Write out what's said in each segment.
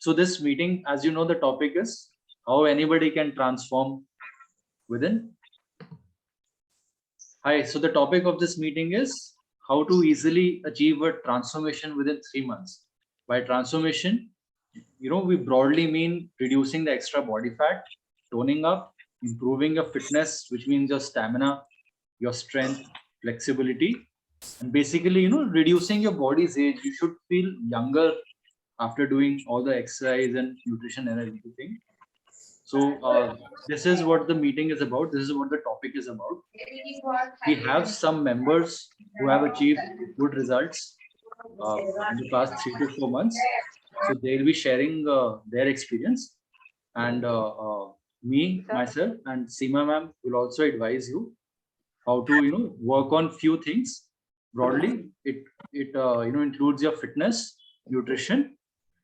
So this meeting, as you know, the topic is how anybody can transform within. Hi, so the topic of this meeting is how to easily achieve a transformation within 3 months. By transformation, we broadly mean reducing the extra body fat, toning up, improving your fitness, which means your stamina, your strength, flexibility, and basically, reducing your body's age. You should feel younger after doing all the exercise and nutrition and everything. So this is what the meeting is about. This is what the topic is about. We have some members who have achieved good results in the past 3 to 4 months. So they'll be sharing their experience, and myself and Seema ma'am will also advise you how to work on few things. Broadly, it includes your fitness, nutrition,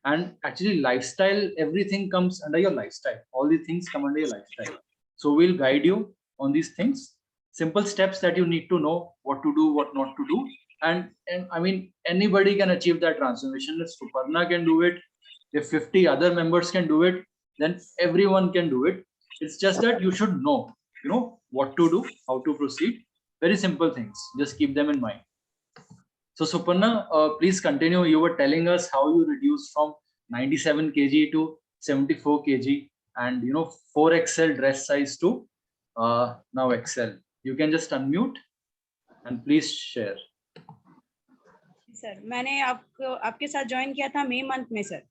and actually lifestyle. Everything comes under your lifestyle. All the things come under your lifestyle. So we'll guide you on these things, simple steps that you need to know what to do, what not to do. And I mean, anybody can achieve that transformation. If Suparna can do it, if 50 other members can do it, then everyone can do it. It's just that you should know what to do, how to proceed. Very simple things. Just keep them in mind. So Suparna, please continue. You were telling us how you reduced from 97 kg to 74 kg, and 4XL dress size to now XL. You can just unmute and please share. Sir, मैंने आपके साथ join किया था मई month में sir.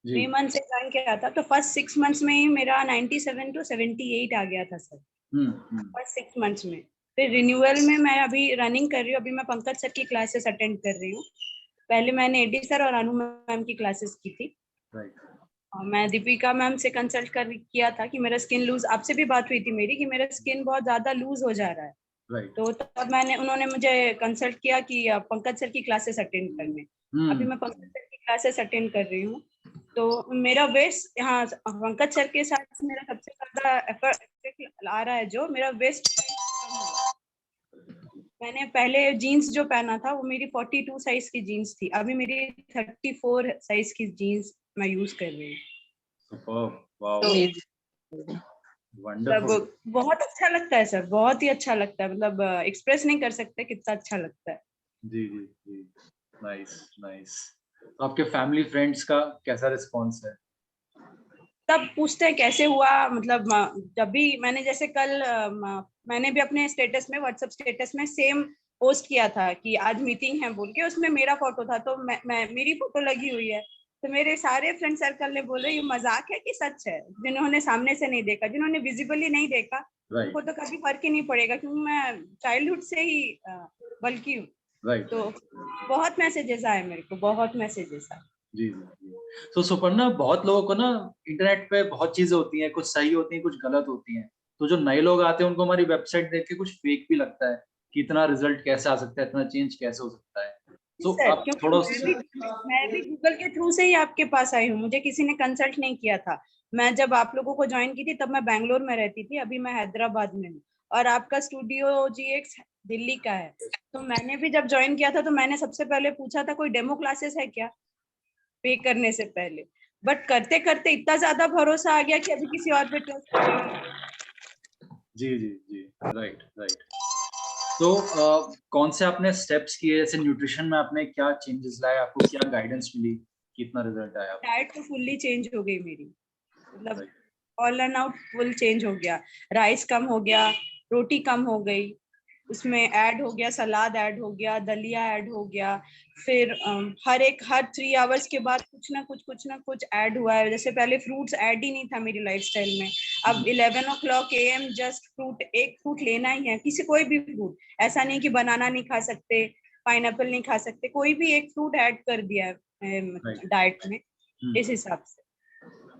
मई month से join किया था, तो फर्स्ट 6 मंथ्स में ही मेरा 97 टू 78 आ गया था सर। फर्स्ट 6 मंथ्स में। फिर रिन्यूअल में मैं अभी रनिंग कर रही हूँ। अभी मैं पंकज सर की क्लासेस अटेंड कर रही हूँ। पहले मैंने एडी सर और अनु मैम की क्लासेस की थी। मैं दीपिका मैम से कंसल्ट किया था कि मेरा स्किन लूज, आपसे भी बात हुई थी मेरी कि मेरा स्किन बहुत ज्यादा लूज हो जा रहा है। तो तब उन्होंने मुझे कंसल्ट किया कि पंकज सर की क्लासेस अटेंड करने। अभी मैं पंकज सर की क्लासेस अटेंड कर रही हूँ। तो मेरा वेस्ट, हाँ, पंकज सर के साथ मेरा सबसे ज्यादा एफर्ट आ रहा है। जो मेरा वेस्ट, मैंने पहले जीन्स जो पहना था वो मेरी 42 साइज की जीन्स थी। अभी मेरी 34 साइज की जीन्स मैं यूज कर रही हूँ। मतलब बहुत अच्छा लगता है सर, बहुत ही अच्छा लगता है। मतलब एक्सप्रेस नहीं कर सकते कितना अच्छा लगता है। जी जी जी, नाइस नाइस। आपके फैमिली फ्रेंड्स का कैसा रिस्पांस है? तब पूछते हैं कैसे हुआ। मतलब जब भी मैंने, जैसे कल मैंने भी अपने स्टेटस में, व्हाट्सएप स्टेटस में सेम पोस्ट किया था कि आज मीटिंग है बोल के, उसमें मेरा फोटो था। तो मेरी फोटो लगी हुई है। तो मेरे सारे फ्रेंड सर्कल ने बोले ये मजाक है कि सच है। जिन्होंने सामने से नहीं देखा, जिन्होंने विजिबली नहीं देखा, उनको तो कभी फर्क ही नहीं पड़ेगा, क्योंकि मैं चाइल्डहुड से ही बल्कि हूँ। तो बहुत मैसेजेस आए मेरे को, बहुत मैसेजेस आए। जी जी। तो सुपर्णा, बहुत लोगों को ना इंटरनेट पे बहुत चीजें होती हैं, कुछ सही होती हैं, कुछ गलत होती हैं। तो जो नए लोग आते हैं उनको हमारी वेबसाइट देख के कुछ फेक भी लगता है कि इतना रिजल्ट कैसे आ सकता है, इतना चेंज कैसे हो सकता है। तो आप थोड़ा, मैं भी गूगल के थ्रू से ही आपके पास आई हूँ। मुझे किसी ने कंसल्ट नहीं किया था। मैं जब आप लोगों को ज्वाइन की थी तब मैं बैंगलोर में रहती थी। अभी मैं हैदराबाद में हूँ और आपका स्टूडियो GX दिल्ली का है। तो मैंने भी जब ज्वाइन किया था तो मैंने सबसे पहले पूछा था कोई डेमो क्लासेस है क्या, पे करने से पहले। बट करते करते इतना ज्यादा भरोसा आ गया कि अभी किसी और पे ट्रस्ट कर रही हूँ। जी जी जी, राइट राइट। तो कौन से आपने स्टेप्स किए? जैसे न्यूट्रिशन में आपने क्या चेंजेस लाए, आपको क्या गाइडेंस मिली, कितना रिजल्ट आया? डाइट तो फुल्ली चेंज हो गई मेरी। मतलब all and out full change हो गया। राइस कम हो गया, रोटी कम हो गई, उसमें ऐड हो गया सलाद, ऐड हो गया दलिया, ऐड हो गया। फिर हर 3 आवर्स के बाद कुछ ना कुछ ऐड हुआ है। जैसे पहले फ्रूट्स ऐड ही नहीं था मेरी लाइफस्टाइल में। अब 11 o'clock AM जस्ट एक फ्रूट लेना ही है। किसी कोई भी फ्रूट, ऐसा नहीं कि बनाना नहीं खा सकते, पाइनएप्पल नहीं खा सकते, कोई भी एक फ्रूट ऐड कर दिया है डाइट में इस हिसाब से।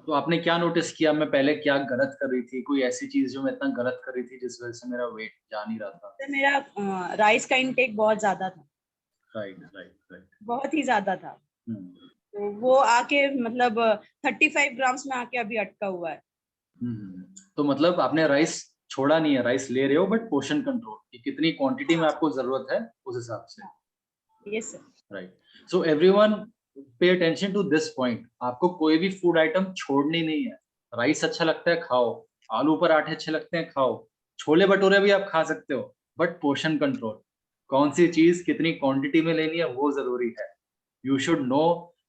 तो आपने क्या नोटिस किया, मैं पहले क्या गलत कर रही थी? कोई ऐसी चीज जो मैं इतना गलत कर रही थी जिस वजह से मेरा वेट जा नहीं रहा था? तो मेरा राइस का इंटेक बहुत ज्यादा था। राइट राइट राइट, बहुत ही ज्यादा था। तो वो आके मतलब 35 ग्राम्स में आके अभी अटका हुआ है। तो मतलब आपने राइस छोड़ा नहीं है, राइस ले रहे हो, बट पोर्शन कंट्रोल, कि कितनी क्वांटिटी में आपको जरूरत है उस हिसाब से। Yes sir. Right. So everyone, pay attention to this point, आपको कोई भी फूड आइटम छोड़नी नहीं है। राइस अच्छा लगता है खाओ, आलू पराठे अच्छे लगते हैं खाओ, छोले भटूरे भी आप खा सकते हो, बट पोर्शन कंट्रोल, कौन सी चीज कितनी क्वांटिटी में लेनी है वो जरूरी है। यू शुड नो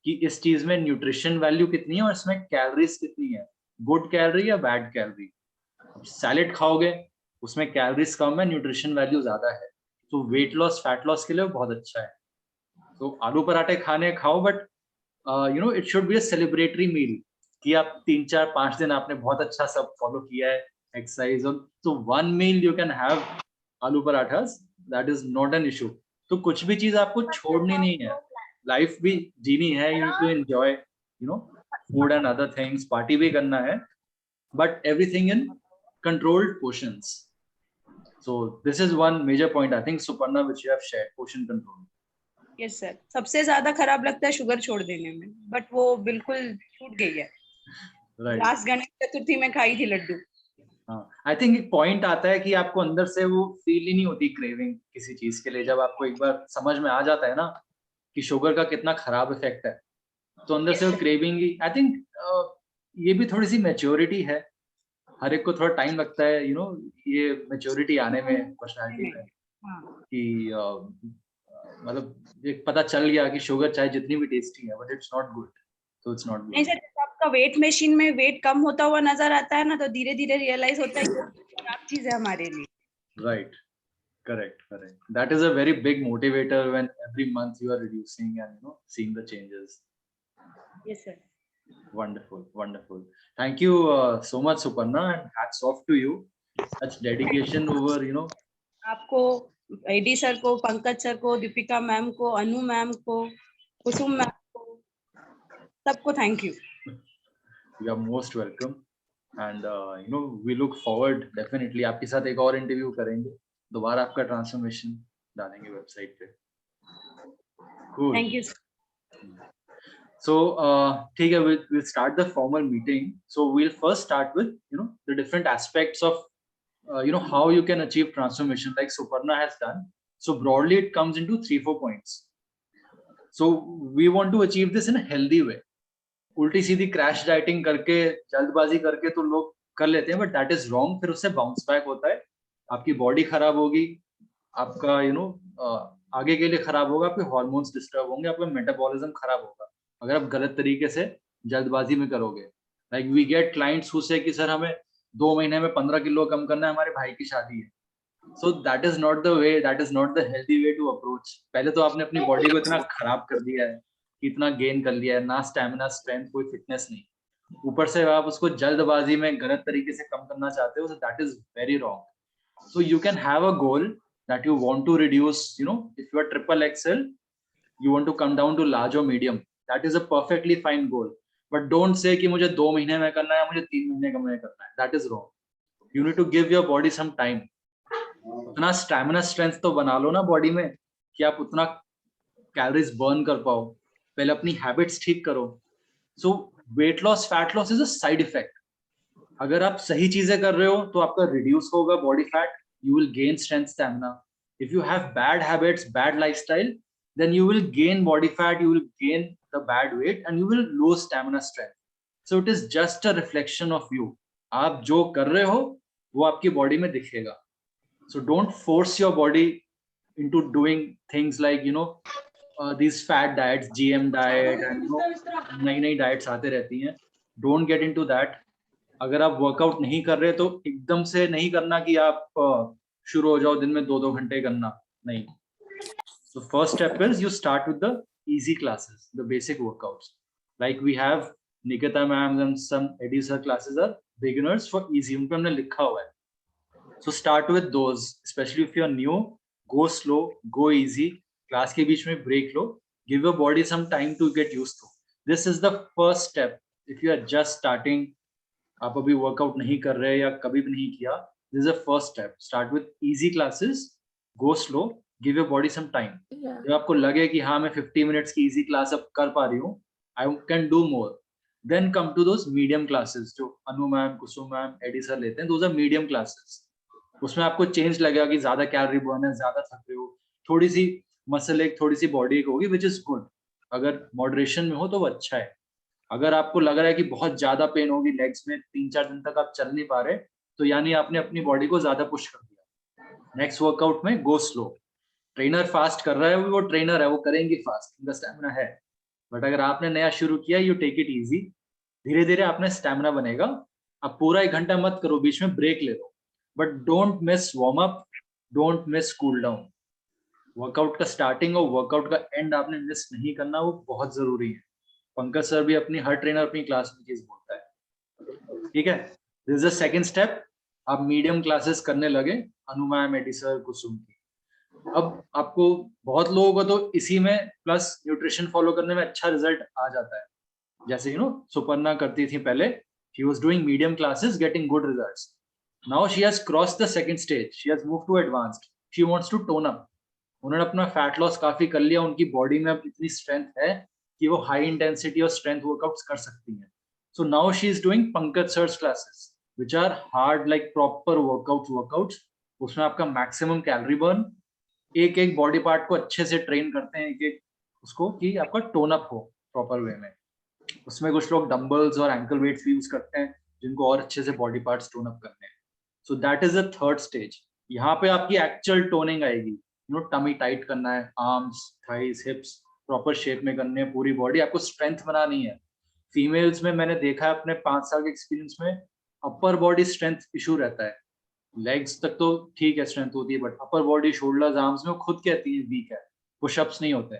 कि इस चीज में न्यूट्रिशन वैल्यू कितनी है और इसमें कैलोरीज कितनी है, गुड कैलोरी या बैड कैलोरी। सैलेड खाओगे उसमें कैलोरीज कम है, न्यूट्रिशन वैल्यू ज्यादा है, तो वेट लॉस फैट लॉस के लिए बहुत अच्छा है। तो आलू पराठे खाने खाओ, but it should be a celebratory meal, कि आप 3 4 5 दिन आपने बहुत अच्छा सब फॉलो किया है एक्सरसाइज, और तो one meal you can have aloo parathas, that is not an issue. तो कुछ भी चीज आपको छोड़नी नहीं है, लाइफ भी जीनी है, you need to enjoy food and other things, party भी करना है, but everything in controlled portions. So this is one major point I think, Suparna, which you have shared, portion control. Yes sir, सबसे ज्यादा खराब लगता है sugar छोड़ देने में, बट वो बिल्कुल छूट गई है। लास्ट गणेश चतुर्थी में खाई थी लड्डू। आई थिंक एक पॉइंट आता है कि आपको अंदर से वो फील ही नहीं होती क्रेविंग किसी चीज के लिए, जब आपको एक बार समझ में आ जाता है ना कि शुगर का कितना खराब इफेक्ट है, तो अंदर से वो क्रेविंग ही, आई थिंक ये भी थोड़ी सी मैच्योरिटी है, हर एक को थोड़ा टाइम लगता है ये मैच्योरिटी आने में पर्सनालिटी में, कि मतलब एक पता चल गया कि शुगर चाहे जितनी भी टेस्टी है बट इट्स नॉट गुड, तो इट्स नॉट गुड। नहीं सर, जब आपका वेट मशीन में वेट कम होता हुआ नजर आता है ना, तो धीरे धीरे रियलाइज होता है कि खराब चीज है हमारे लिए। Right, correct, that is a very big motivator when every month you are reducing and seeing the changes. Yes sir. Wonderful. Thank you so much, Suparna, and hats off to you. Such dedication over आपको, AD sir को, Pankaj sir को, Deepika ma'am को, अनु ma'am को, कुसुम ma'am को, सबको thank you. You are most welcome, and we look forward definitely, आपके साथ एक और इंटरव्यू करेंगे, दोबारा आपका ट्रांसफॉर्मेशन डालेंगे वेबसाइट पे। Cool. Thank you. So ठीक है, we'll start the formal meeting. So we'll first start with the different aspects of how you can achieve transformation like Suparna has done. So broadly it comes into 3-4 points. So we want to achieve this in a healthy way. उल्टी सीधी crash dieting करके जल्दबाजी करके तो लोग कर लेते हैं, but that is wrong. फिर उससे बाउंस बैक होता है, आपकी बॉडी खराब होगी, आपका आगे के लिए खराब होगा, आपके हार्मोन्स डिस्टर्ब होंगे, आपका मेटाबॉलिज्म खराब होगा अगर आप गलत तरीके से जल्दबाजी में करोगे। Like we get clients who say कि सर हमें 2 महीने में 15 किलो कम करना है, हमारे भाई की शादी है। So that is not the way, that is not the healthy way to approach. पहले तो आपने अपनी बॉडी को इतना खराब कर दिया है, इतना गेन कर लिया है, ना स्टैमिना, स्ट्रेंथ, कोई फिटनेस नहीं, ऊपर से आप उसको जल्दबाजी में गलत तरीके से कम करना चाहते हो, so that is very wrong. So you can have a goal that you want to reduce, if you are triple XL, you want to come down to large or medium, that is a perfectly fine goal. But don't say कि मुझे 2 महीने में करना है, मुझे 3 महीने में करना है, that is wrong. You need to give your body some time. उतना स्टैमिना स्ट्रेंथ तो बना लो ना बॉडी में कि आप उतना कैलोरीज बर्न कर पाओ, पहले अपनी हैबिट्स ठीक करो। So weight loss fat loss is a side effect. अगर आप सही चीजें कर रहे हो तो आपका रिड्यूस होगा body fat, you will gain strength, stamina. If you have bad habits, bad lifestyle, then you will gain body fat, you will gain the bad weight, and you will lose stamina, strength. So it is just a reflection of you. आप जो कर रहे हो वो आपकी body में दिखेगा। So don't force your body into doing things like these fat diets, GM diet, and नई diets आते रहती हैं। Don't get into that. अगर आप वर्कआउट नहीं कर रहे तो एकदम से नहीं करना कि आप शुरू हो जाओ दिन में 2-2 घंटे करना, नहीं। So first step is you start with the easy classes, the basic workouts. Like we have Nikita ma'am and some Eddie sir classes are beginners for easy, उन पे हमने लिखा हुआ है। So start with those, especially if you are new, go slow, go easy. Class के बीच में break low, give your body some time to get used to. This is the first step. If you are just starting, आप अभी workout नहीं कर रहे या कभी भी नहीं किया, this is the first step. Start with easy classes, go slow, give your body some time. जब आपको लगे कि हाँ मैं 50 minutes की easy class अब कर पा रही हूँ, I can do more. Then come to those medium classes जो अनु मैम, कुसुम मैम, एडी सर लेते हैं. Those are medium classes. उसमें आपको चेंज लगेगा कि ज्यादा कैलोरी बर्न है, ज्यादा थक रहे हो, थोड़ी सी मसल एक, थोड़ी सी बॉडी एक होगी, which is good. अगर मॉडरेशन में हो तो वो अच्छा है। अगर आपको लग रहा है कि बहुत ज्यादा पेन होगी लेग्स में, 3-4 दिन तक आप चल नहीं पा रहे, तो यानी आपने अपनी बॉडी को ज्यादा पुश कर दिया। नेक्स्ट वर्कआउट में गो स्लो। ट्रेनर फास्ट कर रहा है, वो ट्रेनर है, वो करेंगे फास्ट, उनका स्टैमिना है। बट अगर आपने नया शुरू किया, यू टेक इट इजी, धीरे धीरे आपने स्टैमिना बनेगा। आप पूरा 1 घंटा मत करो, बीच में ब्रेक ले लो, but don't miss warm up, don't miss cool down. Workout का स्टार्टिंग और वर्कआउट का एंड आपने मिस नहीं करना, वो बहुत जरूरी है। पंकज सर भी अपनी, हर ट्रेनर अपनी क्लास में चीज बोलता है, ठीक है। This is the second step. आप मीडियम क्लासेस करने लगे, अनु मैम, एडी सर, कुसुम की। अब आपको, बहुत लोगों को तो इसी में प्लस न्यूट्रिशन फॉलो करने में अच्छा रिजल्ट आ जाता है। जैसे सुपर्णा करती थी पहले, she was doing medium classes, getting good results. Now she has crossed the second stage, she has moved to advanced, she wants to tone up. उन्होंने अपना फैट लॉस काफी कर लिया, उनकी बॉडी में अब इतनी स्ट्रेंथ है कि वो हाई इंटेंसिटी और स्ट्रेंथ वर्कआउट्स कर सकती हैं। So now she is doing Pankaj sir's classes which are hard, like proper workouts. उसमें आपका मैक्सिमम कैलोरी बर्न, एक एक बॉडी पार्ट को अच्छे से ट्रेन करते हैं, एक एक उसको, कि आपका टोन अप हो प्रॉपर वे में। उसमें कुछ लोग डंबल्स और एंकल वेट्स यूज करते हैं, जिनको और अच्छे से बॉडी पार्ट्स टोन अप करने हैं। सो that is the third stage. यहाँ पे आपकी एक्चुअल टोनिंग आएगी। टमी टाइट करना है, आर्म्स, थाइस, हिप्स प्रॉपर शेप में करने हैं, पूरी बॉडी आपको स्ट्रेंथ बनानी है। फीमेल्स में मैंने देखा है अपने 5 साल के एक्सपीरियंस में, अपर बॉडी स्ट्रेंथ इशू रहता है। लेग्स तक तो ठीक है, स्ट्रेंथ होती है, but upper body, shoulders, arms में वो खुद कहती है वीक है, पुशअप्स नहीं होते।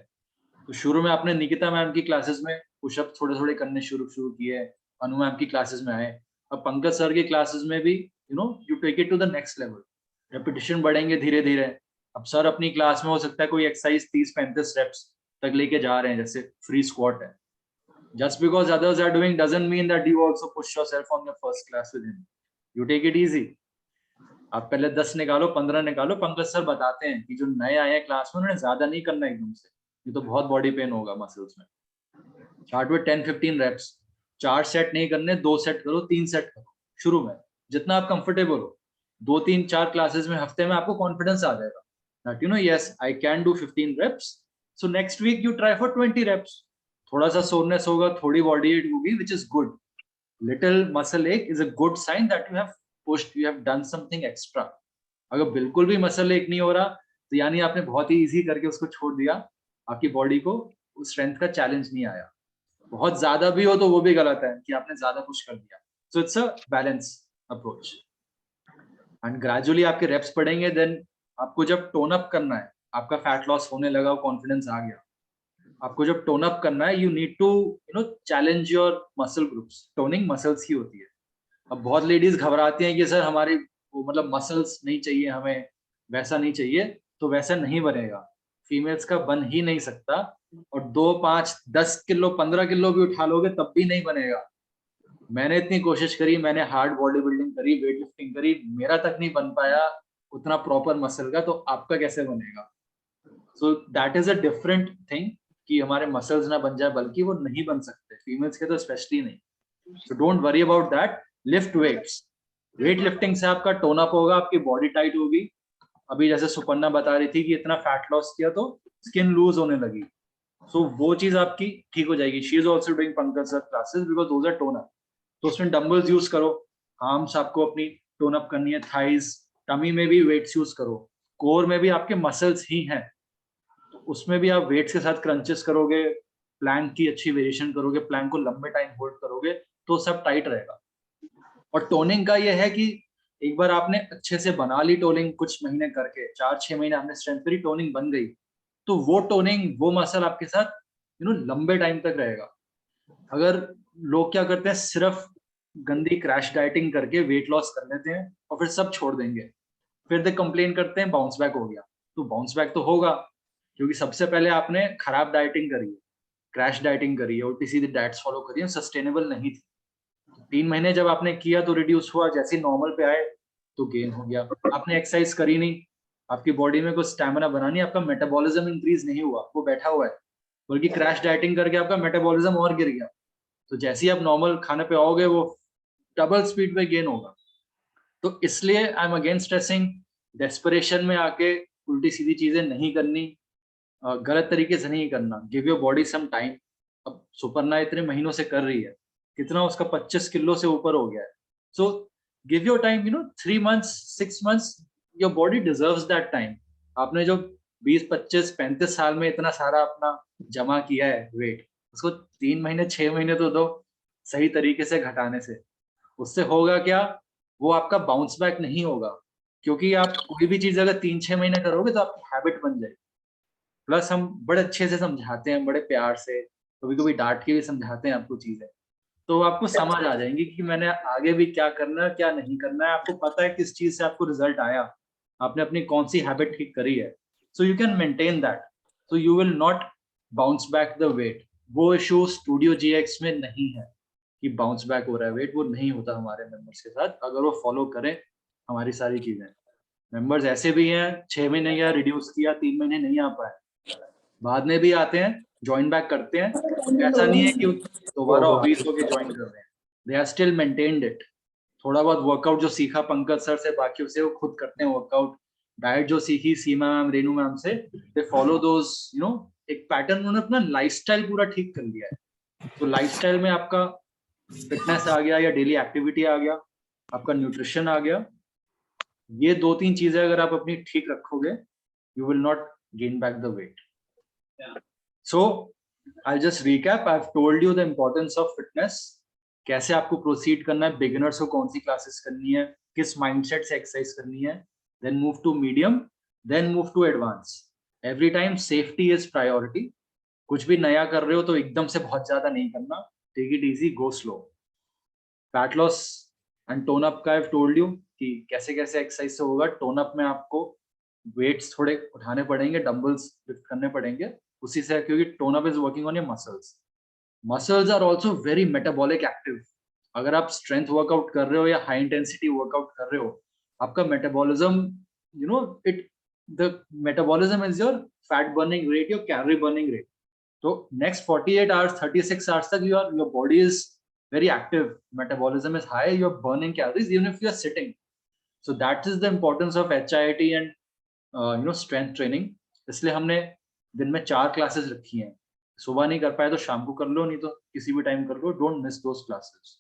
तो शुरू में आपने निकिता मैम की क्लासेस में पुशअप थोड़े थोड़े करने शुरू किए, अनु मैम की क्लासेस में आए, अब पंकज सर की क्लासेस में भी you take it to the next level. Repetition बढ़ेंगे धीरे धीरे। अब सर अपनी क्लास में हो सकता है कोई एक्सरसाइज 30-35 रेप्स तक लेके जा रहे हैं, जैसे फ्री स्क्वाट है। Just because others are doing doesn't mean that you also push yourself on your first class with him. You take it easy. आप पहले 10 निकालो, 15 निकालो। पंकज सर बताते हैं कि जो नए आए हैं क्लास में, उन्होंने ज्यादा नहीं करना एकदम से, ये तो बहुत बॉडी पेन होगा मसल्स में। Start with 10-15 reps. 4 सेट नहीं करने, 2 सेट करो, 3 सेट करो शुरू में, जितना आप कंफर्टेबल हो। 2-3-4 क्लासेस में, हफ्ते में आपको कॉन्फिडेंस आ जाएगा that yes, I can do 15 reps. So next week you try for 20 reps. थोड़ा सा सोरनेस होगा, थोड़ी बॉडी हीट होगी, which is good. Little muscle ache is a good sign that you have pushed, you have done something extra. अगर बिल्कुल भी muscle एक नहीं हो रहा, तो यानी आपने बहुत ही इजी करके उसको छोड़ दिया, आपकी बॉडी को उस स्ट्रेंथ का चैलेंज नहीं आया। बहुत ज्यादा भी हो तो वो भी गलत है कि आपने ज्यादा पुश कर दिया। So it's a balance approach, and gradually आपके रेप्स बढ़ेंगे। देन आपको जब टोन अप करना है, आपका फैट लॉस होने लगा, कॉन्फिडेंस आ गया, आपको जब टोन अप करना है, you need to challenge your muscle groups. Toning muscles की होती है। अब बहुत लेडीज घबराती हैं कि सर हमारी मतलब मसल्स नहीं चाहिए हमें, वैसा नहीं चाहिए, तो वैसा नहीं बनेगा, फीमेल्स का बन ही नहीं सकता। और 2, 5, 10 किलो, 15 किलो भी उठा लोगे तब भी नहीं बनेगा। मैंने इतनी कोशिश करी, मैंने हार्ड बॉडी बिल्डिंग करी, वेट लिफ्टिंग करी, मेरा तक नहीं बन पाया उतना प्रॉपर मसल का, तो आपका कैसे बनेगा? सो that is a different thing, कि हमारे मसल्स ना बन जाए, बल्कि वो नहीं बन सकते, फीमेल्स के तो स्पेशली नहीं। So don't worry about that. Lift weights, weight lifting से आपका टोन अप होगा, आपकी बॉडी टाइट होगी। अभी जैसे सुपर्णा बता रही थी कि इतना फैट लॉस किया तो स्किन लूज होने लगी, सो वो चीज आपकी ठीक हो जाएगी। She is also doing Pankaj sir classes because those are tone up. तो उसमें डंबल्स यूज करो, आर्म्स आपको अपनी टोन अप करनी है, थाइज, टमी में भी वेट्स यूज करो, कोर में भी आपके मसल्स ही हैं, तो उसमें भी आप वेट्स के साथ क्रंचेस करोगे, प्लैंक की अच्छी वेरिएशन करोगे, प्लैंक को लंबे टाइम होल्ड करोगे, तो सब टाइट रहेगा। और टोनिंग का ये है कि एक बार आपने अच्छे से बना ली टोनिंग, कुछ महीने करके, 4-6 महीने आपने स्ट्रेंथ करी, टोनिंग बन गई, तो वो टोनिंग, वो मसल आपके साथ लंबे टाइम तक रहेगा। अगर लोग क्या करते हैं, सिर्फ गंदी क्रैश डाइटिंग करके वेट लॉस कर लेते हैं और फिर सब छोड़ देंगे, फिर दे कंप्लेन करते हैं बाउंस बैक हो गया। तो बाउंस बैक तो होगा, क्योंकि सबसे पहले आपने खराब डाइटिंग करी है, क्रैश डाइटिंग करी है, उल्टी सीधी डाइट्स फॉलो करी है, सस्टेनेबल नहीं थी। 3 महीने जब आपने किया तो रिड्यूस हुआ, जैसे नॉर्मल पे आए तो गेन हो गया। आपने एक्सरसाइज करी नहीं, आपकी बॉडी में कुछ स्टैमिना बना नहीं, आपका मेटाबॉलिज्म इंक्रीज नहीं हुआ, वो बैठा हुआ है, बल्कि क्रैश डाइटिंग करके आपका मेटाबॉलिज्म और गिर गया। तो जैसे ही आप नॉर्मल खाने पे आओगे, वो डबल स्पीड पे गेन होगा। तो इसलिए I am again stressing, desperation में आके उल्टी सीधी चीजें नहीं करनी, गलत तरीके से नहीं करना. Give your body some time. अब सुपर्णा इतने महीनों से कर रही है, कितना उसका 25 किलो से ऊपर हो गया है. So give your time, 3 months 6 months, your body deserves that time. आपने जो 20 25 35 साल में इतना सारा अपना जमा किया है वेट, उसको 3 महीने 6 महीने तो दो सही तरीके से घटाने से. उससे होगा क्या, वो आपका बाउंस बैक नहीं होगा, क्योंकि आप कोई भी चीज अगर 3-6 महीने करोगे तो आपकी हैबिट बन जाएगी. प्लस हम बड़े अच्छे से समझाते हैं, बड़े प्यार से, कभी कभी डांट के भी समझाते हैं आपको चीजें, तो आपको समझ आ जाएंगी कि मैंने आगे भी क्या करना है क्या नहीं करना है. आपको पता है किस चीज से आपको रिजल्ट आया, आपने अपनी कौन सी हैबिट ठीक करी है. So you can maintain that, so you will not bounce back the weight. वो इशू स्टूडियो GX में नहीं है कि बाउंस बैक हो रहा है वेट, वो नहीं होता हमारे मेंबर्स के साथ अगर वो फॉलो करें हमारी सारी चीजें. मेंबर्स ऐसे भी हैं 6 महीने या रिड्यूस किया 3 महीने नहीं आ पाए, बाद में भी आते हैं, ज्वाइन बैक करते हैं. ऐसा नहीं है कि दोबारा ऑब्वियस होके ज्वाइन कर रहे हैं, they are still maintained it. थोड़ा बहुत वर्कआउट जो सीखा पंकज सर से, बाकियों से, वो खुद करते हैं वर्कआउट. डाइट जो सीखी सीमा मैम, रेनू मैम से, दे फॉलो दोज, एक पैटर्न. उन्होंने अपना लाइफस्टाइल पूरा ठीक कर लिया है. तो लाइफस्टाइल में आपका फिटनेस आ गया या डेली एक्टिविटी आ गया, आपका न्यूट्रिशन आ गया. ये 2-3 चीजें अगर आप अपनी ठीक रखोगे, you will not gain back the weight. So I'll just recap. I've told you the importance of fitness. कैसे आपको प्रोसीड करना है, बिगिनर्स को कौन सी क्लासेस करनी है, किस माइंडसेट से एक्सरसाइज करनी है, then move to medium, then move to advance. Every time safety is priority. कुछ भी नया कर रहे हो तो एकदम से बहुत ज्यादा नहीं करना, take it easy, go slow. Fat loss and tone up का I've told you कि कैसे कैसे एक्सरसाइज से होगा. टोन अप में आपको वेट्स थोड़े उठाने पड़ेंगे, डंबल्स लिफ्ट करने पड़ेंगे उसी से, क्योंकि tone up is working on your muscles. Muscles are also very metabolic active. अगर आप स्ट्रेंथ वर्कआउट कर रहे हो या हाई इंटेंसिटी वर्कआउट कर रहे हो, आपका metabolism, it the metabolism is your fat burning rate, your calorie burning rate. तो नेक्स्ट 48 आवर्स 36 आवर्स तक your body is very active, metabolism is high, you're burning calories even if you're sitting. So that is the importance of HIIT and strength training. इसलिए हमने दिन में 4 classes रखी हैं. सुबह नहीं कर पाए तो शाम को कर लो, नहीं तो किसी भी टाइम कर लो. Don't miss those classes.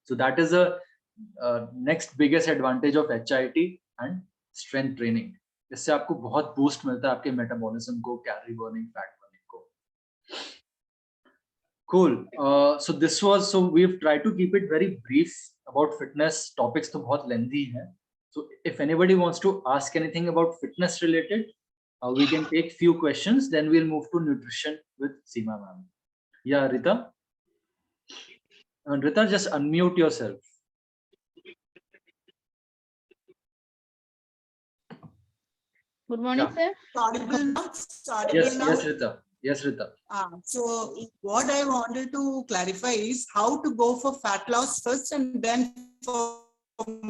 So that is the next biggest advantage of HIIT and strength training. इससे आपको बहुत बूस्ट मिलता है आपके मेटाबॉलिज्म को, कैलोरी बर्निंग, फैट बर्निंग को. Cool. So we've tried to keep it very brief about fitness. Topics तो बहुत lengthy हैं. So if anybody wants to ask anything about fitness related, we can take few questions. Then we'll move to nutrition with Seema ma'am. Yeah, Rita. Rita, just unmute yourself. Good morning, sir. Yes, Rita. Yes, Rita. So what I wanted to clarify is how to go for fat loss first and then for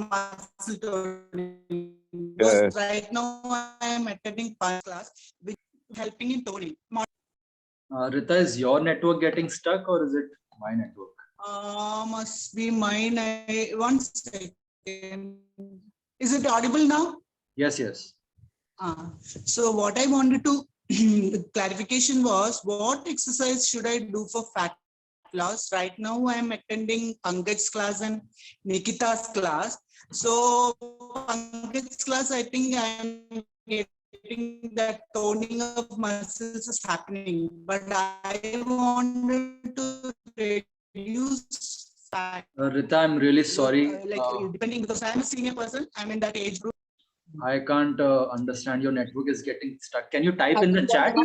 muscle toning. Because right now I am attending punch class, which is helping in toning. Rita, is your network getting stuck or is it my network? Must be mine. One second. Is it audible now? Yes. So what I wanted to clarification was, what exercise should I do for fat loss? Right now I am attending Pankaj's class and Nikita's class. So Pankaj's class, I think I am getting that toning of muscles is happening, but I wanted to reduce fat. Rita, I'm really sorry. Depending, because I am a senior person, I'm in that age group. I can't understand. Your network is getting stuck. Can you type in the chat?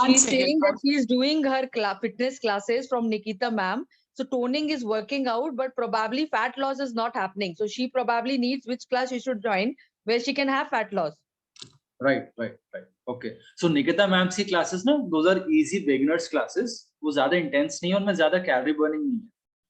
She's saying that she's doing her fitness classes from Nikita ma'am. So toning is working out, but probably fat loss is not happening. So she probably needs which class she should join where she can have fat loss. Right. Okay. So Nikita ma'am's classes, na, those are easy beginners classes. वो ज़्यादा intense नहीं है और में ज़्यादा calorie burning नहीं है.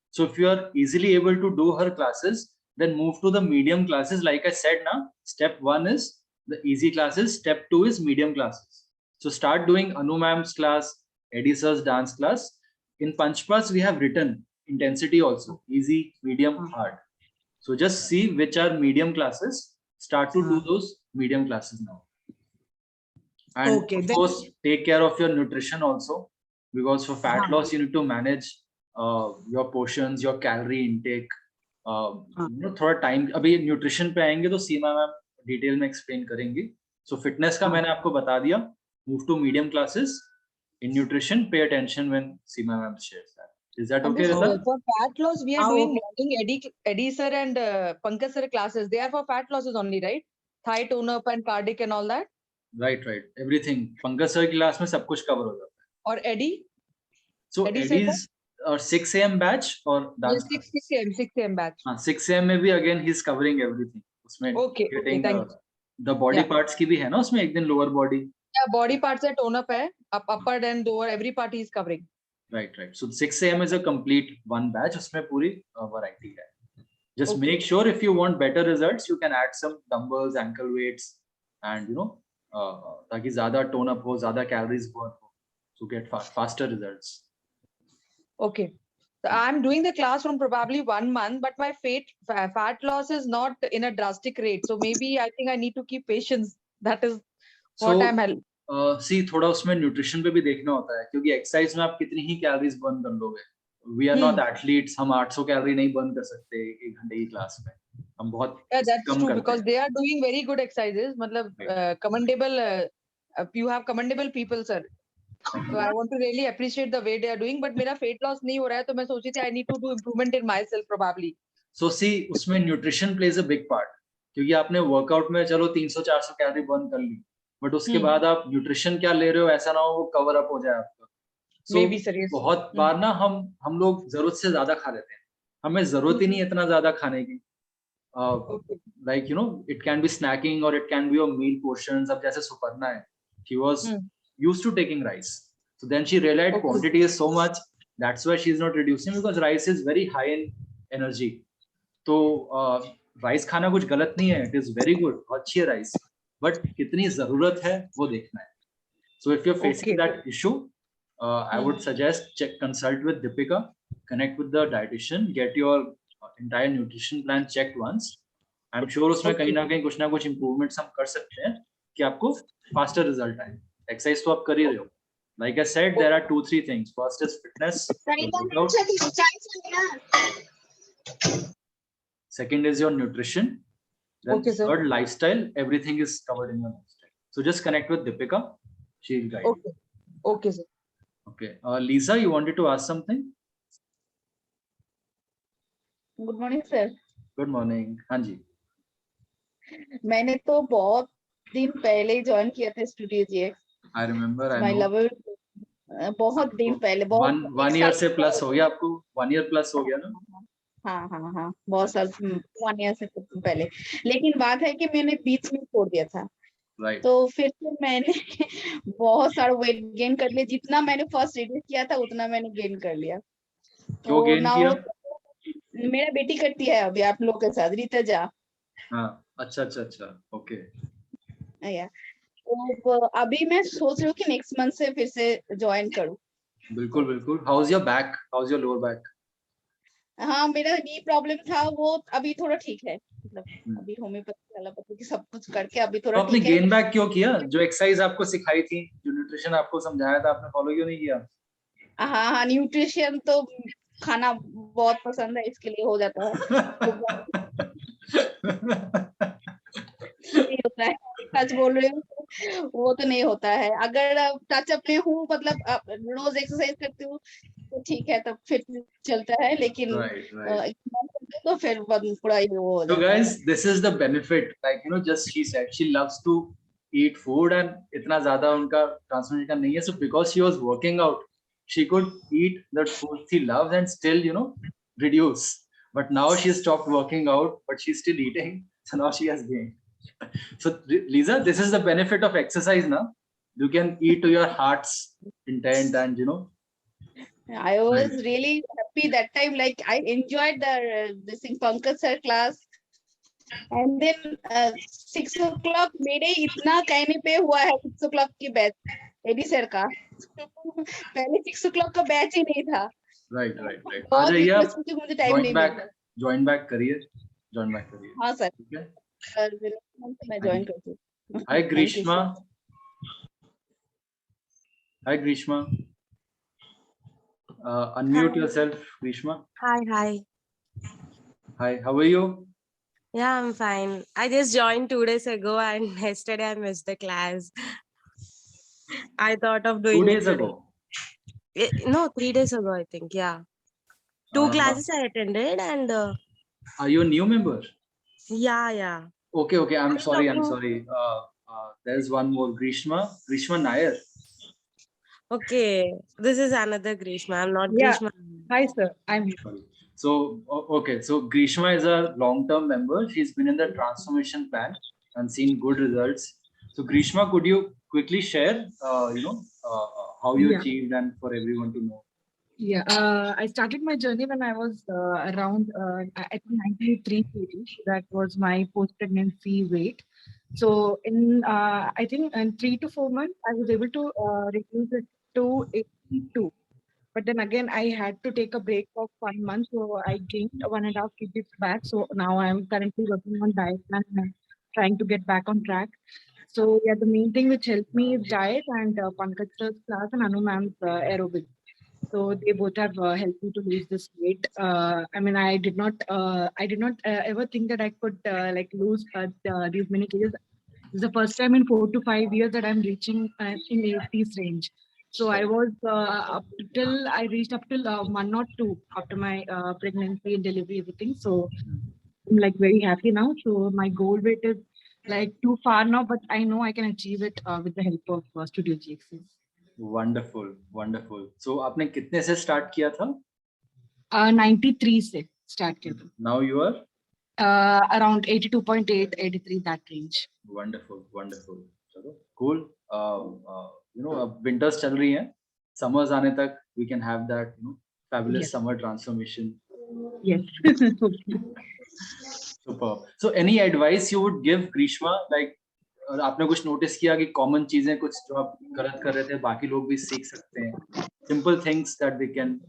So if you are easily able to do her classes, then move to the medium classes. Like I said, now step 1 is the easy classes, step 2 is medium classes. So start doing Anu ma'am's class, Eddie sir's dance class. In Punch Plus we have written intensity also, easy, medium, hard. So just see which are medium classes, start to do those medium classes now. And Okay, of then- course, take care of your nutrition also, because for fat loss, you need to manage your portions, your calorie intake. थोड़ा time, अभी nutrition पे आएंगे तो Seema ma'am detail में explain करेंगी. So fitness का मैंने आपको बता दिया. Move to medium classes in nutrition. Pay attention when Seema ma'am shares that. Is that okay, Rita? For fat loss, we are doing okay. morning Eddie sir and Pankaj sir classes. They are for fat losses only, right? Thigh tone up and cardiac and all that. Right. Everything. Pankaj sir की class में सब कुछ cover हो जाता है. और Eddie? So Eddie's 6 a.m. batch or dance? Yes, 6 a.m. batch. 6 a.m. में भी again he's covering everything. उसमें Okay, getting thank you. the body parts की भी है ना उसमें, एक दिन lower body. Yeah, body parts है, tone up है, upper and lower, every part he is covering. Right. So 6 a.m. is a complete one batch. उसमें पूरी variety है. Just Okay. make sure if you want better results, you can add some dumbbells, ankle weights, and ताकि ज़्यादा tone up हो, ज़्यादा calories burn हो, to get faster results. Okay. So I'm doing the class from probably 1 month, but my fat loss is not in a drastic rate. So maybe I think I need to keep patience. That is what I'm helping. सी थोड़ा उसमें nutrition पे भी देखना होता है, क्योंकि exercise में आप कितनी ही कैलोरीज बर्न कर लोगे. वी आर नॉट एथलीट्स, हम 800 कैलोरी नहीं बर्न कर सकते 1 घंटे की क्लास में. हम बहुत that's कम true करते because हैं. they are doing very good exercises. मतलब commendable. You have commendable people, sir. So I want to really appreciate the way they are doing. But मेरा weight loss नहीं हो रहा है, तो मैं सोची थी I need to do improvement in myself probably. So see, उसमें nutrition plays a big part, क्योंकि आपने वर्कआउट में चलो 300-400 कैलोरी बर्न कर ली, बट उसके बाद आप न्यूट्रिशन क्या ले रहे हो, ऐसा ना हो वो कवर अप हो जाए आपका. So बहुत बार ना हम लोग जरूरत से ज्यादा खा लेते हैं. हमें जरूरत ही नहीं इतना ज्यादा खाने की. Like it can be snacking or it can be your meal portions. अब जैसे सुपर्णा है, she was used to taking rice, so then she realized quantity is so much, that's why she is not reducing, because rice is very high in energy. तो rice खाना कुछ गलत नहीं है, it is very good, अच्छी है rice, but कितनी जरूरत है वो देखना है. So if you're facing that issue, I would suggest consult with Deepika, connect with the dietitian, get your entire nutrition plan checked once. I'm sure उसमें कहीं ना कहीं कुछ ना कुछ improvements हम कर सकते हैं कि आपको faster result आए. Exercise तो आप कर ही रहे हो. Like I said, there are 2-3 things. First is fitness. Second is your nutrition. Then third, lifestyle. Everything is covered in your lifestyle. So just connect with Deepika. She'll guide you. Okay, sir. Okay. Lisa, you wanted to ask something? Good morning, sir. Good morning. हाँ जी. मैंने तो बहुत दिन पहले join किया था studio GX. I remember. My lover. बहुत दिन पहले, बहुत 1 year से प्लस हो गया आपको. 1 year प्लस हो गया ना? हाँ, बहुत साल 1 year से पहले. लेकिन बात है कि मैंने बीच में छोड़ दिया था. Right. तो फिर से मैंने बहुत सारा वेट गेन कर लिया. जितना मैंने फर्स्ट रिड्यूस किया था उतना मैंने गेन कर लिया. क्यों गेन किया? मेरा बेटी करती है अभी आप लोग के साथ, रीता जा. हाँ, अच्छा. ओके. तो अभी मैं सोच रही हूँ कि नेक्स्ट मंथ से फिर से ज्वाइन करूँ. बिल्कुल. How's your back? How's your lower back? हाँ, मेरा नी प्रॉब्लम था, वो अभी थोड़ा ठीक है. मतलब अभी होम्योपैथी एलोपैथी की सब कुछ करके अभी थोड़ा ठीक है. आपने गेन बैक क्यों किया? जो एक्सरसाइज आपको सिखाई थी, जो न्यूट्रिशन आपको समझाया था, आपने फॉलो क्यों नहीं किया? हाँ, न्यूट्रिशन तो खाना बहुत पसंद है, इसके लिए हो जाता है. नहीं होता है, सच बोल रही हूँ, वो तो नहीं होता है. अगर टचअप में हूँ, मतलब रोज एक्सरसाइज करती हूँ तो ठीक है, तब फिर चलता है. लेकिन तो फिर पूरा ही वो हो जाता है. So guys, this is the benefit. Like just she said she loves to eat food and इतना ज़्यादा उनका ट्रांसफॉर्मेशन का नहीं है. So because she was working out, she could eat the food she loves and still reduce. But now she stopped working out, but she's still eating. So now she has gained. So Lisa, this is the benefit of exercise now. You can eat to your heart's intent and I was really happy that time. Like I enjoyed this Pankaj sir class. And then 6 o'clock मेरे इतना कहने पे हुआ है 6 o'clock की batch AD sir का. पहले 6 o'clock का बैच ही नहीं था. Right. आ जाइए आप. मुझे टाइम नहीं मिला. Join back करिए. हाँ सर. मैं ज्वाइन करती हूँ. Hi Grishma. Hi, Grishma. Unmute yourself, Grishma. Hi. Hi, how are you? Yeah, I'm fine. I just joined 2 days ago and yesterday I missed the class. I thought of 2 doing it days today. ago. No, 3 days ago, I think. Yeah. Two classes I attended and Are you a new member? yeah. Okay. I'm you sorry. talking- There's one more. Grishma Nair. Okay. This is another Grishma. I'm not Yeah. Grishma. Hi, sir. I'm here. Sorry. So, okay. So Grishma is a long-term member. She's been in the transformation plan and seen good results. So Grishma, could you quickly share, how you Yeah. achieved and for everyone to know? Yeah, I started my journey when I was around I think 93 kg. That was my post-pregnancy weight. So in I think in 3 to 4 months, I was able to reduce it to 82. But then again, I had to take a break of 1 month, so I gained 1.5 kgs back. So now I'm currently working on diet plan and trying to get back on track. So yeah, the main thing which helped me is diet and Pankaj sir's class and Anu ma'am's aerobics. So they both have helped me to lose this weight. I mean, I did not ever think that I could lose these many kgs. This is the first time in 4 to 5 years that I'm reaching in 80s range. So I was I reached up till 102 after my pregnancy and delivery, everything. So I'm like very happy now. So my goal weight is like too far now, but I know I can achieve it with the help of Studio GXS. Wonderful. So आपने कितने से start किया था? 93 से start किया था. Now you are? Around 82.8, 83, that range. Wonderful. चलो, cool. अब winters चल रही हैं. Summers आने तक we can have that, fabulous Yes. summer transformation. Yes. Superb. So any advice you would give Grishma, like आपने कुछ notice किया कि common चीजें कुछ जो आप गलत कर रहे थे बाकी लोग भी सीख सकते हैं, simple things that they can.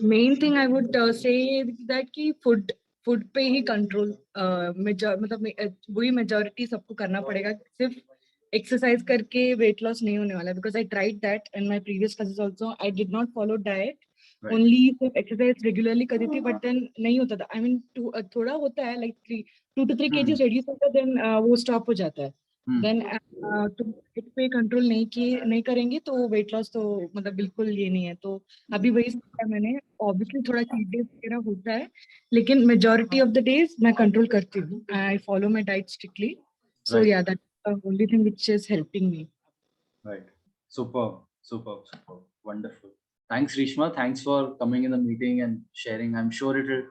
Main thing I would say is that कि food पे ही control मतलब वही majority सबको करना पड़ेगा. सिर्फ exercise करके weight loss नहीं होने वाला, because I tried that in my previous classes also. I did not follow diet. Right. Only exercise regularly करती थी, but then नहीं होता था. I mean थोड़ा होता है, like 2 to 3 kgs reduce होता है, then वो stop हो जाता है. Then तो weight पे control नहीं करेंगे तो weight loss तो मतलब बिल्कुल ये नहीं है. तो अभी वही सीखा मैंने. Obviously थोड़ा cheat days वगैरह होता है, लेकिन majority of the days मैं control करती हूँ. I follow my diet strictly. So Right. yeah, that's the only thing which is helping me. Right. Superb. Wonderful. Thanks, Rishma. Thanks for coming in the meeting and sharing. I'm sure it will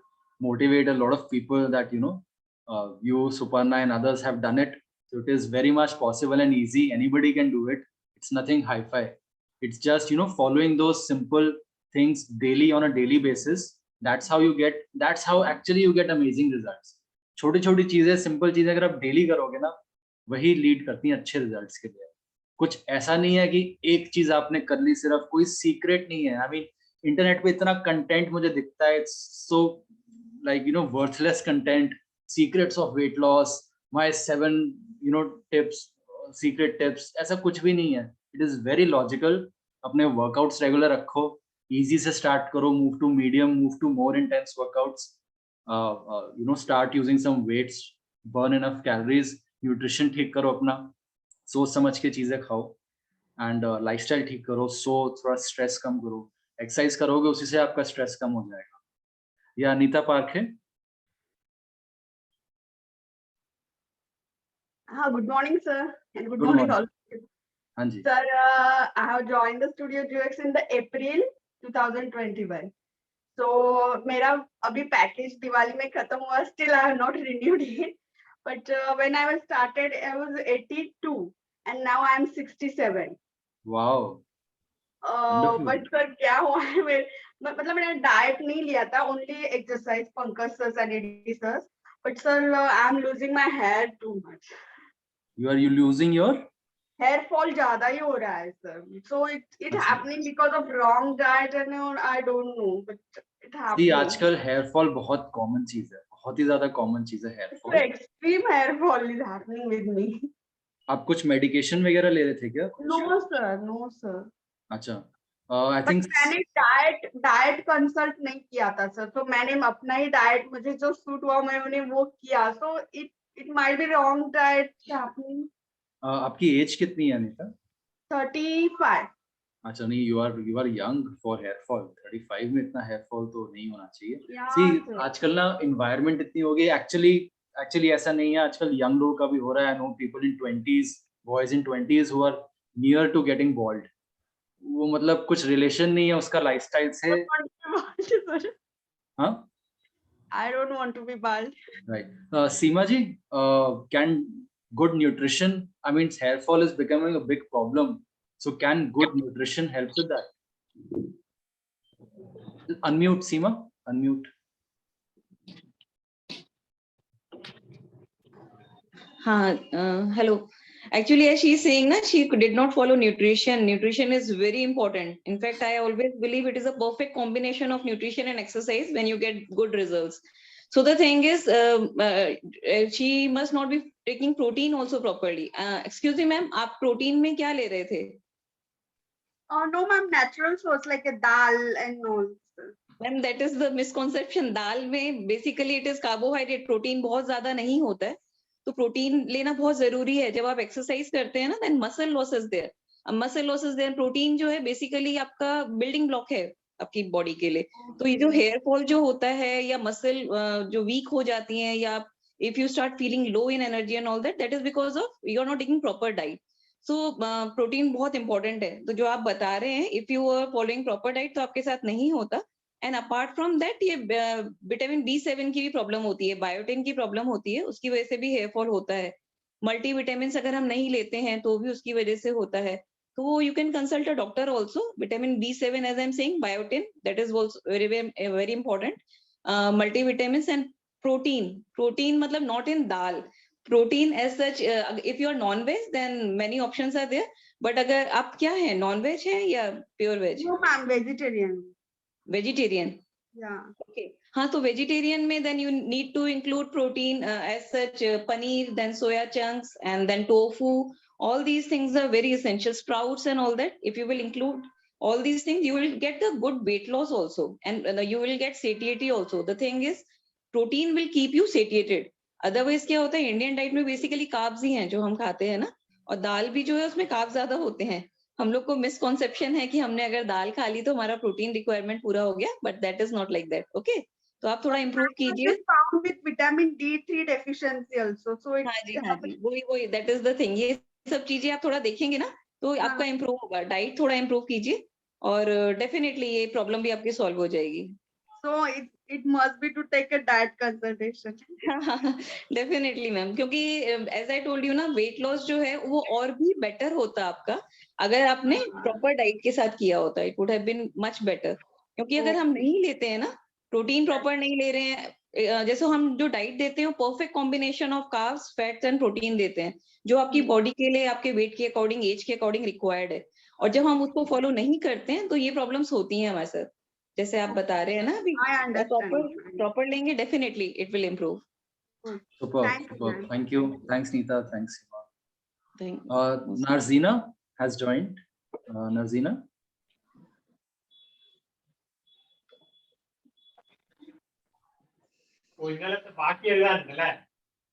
motivate a lot of people that, you, Suparna, and others have done it. So it is very much possible and easy. Anybody can do it. It's nothing hi-fi. It's just, following those simple things daily on a daily basis. That's how actually you get amazing results. छोटी-छोटी चीजें, simple चीजें अगर आप daily करोगे ना, वही lead करती हैं अच्छे results के लिए. कुछ ऐसा नहीं है कि एक चीज आपने कर ली, सिर्फ कोई सीक्रेट नहीं है. आई मीन इंटरनेट पे इतना कंटेंट मुझे दिखता है, it's so worthless content. Secrets of weight loss, my 7 tips, secret tips, ऐसा कुछ भी नहीं है. It is very logical. अपने वर्कआउट्स रेगुलर रखो, इजी से स्टार्ट करो, move to medium, move to more intense workouts, start using some weights, burn enough calories, nutrition ठीक करो अपना, सोच समझ के चीजें खाओ, एंड लाइफस्टाइल ठीक करो, सो थोड़ा स्ट्रेस कम करो, एक्सरसाइज करोगे उसी से आपका स्ट्रेस कम हो जाएगा. या अनीता पार्क है. Good morning, sir, and good Good morning morning. all. हाँ जी. Sir, I have joined the Studio GX in the April 2021. So मेरा अभी पैकेज दिवाली में खत्म हुआ. Still I have not renewed it. But when I was started, I was 82, and now I am 67. Wow. But sir, क्या हुआ है, मतलब मैंने डाइट नहीं लिया था, only exercise, Pankaj sir and AD sir. But sir, I am losing my hair too much. You losing your hair fall ज्यादा ही हो रहा है sir. So it happening because of wrong diet and I don't know, but it happening. See, आजकल hair fall बहुत common चीज है, बहुत ही ज्यादा common चीज है hair fall. Extreme hair fall is happening with me. आप कुछ medication वगैरह ले रहे थे क्या? No sir. अच्छा, आई थिंक मैंने डाइट कंसल्ट नहीं किया था सर, तो मैंने अपना ही डाइट, मुझे जो सूट हुआ मैंने वो किया, so it might be wrong diet happening. आपकी एज कितनी है अनीता? 35। अच्छा, नहीं, you are young for hair fall. 35 में इतना हेयर फॉल तो नहीं होना चाहिए। Yeah, सी, sir. आजकल ना इन्वायरमेंट इतनी हो गई, एक्चुअली ऐसा नहीं है, आजकल यंग लोगों का भी हो रहा है। I know people in 20s, boys in 20s who are near to getting bald. वो मतलब कुछ रिलेशन नहीं है उसका लाइफस्टाइल से। हाँ, I don't want to be bald. right. Seema ji, can good nutrition, I mean hair fall is becoming a big problem, so can good nutrition help with that? Unmute Seema, unmute. Hello. Actually, as she is saying, na, she did not follow nutrition. Nutrition is very important. In fact, I always believe it is a perfect combination of nutrition and exercise when you get good results. So the thing is, she must not be taking protein also properly. Excuse me, ma'am, आप protein में क्या ले रहे थे? No, ma'am, natural source like a dal and all. Ma'am, that is the misconception. दाल में basically it is carbohydrate. Protein बहुत ज्यादा नहीं होता है. तो प्रोटीन लेना बहुत जरूरी है। जब आप एक्सरसाइज करते हैं ना, देन मसल लॉसेस देयर। अब मसल लॉसेस देयर, प्रोटीन जो है बेसिकली आपका बिल्डिंग ब्लॉक है आपकी बॉडी के लिए। तो ये जो हेयर फॉल जो होता है या मसल जो वीक हो जाती हैं, या if you start feeling low in energy and all that is because of you are not taking proper diet. So protein बहुत इंपॉर्टेंट है। तो जो आप बता रहे हैं, if you are following proper diet तो आपके साथ नहीं होता। एंड अपार्ट फ्रॉम दैट, ये विटामिन B7 की भी प्रॉब्लम होती है, बायोटिन की प्रॉब्लम होती है, उसकी वजह से भी हेयर फॉल होता है। मल्टीविटामिन अगर हम नहीं लेते हैं तो भी उसकी वजह से होता है। तो you can consult a doctor also. Vitamin B7, as I am saying, biotin, that is very very important. Multivitamin and protein मतलब not in dal. Protein as such, if you are non veg then many options are there. But अगर आप क्या है, non veg है या pure veg? No, ma'am, vegetarian. Vegetarian? Yeah. Okay. हाँ, तो vegetarian में then you need to include protein as such, paneer, then soya chunks, and then tofu. All these things are very essential. Sprouts and all that. If you will include all these things, you will get the good weight loss also, and you will get satiety also. The thing is, protein will keep you satiated. Otherwise क्या होता है, Indian diet में basically carbs ही हैं जो हम खाते हैं ना, और दाल भी जो है उसमें कार्ब्स ज्यादा होते हैं। हम लोग को मिसकॉन्सेप्शन है कि हमने अगर दाल खा ली तो हमारा प्रोटीन रिक्वायरमेंट पूरा हो गया, but that is not like that. Okay, तो आप थोड़ा इम्प्रूव कीजिए। Found with vitamin D3 deficiency also, so it हाँ जी, वही दैट इज द थिंग। ये सब चीजें आप थोड़ा देखेंगे ना तो आपका इम्प्रूव होगा। डाइट थोड़ा इम्प्रूव कीजिए और डेफिनेटली ये प्रॉब्लम भी आपकी सॉल्व हो जाएगी। So it must be to take a diet consultation. Definitely ma'am, क्योंकि एज आई टोल्ड यू ना, वेट लॉस जो है वो और भी बेटर होता आपका अगर आपने प्रॉपर डाइट के साथ किया होता। It would have been much better. क्योंकि अगर हम नहीं लेते हैं ना, प्रोटीन प्रॉपर नहीं ले रहे हैं, जैसे हम जो डाइट देते हैं perfect combination of carbs, fats and protein देते हैं, जो आपकी बॉडी के लिए, आपके वेट के अकॉर्डिंग, एज के अकॉर्डिंग रिक्वायर्ड है। और जब हम उसको फॉलो नहीं करते हैं तो ये प्रॉब्लम्स होती हैं हमारे साथ, जैसे आप बता रहे हैं ना अभी। I understand. प्रॉपर लेंगे, definitely it will improve. Superb. Thank you. Thanks, Neeta. Thanks, Seema. Thank you. Narzina has joined. Narzina.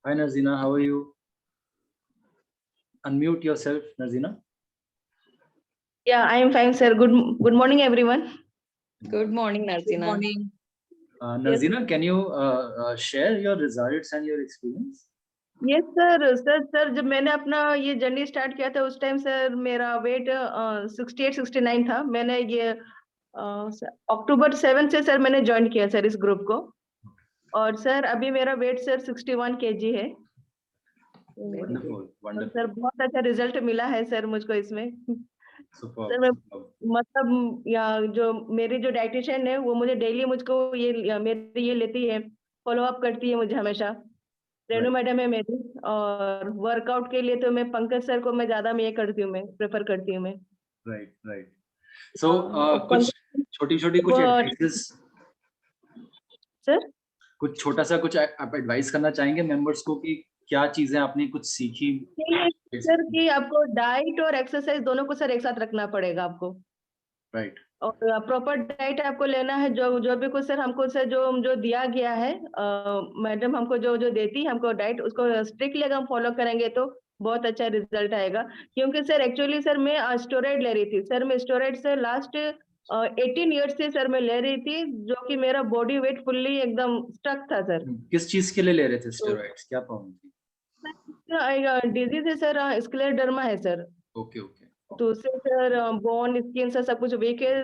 Hi, Narzina. How are you? Unmute yourself, Narzina. Yeah, I am fine, sir. Good morning, everyone. Good morning, Narzina. Good morning. Narzina, can you share your results and your experience? Yes, sir जब मैंने अपना ये journey start किया था उस time sir मेरा wait 68-69 था। मैंने ये अक्टूबर 7 से सर मैंने ज्वाइन किया सर इस ग्रुप को, और सर अभी मेरा वेट सर 61 kg है। Wonderful. सर बहुत अच्छा रिजल्ट मिला है सर मुझको इसमें। Superb. मतलब या जो मेरी जो डाइटिशियन है वो मुझे डेली मुझको ये मेरी ये लेती है, फॉलो अप करती है मुझे हमेशा। रेणु मैडम है मेरी, और वर्कआउट के लिए तो मैं पंकज सर को मैं ज्यादा ये करती हूँ, मैं प्रेफर करती हूँ मैं। राइट। सो कुछ छोटी कुछ एडवाइसेस सर, कुछ छोटा सा कुछ आप एडवाइस करना चाहेंगे मेंबर्स को कि क्या चीजें आपने कुछ सीखी? सर कि आपको डाइट और एक्सरसाइज दोनों को सर एक साथ रखना पड़ेगा आपको। राइट। और प्रॉपर डाइट आपको लेना है, जो भी कुछ सर हमको सर जो दिया गया है, मैडम हमको जो देती है हमको डाइट, उसको स्ट्रिक्टली अगर हम फॉलो करेंगे तो बहुत अच्छा रिजल्ट आएगा। क्योंकि सर एक्चुअली सर मैं स्टेरॉइड ले रही थी सर, मैं स्टेरॉइड से लास्ट 18 ईयर्स से सर मैं ले रही थी, जो कि मेरा बॉडी वेट फुल्ली एकदम स्टक था सर। किस चीज के लिए ले रहे थे स्टेरॉइड्स, क्या प्रॉब्लम थी? डिजीज है सर, स्क्लेरोडर्मा है सर। Okay okay. तो उससे सर बोन स्किन से सब कुछ वीक है,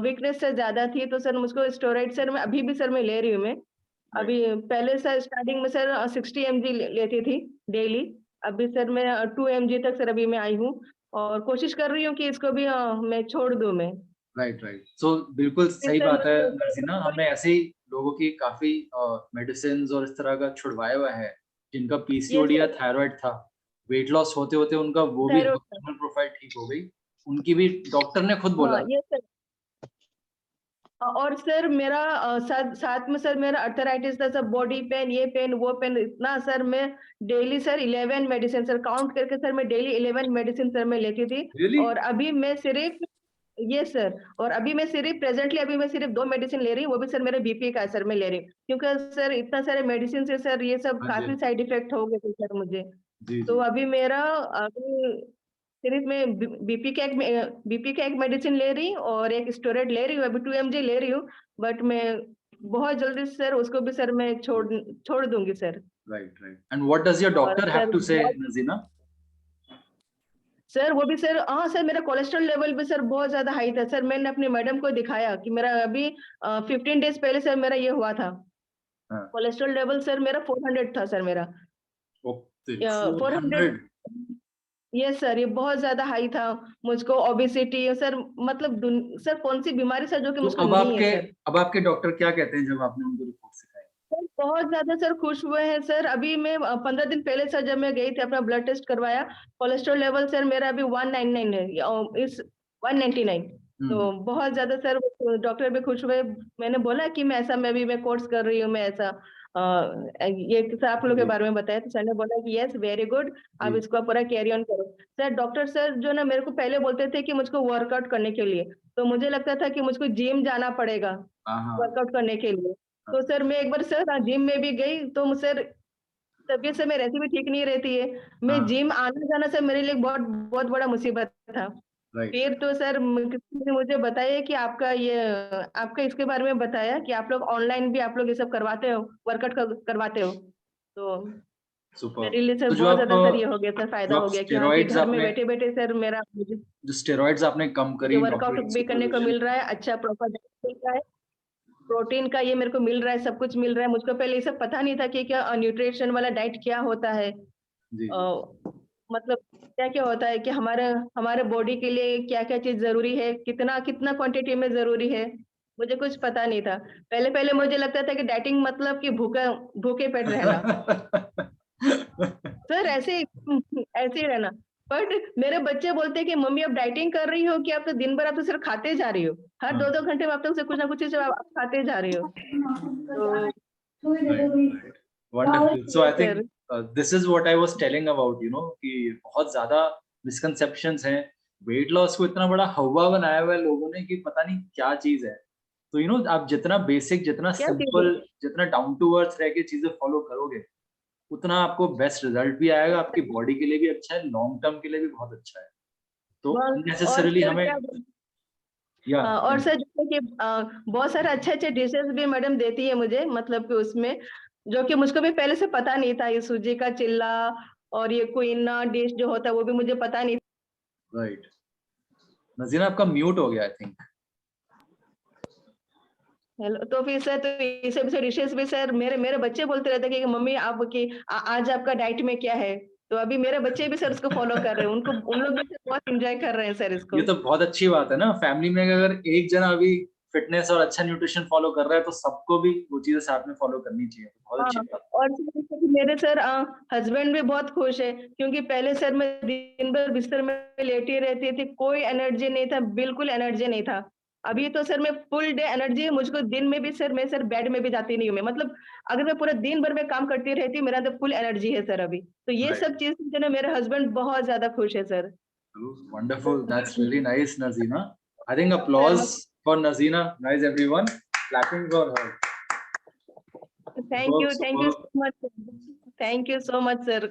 वीकनेस से ज्यादा थी, तो सर मुझको स्टेरॉइड सर मैं अभी भी सर मैं ले रही हूँ मैं। अभी पहले सर स्टार्टिंग में सर 60 mg लेती थी डेली, अभी सर मैं 2 mg तक सर अभी मैं आई हूँ, और कोशिश कर रही हूँ कि इसको भी मैं छोड़ दूं मैं। Right right. सो बिल्कुल सही सर, बात है मैं- नजीना, हमने ऐसे ही लोगों की काफी मेडिसिन और इस तरह का छुड़वाया हुआ है जिनका पीसीओडी या थायराइड था, वेट लॉस होते होते उनका वो भी Thyroid, हार्मोनल प्रोफाइल ठीक हो गई, उनकी भी डॉक्टर ने खुद बोला। हाँ ये सर। और सर मेरा साथ में सर मेरा अर्थराइटिस था सर, बॉडी पेन, ये पेन वो पेन, इतना सर मैं daily sir 11 medicine sir count करके सर मैं डेली 11 मेडिसिन सर मैं लेती थी। Really? और अभी मैं सिर्फ ये सर, और अभी मैं सिर्फ प्रेजेंटली अभी मैं सिर्फ 2 मेडिसिन ले रही हूँ, वो भी सर मेरे बीपी का सर मैं ले रही हूँ, क्योंकि सर इतना सारे मेडिसिन से सर ये सब हाँ जी, काफी साइड इफेक्ट हो गए थे सर मुझे। जी तो जी। अभी मेरा अभी सिर्फ मैं बीपी का एक मेडिसिन ले रही हूँ और एक स्टेरॉइड ले रही हूँ, अभी 2 mg ले रही हूँ, बट मैं बहुत जल्दी सर उसको भी सर मैं छोड़ दूंगी sir. Right right. And what does your और डॉक्टर हैव सर टू से नजीना? सर वो भी सर, हाँ सर मेरा कोलेस्ट्रॉल लेवल भी सर बहुत ज्यादा हाई था सर, मैंने अपनी मैडम को दिखाया कि मेरा अभी 15 डेज पहले सर मेरा ये हुआ था, हाँ। कोलेस्ट्रॉल लेवल सर मेरा 400 था सर मेरा। ओके, 400, 400। ये सर ये बहुत ज्यादा हाई था। मुझको ओबेसिटी सर, मतलब सर कौन सी बीमारी सर जो कि तो मुझको नहीं है सर। अब आपके डॉक्टर क्या कहते हैं जब आपने उनको रिपोर्ट सिखाई? सर बहुत ज्यादा सर खुश हुए हैं सर। अभी मैं 15 दिन पहले सर जब मैं गई थी अपना ब्लड टेस्ट करवाया, कोलेस्ट्रॉल लेवल सर मेरा अभी 199 है, इस 199। तो बहुत ज्यादा सर डॉक्टर भी खुश हुए। मैंने बोला कि मैं भी मैं कोर्स कर रही हूँ, मैं ऐसा ये सर आप लोग के बारे में बताया, तो सर ने बोला कि यस वेरी गुड, अब इसको पूरा कैरी ऑन करो। सर डॉक्टर सर जो ना मेरे को पहले बोलते थे कि मुझको वर्कआउट करने के लिए, तो मुझे लगता था कि मुझको जिम जाना पड़ेगा वर्कआउट करने के लिए। तो सर मैं एक बार सर जिम में भी गई, तो सर तबीयत से मेरी ऐसी भी ठीक नहीं रहती है, मैं जिम आना जाना सर मेरे लिए बहुत बहुत बड़ा मुसीबत था। फिर तो सर किसी ने मुझे बताया कि आपका इसके बारे में बताया कि आप लोग ऑनलाइन भी आप लोग ये सब करवाते हो, वर्कआउट करवाते हो, तो मेरे लिए सर तो जो बहुत आप ज्यादा सर ये हो गया सर, फायदा जो आप हो गया कि हाँ कि स्टेरॉइड्स घर में आपने बैठे बैठे सर मेरा मुझे जो स्टेरॉइड्स आपने कम करी वर्कआउट डॉक्टर भी करने को मिल रहा है, अच्छा प्रॉपर मिल रहा है, प्रोटीन का ये मेरे को मिल रहा है, सब कुछ मिल रहा है। मुझको पहले ये सब पता नहीं था कि क्या न्यूट्रिशन वाला डाइट क्या होता है, मतलब क्या क्या होता है कि हमारे बॉडी के लिए क्या क्या चीज जरूरी है, कितना कितना क्वांटिटी में जरूरी है, मुझे कुछ पता नहीं था। पहले पहले मुझे लगता था कि डाइटिंग मतलब कि भूखे पेट रहना सर, ऐसे ऐसे ही रहना। बट मेरे बच्चे बोलते हैं कि मम्मी आप डाइटिंग कर रही हो कि आप तो दिन भर आप तो सिर्फ खाते जा रही हो, हर 2-2 घंटे में आप तो कुछ ना कुछ चीज आप खाते जा रही हो। तो wonderful. So I think this is what I was telling about, you know, कि बहुत ज्यादा मिसकंसेप्शंस हैं, वेट लॉस को इतना बड़ा हवा बनाया हुआ है लोगों ने कि पता नहीं क्या चीज है। तो यू नो आप जितना बेसिक, जितना सिंपल, जितना डाउन टू अर्थ रह के चीजें फॉलो करोगे, उतना आपको बेस्ट रिजल्ट भी आएगा, आपकी बॉडी के लिए भी अच्छा है, लॉन्ग टर्म के लिए भी बहुत अच्छा है। तो अननेसेसरीली हमें और सर जैसे कि बहुत सारे अच्छे अच्छे डिशेस भी मैडम देती है मुझे, मतलब कि उसमें जो कि मुझको भी पहले से पता नहीं था, ये सूजी का चिल्ला और ये क्वीना डिश जो होता है वो भी मुझे पता नहीं। राइट। नजीना आपका म्यूट हो गया आई थिंक। हेलो, तो फिर सर तो ये सब डिशेस भी सर मेरे बच्चे बोलते रहते हैं कि मम्मी आज आपका डाइट में क्या है, तो अभी मेरे बच्चे भी सर उसको फॉलो कर रहे हैं, उन लोग भी बहुत एंजॉय कर रहे हैं सर इसको। ये तो बहुत अच्छी बात है ना, फैमिली में अगर एक जना अभी फिटनेस और अच्छा न्यूट्रिशन फॉलो कर रहा है तो सबको भी वो चीजें साथ में फॉलो करनी चाहिए, बहुत अच्छी बात। और मेरे सर हस्बैंड भी बहुत खुश है, क्योंकि पहले सर मैं दिन भर बिस्तर में लेटी रहती थी, कोई एनर्जी नहीं था, बिल्कुल एनर्जी नहीं था। अभी तो सर मैं फुल डे एनर्जी है मुझको, दिन में भी सर मैं सर बेड में भी जाती नहीं हूँ मैं, मतलब अगर मैं पूरा दिन भर में काम करती रहती हूँ, मेरा तो फुल एनर्जी है सर अभी। तो ये सब चीज जो ना मेरे हस्बैंड बहुत ज्यादा खुश है sir. Wonderful, that's really nice Nazeena. I think applause for Nazina, guys. Everyone clapping for her. Thank you Superb. so much. Thank you so much, sir.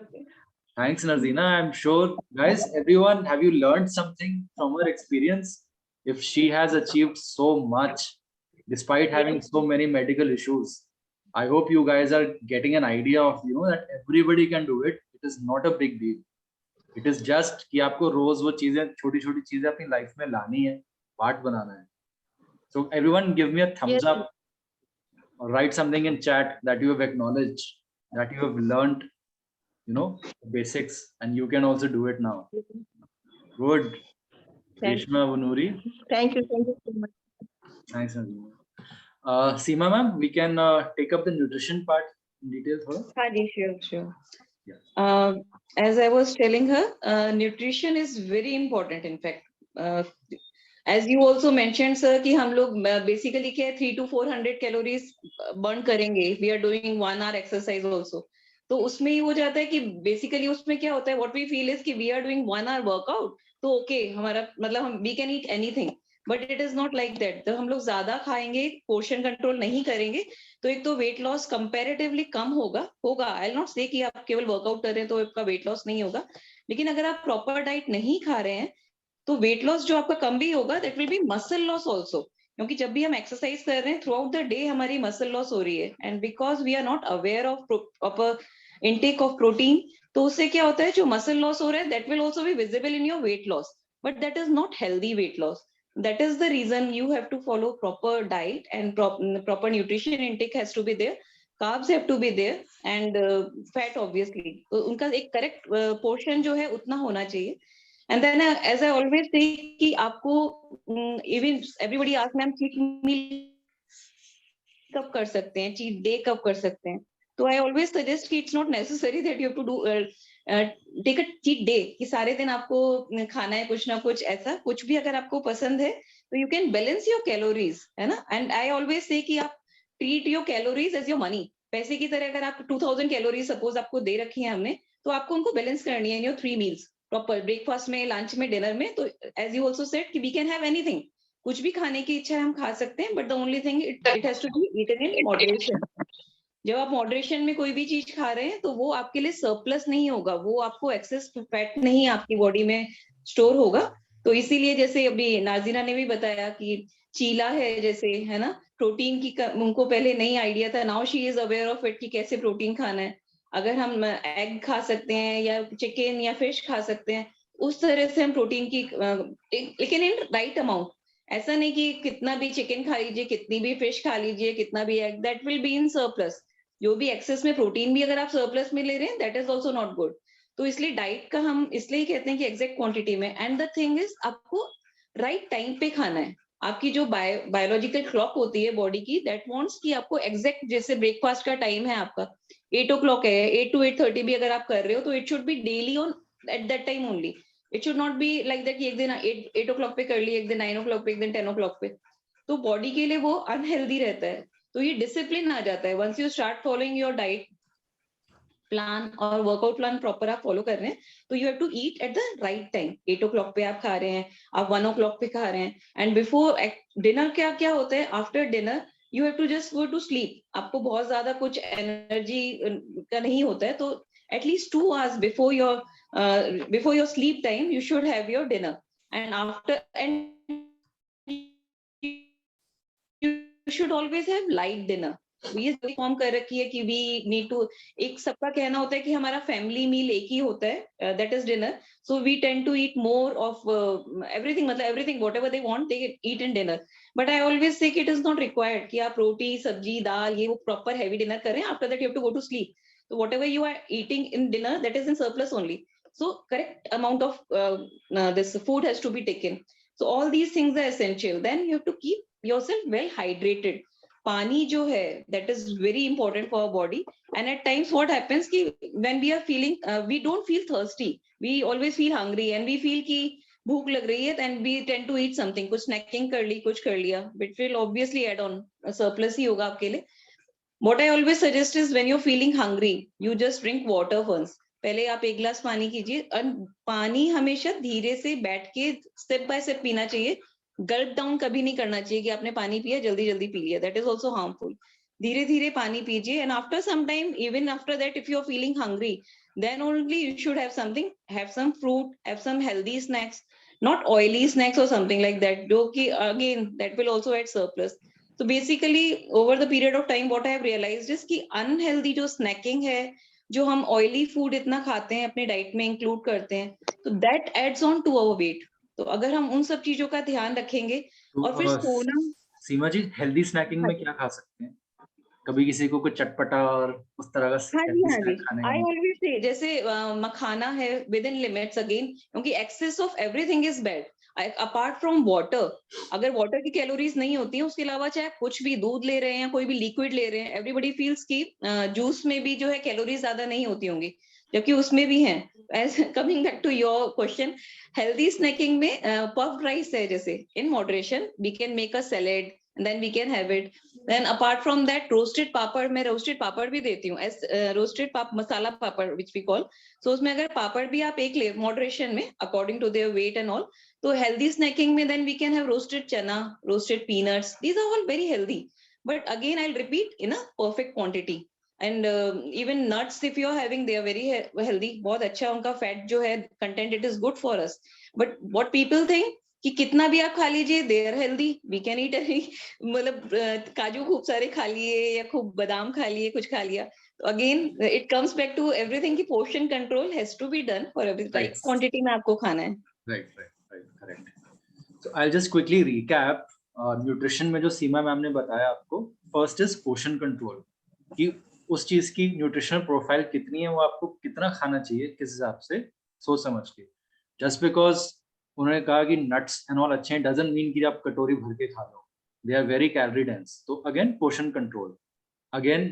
Thanks, Nazina. I'm sure, guys, everyone, have you learned something from her experience? If she has achieved so much despite having so many medical issues, I hope you guys are getting an idea of, that everybody can do it. It is not a big deal. It is just कि आपको रोज वो चीजें छोटी-छोटी चीजें अपनी life में लानी है, पार्ट बनाना है. So everyone give me a thumbs up or write something in chat that you have acknowledged, that you have learned, basics, and you can also do it now. Good. Reshma Bunuri. Thank you so much. Thanks, Nazina. Seema ma'am, we can take up the nutrition part in detail. Sure. Yeah. As I was telling her, nutrition is very important. In fact, as you also mentioned, sir, कि हम लोग basically क्या 300 to 400 calories burn करेंगे. We are doing 1 hour exercise also. तो उसमें ही हो जाता है कि बेसिकली उसमें क्या होता है, what we feel is कि we are doing 1 hour workout, तो ओके हमारा मतलब हम we can eat anything, but it is not like that. तो हम लोग ज्यादा खाएंगे, पोर्शन कंट्रोल नहीं करेंगे, तो एक तो वेट लॉस कंपैरेटिवली कम होगा. आई विल नॉट से कि आप केवल वर्कआउट कर रहे हैं तो आपका वेट लॉस नहीं होगा, लेकिन अगर आप प्रॉपर डाइट नहीं खा रहे हैं तो वेट लॉस जो आपका कम भी होगा, that will be muscle loss also. क्योंकि जब भी हम एक्सरसाइज कर रहे हैं थ्रू आउट द डे हमारी मसल लॉस हो रही है, and because we are not aware of intake of protein, तो उससे क्या होता है, जो मसल लॉस हो रहा है that will also be visible in your weight loss, but that is not healthy weight loss. That is the reason you have to follow proper diet and proper nutrition intake has to be there, carbs have to be there, and fat obviously. तो उनका एक correct portion जो है उतना होना चाहिए. And then as I always say कि आपको even everybody ask ma'am cheat meal कब कर सकते हैं, cheat day कब कर सकते हैं, तो I always suggest कि it's not necessary that you have to do take a cheat day कि सारे दिन आपको खाना है कुछ ना कुछ ऐसा, कुछ भी अगर आपको पसंद है तो you can balance your calories, है ना. And I always say कि आप treat your calories as your money. पैसे की तरह अगर आप 2000 कैलोरीज सपोज आपको दे रखी है हमने, तो आपको उनको बैलेंस करनी है in your 3 meals, proper breakfast में, लंच में, डिनर में. तो as you also said कि we can have anything, कुछ भी खाने की इच्छा हम खा सकते हैं, but the only thing it has to be eaten in moderation. जब आप मॉडरेशन में कोई भी चीज खा रहे हैं तो वो आपके लिए सरप्लस नहीं होगा, वो आपको एक्सेस फैट नहीं आपकी बॉडी में स्टोर होगा. तो इसीलिए जैसे अभी नाज़िना ने भी बताया कि चीला है जैसे, है ना, प्रोटीन की उनको पहले नहीं आइडिया था, now she is aware of it कि कैसे प्रोटीन खाना है. अगर हम एग खा सकते हैं या चिकन या फिश खा सकते हैं, उस तरह से हम प्रोटीन की, लेकिन इन राइट अमाउंट. ऐसा नहीं कि कितना भी चिकन खा लीजिए, कितनी भी फिश खा लीजिए, कितना भी egg, that will be in surplus. जो भी एक्सेस में प्रोटीन भी अगर आप सरप्लस में ले रहे हैं, that is also not good. तो इसलिए डाइट का हम इसलिए कहते हैं कि एग्जैक्ट क्वांटिटी में. एंड द थिंग इज आपको राइट टाइम पे खाना है. आपकी जो बायोलॉजिकल क्लॉक होती है बॉडी की, दैट वांट्स कि आपको एग्जैक्ट, जैसे ब्रेकफास्ट का टाइम है आपका 8 o'clock है, 8 to 8:30 भी अगर आप कर रहे हो तो it should B daily on at that time only. It should not be like that कि एक दिन 8 o'clock पे कर ली, एक दिन 9 o'clock पे, एक दिन 10 o'clock पे. तो बॉडी के लिए वो अनहेल्दी रहता है. तो ये डिसिप्लिन आ जाता है once you start following your diet plan और वर्कआउट प्लान प्रॉपर आप फॉलो कर रहे हैं, तो you have to eat at the right time. 8 o'clock पे आप खा रहे हैं, आप 1 o'clock पे खा रहे हैं, एंड बिफोर डिनर क्या होता है, after dinner you have to just go to sleep. आपको बहुत ज्यादा कुछ एनर्जी का नहीं होता है, तो at least 2 hours before your sleep time you should have your dinner. And after, and you should always have light dinner. ये फॉर्म कर रखी है कि we need to, एक सबका कहना होता है कि हमारा फैमिली मील एक ही होता है, that is dinner. So we tend to eat more of everything, मतलब everything whatever they want they eat in dinner. But I always say कि it is not required कि आप रोटी सब्जी दाल ये वो proper heavy dinner करें. After that you have to go to sleep. So whatever you are eating in dinner, that is in surplus only. So correct amount of this food has to be taken. So all these things are essential. Then you have to keep yourself well hydrated. पानी जो है that is very important for our body. And at times what happens कि when we are feeling we don't feel thirsty, we always feel hungry and we feel कि भूख लग रही है, and we tend to eat something, कुछ snacking कर ली, कुछ कर लिया, which will obviously add on surplus ही होगा आपके लिए. What I always suggest is when you're feeling hungry, you just drink water once. पहले आप 1 glass पानी कीजिए, और पानी हमेशा धीरे से बैठ के स्टेप बाय स्टेप पीना चाहिए. गल्प डाउन कभी नहीं करना चाहिए कि आपने पानी पिया जल्दी जल्दी पी लिया, दैट इज ऑल्सो हार्मफुल। धीरे धीरे पानी पीजिए, and after some time, even after that, if you are feeling hungry, then only you should have something, have some fruit, have some healthy snacks, not oily snacks or something like that, jo ki again that will also add surplus. So basically over the period of time what I have realized is ki unhealthy jo snacking hai, जो हम oily food इतना खाते हैं, अपने diet में include करते हैं, तो that adds on to our weight. तो अगर हम उन सब चीजों का ध्यान रखेंगे और फिर सोना। सीमा जी, हेल्दी स्नैकिंग में क्या खा सकते हैं? कभी किसी को कुछ चटपटा और उस तरह का स्नैक खाने आई ऑलवेज से, जैसे मखाना है विद इन लिमिट्स अगेन, क्योंकि excess of everything is bad apart from water. अगर वाटर की कैलोरीज नहीं होती हैं, उसके अलावा चाहे कुछ भी दूध ले रहे हैं, कोई भी लिक्विड ले रहे हैं, एवरीबडी फील्स की जूस में भी जो है कैलोरीज ज्यादा नहीं होती होंगी, जबकि उसमें भी हैं। As coming back to your question, healthy snacking में पफ्ड राइस है, जैसे in moderation we can make a salad and then we can have it. Then apart from that, roasted papad, मैं roasted papad भी देती हूँ, as roasted masala papad which we call. So उसमें अगर पापड़ भी आप एक ले moderation में according to their weight and all, तो healthy snacking में then we can have roasted chana, roasted peanuts. These are all very healthy. But again, I'll repeat, in a perfect quantity. And even nuts, if you are having, they are very healthy. बहुत अच्छा उनका fat जो है content, it is good for us. But what people think कि कितना भी आप खा लीजिए, they are healthy, we can eat any, मतलब काजू खूब सारे खा लिए या खूब बादाम खा लिए, कुछ खा लिया। तो again it comes back to everything की portion control has to be done for every right quantity में आपको खाना है। Right, correct. So I just quickly recap nutrition में जो सीमा मैम ने बताया आपको। फर्स्ट इज पोर्शन कंट्रोल, कि उस चीज की न्यूट्रिशनल प्रोफाइल कितनी है, वो आपको कितना खाना चाहिए, किस हिसाब से सोच समझ के। जस्ट बिकॉज उन्होंने कहा कि नट्स एंड ऑल अच्छे हैं, डजंट मीन कि आप कटोरी भर के खा लो, they are very calorie dense. तो again portion control. Again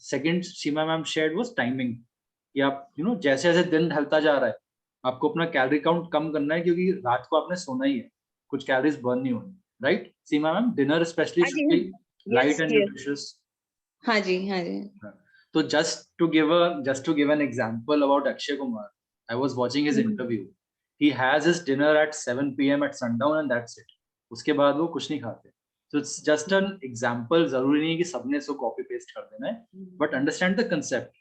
second Seema ma'am shared was timing, कि आप जैसे जैसे दिन ढलता जा रहा है आपको अपना कैलोरी काउंट कम करना है, क्योंकि रात को आपने सोना ही है, कुछ कैलोरीज बर्न नहीं होनी, right Seema ma'am? Dinner specially should be light and nutritious. हाँ जी, हाँ जी। तो just to give an example about Akshay Kumar, I was watching his interview. He has his dinner at 7 p.m. at sundown and that's it. उसके बाद वो कुछ नहीं खाते। So it's just an example, जरूरी नहीं कि सबने इसको कॉपी पेस्ट कर देना है, but understand the concept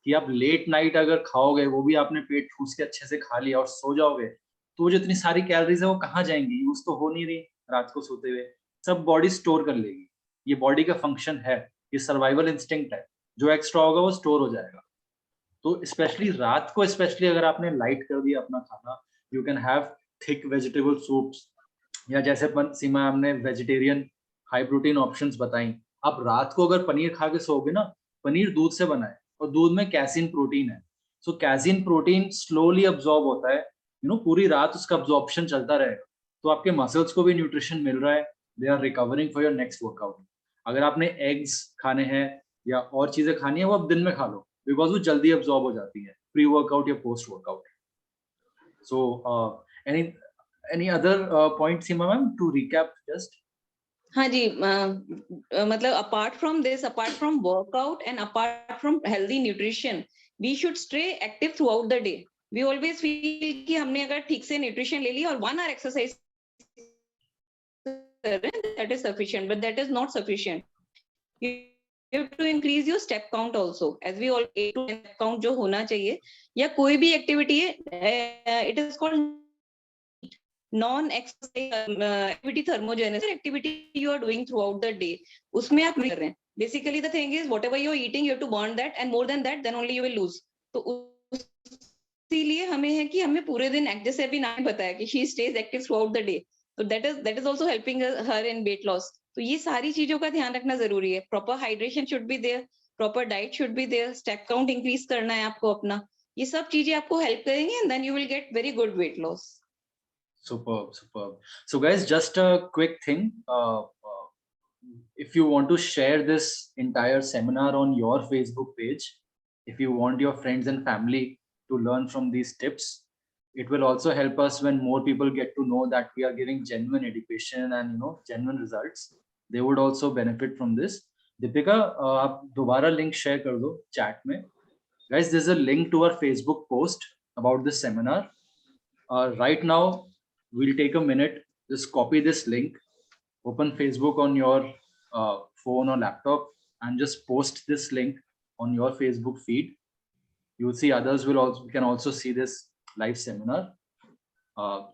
कि आप लेट नाइट अगर खाओगे, वो भी आपने पेट ठूस के अच्छे से खा लिया और सो जाओगे, तो जो इतनी सारी कैलोरीज है वो कहाँ जाएंगी? यूज तो हो नहीं रही रात को सोते हुए, सब बॉडी स्टोर कर लेगी। ये बॉडी का फंक्शन है, ये सर्वाइवल इंस्टिंक्ट है, जो एक्स्ट्रा होगा वो स्टोर हो जाएगा। तो स्पेशली रात को, स्पेशली अगर आपने लाइट कर दिया अपना खाना, you can have thick vegetable soups, या जैसे सीमा हमने वेजिटेरियन हाई प्रोटीन ऑप्शंस बताई। आप रात को अगर पनीर खा के सोओगे ना, पनीर दूध से बना है और दूध में कैसीन प्रोटीन है, सो कैसीन प्रोटीन स्लोली अब्सॉर्ब होता है, पूरी रात उसका अब्सॉर्प्शन चलता रहेगा, तो आपके मसल्स को भी न्यूट्रिशन मिल रहा है, they are recovering for your next workout. अगर आपने एग्स खाने हैं या और चीजें खानी है, वो आप दिन में खा लो, बिकॉज वो जल्दी अब्सॉर्ब हो जाती है प्री वर्कआउट या post workout. So any other point, Seema ma'am, to recap just? हाँ जी, मतलब apart from this, apart from workout and apart from healthy nutrition, we should stay active throughout the day. We always feel कि हमने अगर ठीक से nutrition ले लिया और 1 hour exercise that is sufficient, but that is not sufficient. You have to increase your step count also, as we all 8 to 10 step count जो होना चाहिए, या कोई भी एक्टिविटी है, it is called non-exercise activity thermogenesis activity you are doing throughout the day, उसमें आप कर रहे हैं। Basically the thing is whatever you are eating, you have to burn that, and more than that, then only you will lose. तो इसीलिए हमें है कि हमें पूरे दिन, जैसे अभी नाम बताया कि she stays active throughout the day, so that is also helping her in weight loss. तो ये सारी चीजों का ध्यान रखना जरूरी है। Proper hydration should be there, proper diet should be there, step count increase करना है आपको अपना, ये सब चीजें आपको हेल्प करेंगे, and then you will get very good weight loss. Superb. So guys, just a quick thing, if you want to share this entire seminar on your Facebook page, if you want your friends and family to learn from these tips, it will also help us when more people get to know that we are giving genuine education and genuine results. They would also benefit from this. Deepika, आप दोबारा link share कर दो chat में. Guys, there's a link to our Facebook post about this seminar. Right now, we'll take a minute just copy this link, open Facebook on your phone or laptop, and just post this link on your Facebook feed. You'll see others can also see this live seminar.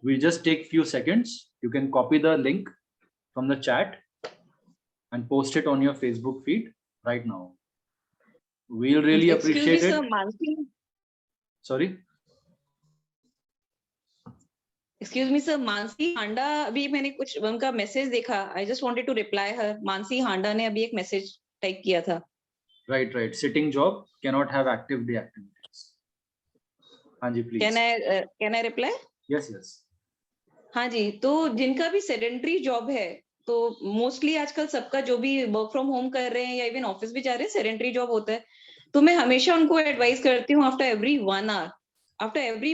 We'll just take few seconds. You can copy the link from the chat and post it on your Facebook feed right now. We'll really appreciate it. Sorry. Excuse me, sir. Mansi Handa अभी मैंने कुछ उनका message देखा. I just wanted to reply her. Mansi Handa ने अभी एक message type किया था. Right. Sitting job cannot have active day activities. हाँ जी, please. Can I reply? Yes. हाँ जी, तो जिनका भी सेडेंटरी जॉब है, तो मोस्टली आजकल सबका जो भी वर्क फ्रॉम होम कर रहे हैं या इवन ऑफिस भी जा रहे हैं, सेडेंटरी जॉब होता है. तो मैं हमेशा उनको एडवाइस करती हूँ after every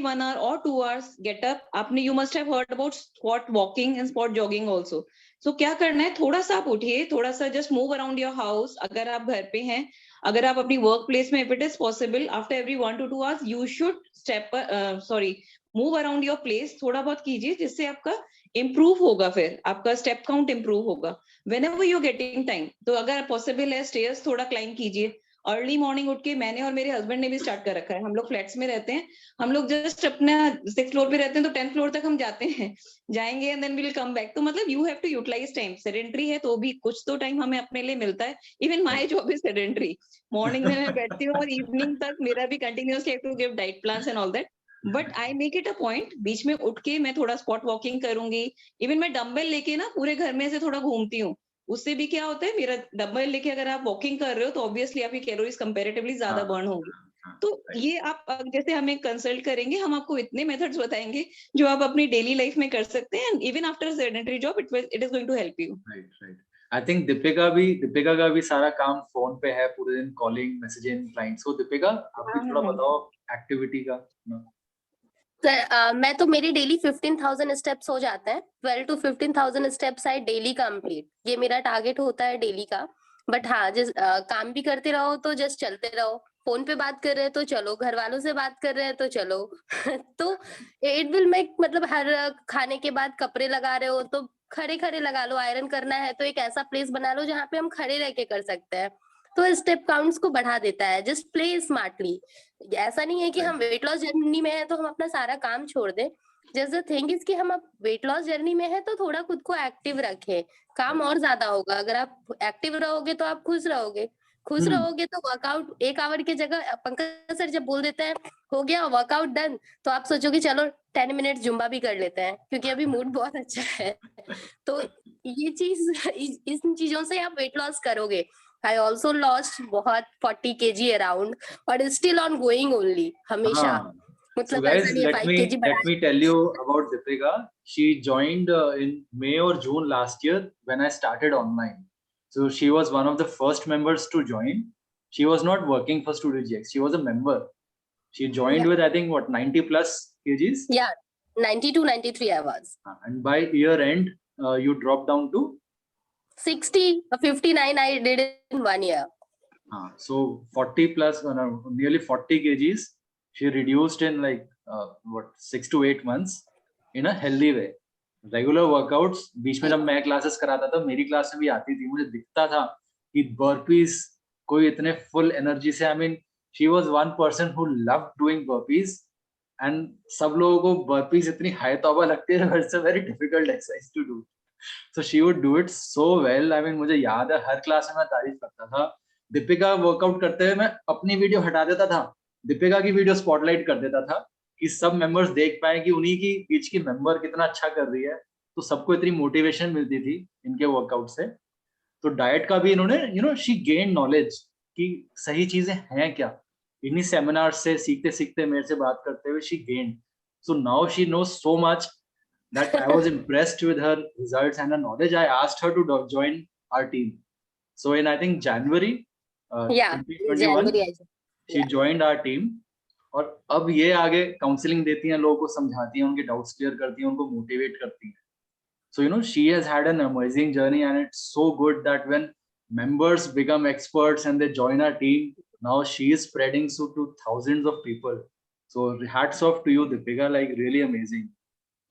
1 hour or 2 hours get up. आपने you must have heard about spot walking and spot jogging also. So क्या करना है, थोड़ा सा आप उठिए, थोड़ा सा just move around your house. अगर आप घर पे हैं, अगर आप अपनी वर्क प्लेस में, if it is possible, after every 1 to 2 hours you should move around your place. थोड़ा बहुत कीजिए, जिससे आपका improve होगा, फिर आपका step count improve होगा. Whenever you're getting time, तो अगर possible है stairs थोड़ा climb कीजिए. अर्ली मॉर्निंग उठ के मैंने और मेरे हस्बैंड ने भी स्टार्ट कर रखा है. हम लोग फ्लैट्स में रहते हैं, हम लोग जस्ट अपना 6th फ्लोर पे रहते हैं, तो 10th फ्लोर तक हम जाएंगे and then we will come back. तो मतलब you have to utilize time. Sedentary है तो भी कुछ तो टाइम हमें अपने लिए मिलता है. Even my job is sedentary. Morning में मैं बैठती हूँ और इवनिंग तक मेरा भी continuously have to give diet plans and all that. But I make it a point, बीच में उठ के मैं थोड़ा स्पॉट वॉकिंग करूंगी. इवन मैं डंबल लेके ना पूरे घर में से थोड़ा घूमती हूँ. उससे भी क्या होता है, मेरा डंबल लेके अगर आप वॉकिंग कर रहे हो तो ऑब्वियसली आपकी कैलोरीज कंपैरेटिवली ज्यादा बर्न होगी. तो ये आप जैसे हमें कंसल्ट करेंगे, हम आपको इतने मेथड्स बताएंगे जो आप अपनी डेली लाइफ में कर सकते हैं. And even after sedentary job it is going to help you. Right. I think Deepika का भी सारा काम फोन पे है, पूरे दिन कॉलिंग, मैसेजिंग क्लाइंट्स को. दीपिका, आप भी थोड़ा बताओ एक्टिविटी का. सर मैं तो मेरी डेली 15,000 स्टेप्स हो जाते हैं. 12 to 15,000 steps I daily complete. ये मेरा टारगेट होता है डेली का. बट हाँ, जिस काम भी करते रहो तो जस्ट चलते रहो. फोन पे बात कर रहे हैं तो चलो, घर वालों से बात कर रहे हैं तो चलो. तो इट विल मेक, मतलब हर खाने के बाद कपड़े लगा रहे हो तो खड़े लगा लो. आयरन करना है तो एक ऐसा प्लेस बना लो जहाँ पे हम खड़े रह के कर सकते हैं. तो स्टेप काउंट्स को बढ़ा देता है. Just play smartly. ऐसा नहीं है कि हम वेट लॉस जर्नी में है तो हम अपना सारा काम छोड़ दें. जस्ट द थिंग इज कि हम अब वेट लॉस जर्नी में है तो थोड़ा खुद को एक्टिव रखें. काम और ज्यादा होगा. अगर आप एक्टिव रहोगे तो आप खुश रहोगे. खुश रहोगे तो वर्कआउट 1 आवर की जगह, पंकज सर जब बोल देते हैं हो गया वर्कआउट डन, तो आप सोचोगे चलो 10 मिनट जुम्बा भी कर लेते हैं क्योंकि अभी मूड बहुत अच्छा है. तो ये चीज, इन चीजों से आप वेट लॉस करोगे. I also lost बहुत 40 kg around, but still on going only. हमेशा. So guys, let me tell you about Deepika. She joined in May or June last year when I started online. So she was one of the first members to join. She was not working for Studio GX. She was a member. She joined with I think 90 plus kgs. Yeah, 92, 93 I was. And by year end, you dropped down to 60, 59 I did in 1 year. So 40 plus, nearly 40 kgs she reduced in like 6 to 8 months in a healthy way. Regular workouts, बीच में जब मैं classes कराता था, मेरी class में भी आती थी, मुझे दिखता था कि burpees कोई इतने full energy से, I mean she was one person who loved doing burpees and सब लोगों को burpees इतनी हाई तौबा लगती है, it's a very difficult exercise to do. So she would do it so well. I mean मुझे याद है हर क्लास में मैं तारीफ करता था. दीपिका वर्कआउट करते हुए मैं अपनी वीडियो हटा देता था, दीपिका की वीडियो स्पॉटलाइट कर देता था कि सब मेंबर्स देख पाए कि उन्हीं की बीच की मेंबर कितना अच्छा कर रही है. तो सबको इतनी मोटिवेशन मिलती थी इनके वर्कआउट से. तो डाइट का भी इन्होंने शी गेन नॉलेज कि सही चीजें हैं क्या. इन्हीं सेमिनार से सीखते सीखते मेरे से बात करते हुए she gain. So now she knows so much that I was impressed with her results and her knowledge. I asked her to join our team. So in I think January 2021, she joined our team. और अब ये आगे counselling देती हैं, लोगों को समझाती हैं, उनके डाउट्स क्लियर करती हैं, उनको मोटिवेट करती हैं. So she has had an amazing journey and it's so good that when members become experts and they join our team, now she is spreading so to thousands of people. So hats off to you, Deepika, like really amazing.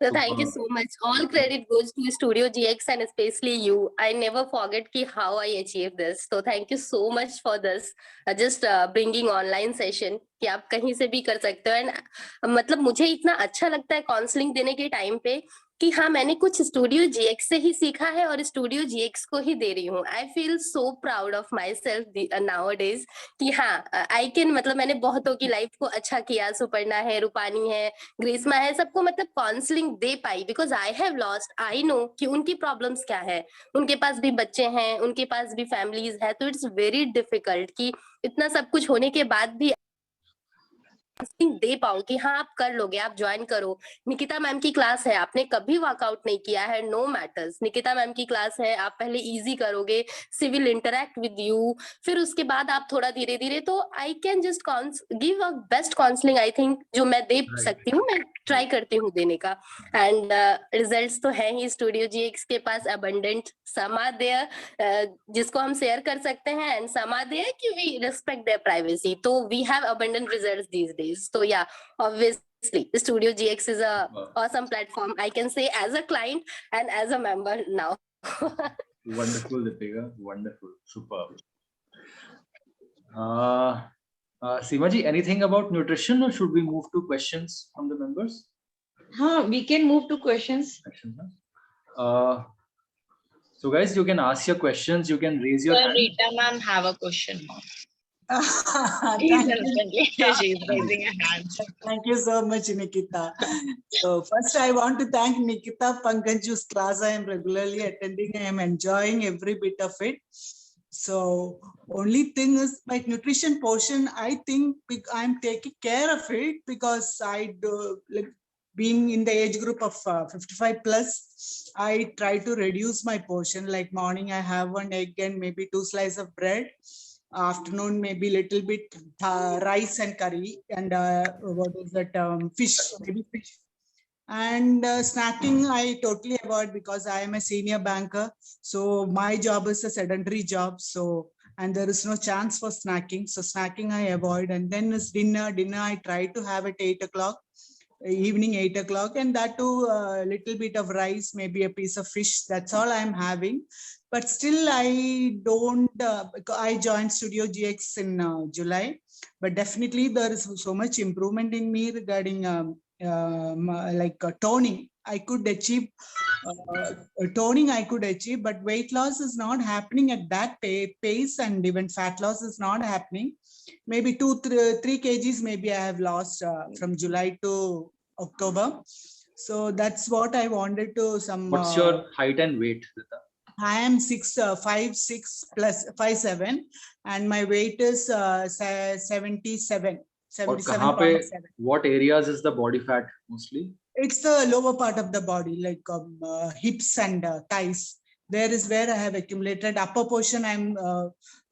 So thank you so much. All credit goes to Studio GX and especially you. I never forget ki how I achieved this. So thank you so much for this. Just bringing online session कि आप कहीं से भी कर सकते हो. And मतलब मुझे इतना अच्छा लगता है काउंसलिंग देने के टाइम पे कि हाँ मैंने कुछ स्टूडियो GX से ही सीखा है और स्टूडियो GX को ही दे रही हूँ. I feel so proud of my self now days कि हाँ आई कैन, मतलब मैंने बहुतों की लाइफ को अच्छा किया. सुपर्णा है, रूपानी है, ग्रीष्मा है, सबको मतलब counselling they pi because I have lost. I know कि उनकी प्रॉब्लम्स क्या है, उनके पास भी बच्चे हैं, उनके पास भी फैमिलीज है, तो इट्स वेरी डिफिकल्ट कि इतना सब कुछ होने के बाद भी दे पाऊं कि हाँ आप कर लोगे, आप ज्वाइन करो. निकिता मैम की क्लास है, आपने कभी वर्कआउट नहीं किया है, नो मैटर्स. निकिता मैम की क्लास है, आप पहले इजी करोगे, सिविल इंटरेक्ट विद यू, फिर उसके बाद आप थोड़ा धीरे धीरे. तो I can just give a best counselling I think जो मैं दे सकती हूँ, मैं ट्राई करती हूँ देने का. एंड रिजल्ट्स तो है ही. स्टूडियो GX के पास अबंडेंट समादेय जिसको हम शेयर कर सकते हैं, एंड समादेय कि वी रिस्पेक्ट देयर प्राइवेसी. तो we have abundant results these days. So yeah, obviously Studio GX is a awesome platform, I can say, as a client and as a member now. Wonderful, Deepika. Wonderful. Superb. Seema ji, anything about nutrition or should we move to questions from the members? We can move to questions. So guys, you can ask your questions. You can raise your hand. Rita ma'am have a question. She's raising a hand. Thank you so much, Nikita. So first I want to thank Nikita Pankaj's class. I am regularly attending. I am enjoying every bit of it. So only thing is my nutrition portion, I think I'm taking care of it because I do, like, being in the age group of 55 plus, I try to reduce my portion. Like morning I have 1 egg and maybe 2 slices of bread. Afternoon maybe little bit rice and curry, and what is that, fish, maybe fish. And snacking I totally avoid because I am a senior banker, so my job is a sedentary job, so and there is no chance for snacking, so snacking I avoid. And then is dinner I try to have at 8 o'clock, evening 8 o'clock, and that too a little bit of rice, maybe a piece of fish. That's all I'm having. But still I don't, I joined Studio GX in July, but definitely there is so much improvement in me regarding toning. I could achieve toning, I could achieve, but weight loss is not happening at that pace, and even fat loss is not happening. Maybe 2-3 kgs maybe I have lost from July to October. So that's what I wanted to some. What's your height and weight, Rita? I am 5'6" plus 5'7", and my weight is 77. What areas is the body fat mostly? It's the lower part of the body, like hips and thighs. There is where I have accumulated. Upper portion I'm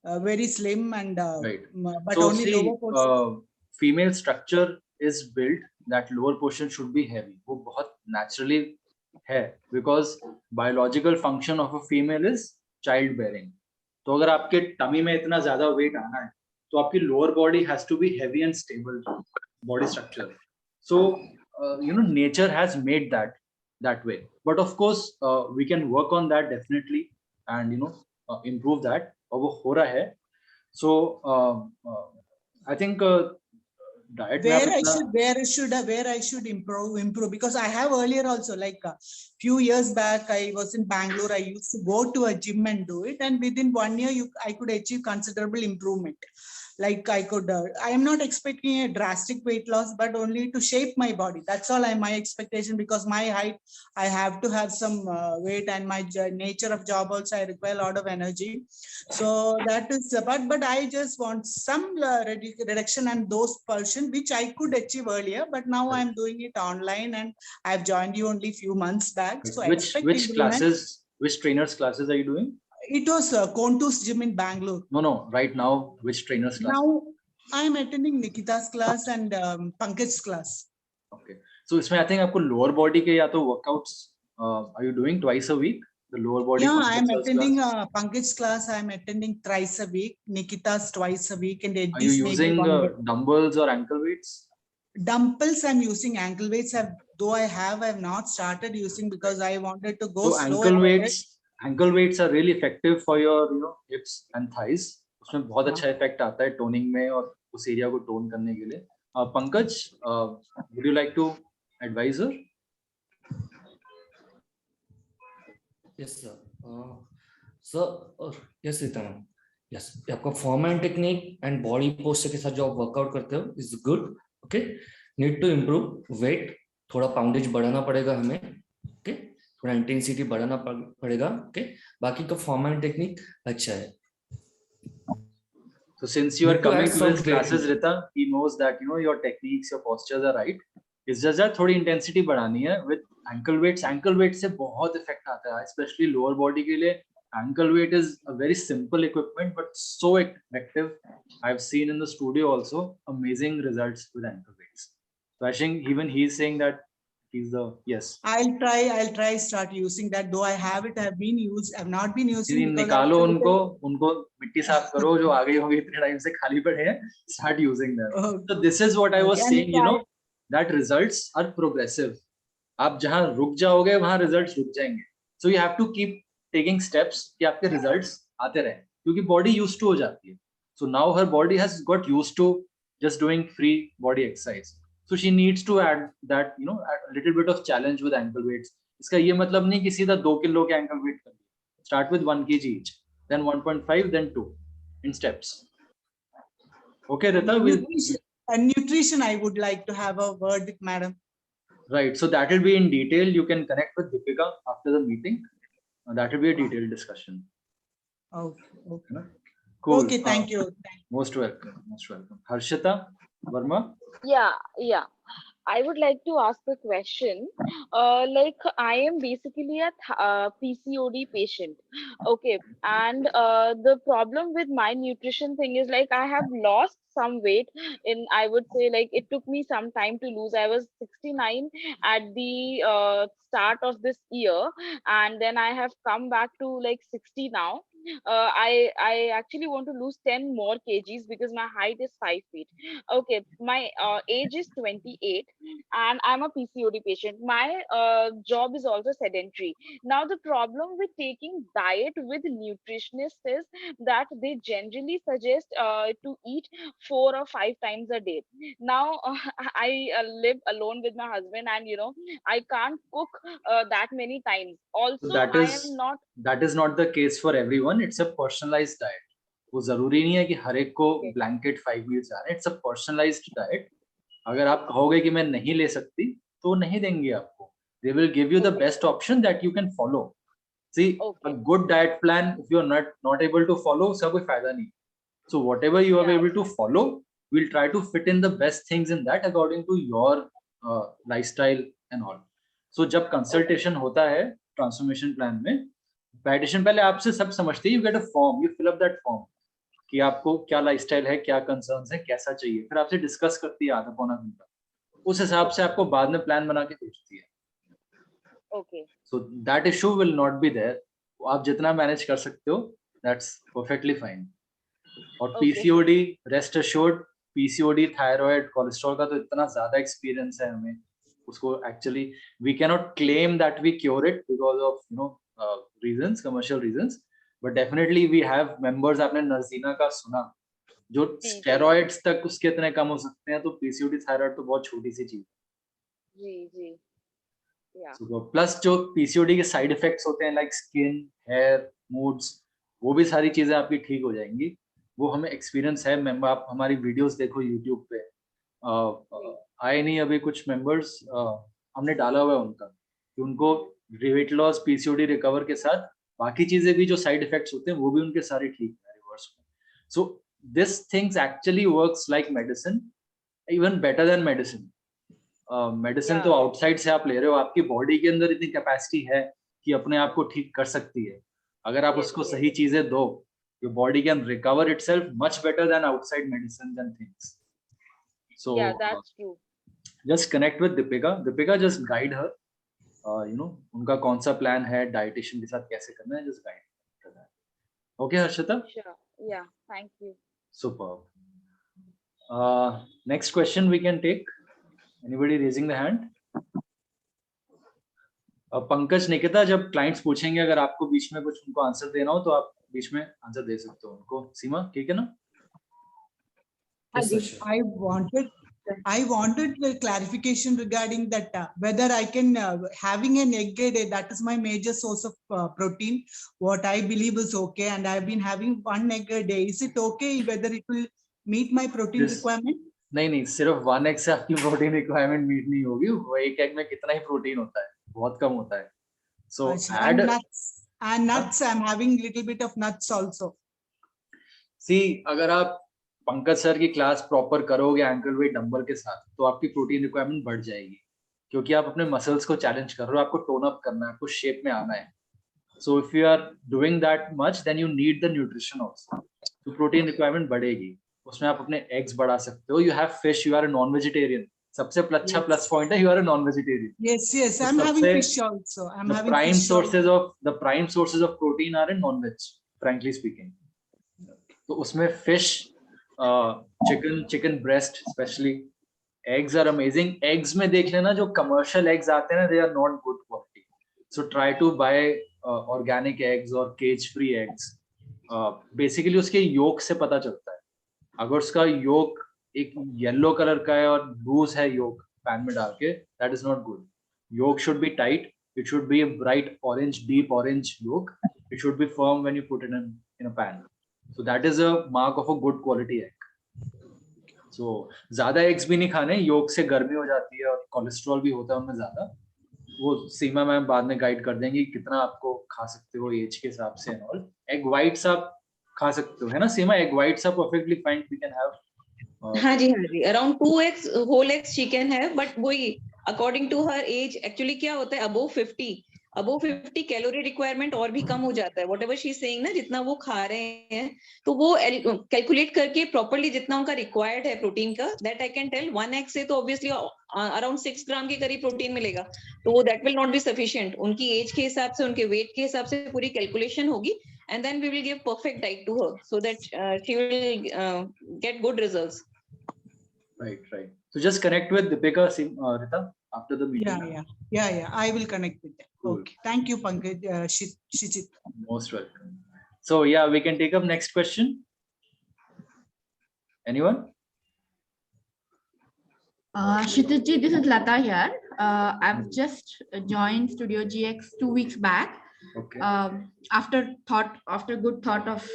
very slim, and right. But so only see, lower portion. Female structure is built that lower portion should be heavy. वो बहुत naturally है, because biological function of a female is childbearing. तो अगर आपके tummy में इतना ज्यादा wait आना है तो आपकी lower body has to be heavy and stable body structure. So nature has made that way, but of course we can work on that definitely and improve that, और वो हो रहा है. So I think diet where I should improve, because I have earlier also, like a few years back I was in Bangalore. I used to go to a gym and do it, and within 1 year I could achieve considerable improvement. Like I could, I am not expecting a drastic weight loss, but only to shape my body. That's all my expectation, because my height, I have to have some weight, and my nature of job also, I require a lot of energy. So that is, but I just want some reduction and those portion which I could achieve earlier, but now I'm doing it online, and I've joined you only few months back. So which classes, which trainers classes are you doing? It was Contours Gym in Bangalore. No. Right now, which trainers class? Now, I'm attending Nikita's class and Pankaj's class. Okay. So, इसमें I think आपको lower body के या तो workouts are you doing twice a week? The lower body. Yeah, I'm attending Pankaj's class. I'm attending thrice a week. Nikita's twice a week, and are you using dumbbells or ankle weights? dumbbells I'm using, ankle weights I have not started using because I wanted to go so slow. ankle weights are really effective for your hips and thighs. उसमें बहुत अच्छा effect आता है toning में और उस area को tone करने के लिए. Pankaj, would you like to advise her? Yes, sir. Yes, Rita ma'am. Yes, आपका form and technique and body posture के साथ जो आप वर्कआउट करते हो is good. Okay, need to improve weight, थोड़ा पाउंडेज बढ़ाना पड़ेगा हमें. ओके, थोड़ा इंटेंसिटी बढ़ाना पड़ेगा. ओके, बाकी का फॉर्म एंड टेक्निक अच्छा है. So since you are coming to his classes, Rita, he knows that your techniques, your postures are right. It's just that थोड़ी intensity बढ़ानी है with ankle weights. Ankle weight से बहुत effect आता है, especially lower body के लिए. Ankle weight is a very simple equipment, but so effective. I've seen in the studio also amazing results with ankle weights. So I think even he's saying that he's the yes. I'll try start using that. Though I have it, I've not been using. निकालो उनको मिट्टी साफ करो जो आ गई होगी इतने time से खाली पड़े हैं. Start using them. So this is what I was saying. That results are progressive. आप जहाँ रुक जाओगे वहाँ results रुक जाएंगे. So you have to keep taking steps कि आपके results आते रहें क्योंकि body used to हो जाती है. So now her body has got used to just doing free body exercise. So she needs to add that a little bit of challenge with ankle weights. इसका ये मतलब नहीं कि सीधा 2 किलो के ankle weight कर. Start with 1 kg each, then 1.5, then 2 in steps. Okay, Rita. Nutrition, I would like to have a word with madam. Right. So that will be in detail. You can connect with Deepika after the meeting. That will be a detailed discussion. Okay. Cool. Okay, thank you. Most welcome. Most welcome. Harshita Verma. Yeah. I would like to ask a question. Like I am basically a PCOD patient. Okay, and the problem with my nutrition thing is like I have lost some weight I would say like it took me some time to lose. I was 69 at the start of this year, and then I have come back to like 60 now. I actually want to lose 10 more kgs because my height is 5 feet. Okay, my age is 28 and I'm a PCOD patient. My job is also sedentary. Now the problem with taking diet with nutritionists is that they generally suggest to eat 4 or 5 times a day. Now I live alone with my husband, and I can't cook that many times. Also, that is not the case for everyone. It's a personalized diet. वो जरूरी नहीं है कि हर एक को blanket 5 meals आ रहे हैं. It's a personalized diet. अगर आप कहोगे कि मैं नहीं ले सकती तो नहीं देंगे आपको. They will give you the best option that you can follow. See, a good diet plan, if you are not able to follow, उसका कोई फायदा नहीं. So whatever you are able to follow, we'll try to fit in the best things in that according to your lifestyle and all. So जब consultation होता है transformation plan में, dietitian पहले आपसे सब समझते हैं. You get a form, you fill up that form कि आपको क्या लाइफस्टाइल है, क्या कंसर्न्स है, कैसा चाहिए. फिर आपसे डिस्कस करती है आधा पौना घंटा. उस हिसाब से आपको बाद में प्लान बना के भेजती है. Okay. So that issue will not be there. आप जितना मैनेज कर सकते हो, that's perfectly fine. और PCOD, rest assured, PCOD, thyroid, cholesterol का तो इतना ज्यादा एक्सपीरियंस है हमें. उसको actually we cannot claim that we cure it because of reasons, commercial reasons. But definitely we have members. आपने नर्जीना का सुना जो स्टेरॉइड्स तक उसके इतने कम हो सकते हैं, तो PCOD थायराइड तो बहुत छोटी सी चीज. जी So प्लस जो PCOD के साइड इफेक्ट्स होते हैं लाइक स्किन, हेयर, मूड्स, वो भी सारी चीजें आपकी ठीक हो जाएंगी. वो हमें एक्सपीरियंस है. मेंबर आप हमारी वीडियोस देखो YouTube पे. आए नहीं अभी कुछ मेंबर्स हमने डाला हुआ है उनका कि उनको वेट लॉस, PCOD रिकवर के साथ बाकी चीजें भी जो साइड इफेक्ट्स होते हैं वो भी उनके सारे ठीक है, reverse. So this things actually works like medicine, even better than medicine. Medicine तो आउटसाइड से आप ले रहे हो, आपकी बॉडी के अंदर इतनी कैपेसिटी है कि अपने आप को ठीक कर सकती है. अगर आप उसको सही चीजें दो, your body can recover itself much better than outside medicines and things. So yeah, that's true. Just connect with Deepika, just guide her. उनका कौन सा प्लान है, डाइटिशियन के साथ कैसे करना है, just guide her. Okay, Harshita? Sure. Yeah, thank you. Superb. Next question we can take. Anybody raising the hand? Pankaj, Nikita, जब क्लाइंट्स पूछेंगे अगर आपको बीच में कुछ उनको आंसर देना हो तो आप बीच में आंसर दे सकते हो उनको. सीमा, ठीक है ना? I wanted the clarification regarding that whether I can having an egg a day, that is my major source of protein. What I believe is okay, and I've been having 1 egg a day. Is it okay whether it will meet my protein requirement? नहीं, सिर्फ 1 egg से आपकी protein requirement meet नहीं होगी. वो एक egg में कितना ही प्रोटीन होता है, बहुत कम होता है. So add nuts. I'm having little bit of nuts also. See, अगर आप पंकज सर की क्लास प्रॉपर करोगे एंकल वेट डंबल के साथ, तो आपकी प्रोटीन रिक्वायरमेंट बढ़ जाएगी, क्योंकि आप अपने मसल्स को चैलेंज कर रहे हो, आपको टोन अप करना है, आपको शेप में आना है. So if you are doing that much, then you need the nutrition also. तो प्रोटीन रिक्वायरमेंट बढ़ेगी. उसमें आप अपने एग्स बढ़ा सकते हो. You have fish, you are a non vegetarian. सबसे अच्छा प्लस पॉइंट है, you are a non vegetarian. Yes, I'm having fish also. I'm having prime sources of protein are in non-veg, frankly speaking. तो उसमें fish, chicken breast, especially eggs are amazing. Eggs में देख लेना, जो commercial eggs आते हैं ना, they are not good quality. So try to buy organic eggs or cage-free eggs. Basically उसके yolk से पता चलता है. अगर उसका yolk एक येलो कलर का है और लूज है yolk पैन में डाल के, that is not good. Yolk should be tight. It should be a bright orange, deep orange yolk. It should be firm when you put it in a pan. So that is a mark of a good quality egg. So ज़्यादा eggs भी नहीं खाने, yolk से गर्मी हो जाती है और कोलेस्ट्रॉल भी होता है उनमें ज़्यादा. वो सीमा मैम बाद में गाइड कर देंगे कितना आपको खा सकते हो एज के हिसाब से. and all. Egg whites आप खा सकते हो, है ना सीमा? Egg whites are perfectly fine. We can have. हाँ जी, around 2 eggs whole eggs she can have, but वही according to her age. Actually क्या होता है, above 50 कैलोरी रिक्वायरमेंट और भी कम हो जाता है. whatever she is saying ना, जितना वो खा रहे हैं, तो वो कैलकुलेट करके प्रॉपर्ली जितना उनका रिक्वायर्ड है प्रोटीन का, that I can tell. 1 egg से तो ऑब्वियसली अराउंड 6 ग्राम के करीब प्रोटीन मिलेगा, तो वो that will not be sufficient. उनकी एज के हिसाब से, उनके वेट के हिसाब से पूरी कैलकुलेशन होगी, and then we will give perfect diet to her so that she will get good results. Right. So just connect with Deepika, Rita, after the meeting. Yeah. I will connect with them. Cool. Okay. Thank you, Pankaj. Shijit. Most welcome. So yeah, we can take up next question. Anyone? Shitiji, this is Lata here. I've just joined Studio GX 2 weeks back. Okay. After good thought of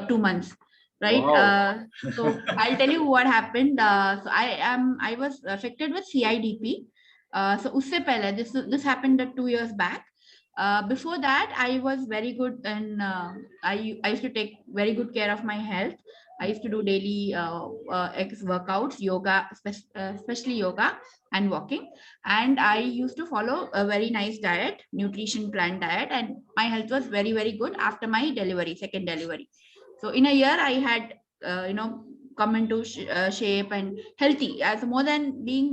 2 months, right? Wow. So I'll tell you what happened. So I was affected with CIDP. So usse pehle, this happened 2 years back. Before that, I was very good, and I used to take very good care of my health. I used to do daily workouts, yoga, especially yoga and walking. And I used to follow a very nice diet, nutrition plan diet, and my health was very, very good after my second delivery. So in a year, I had, come into shape and healthy. As more than being,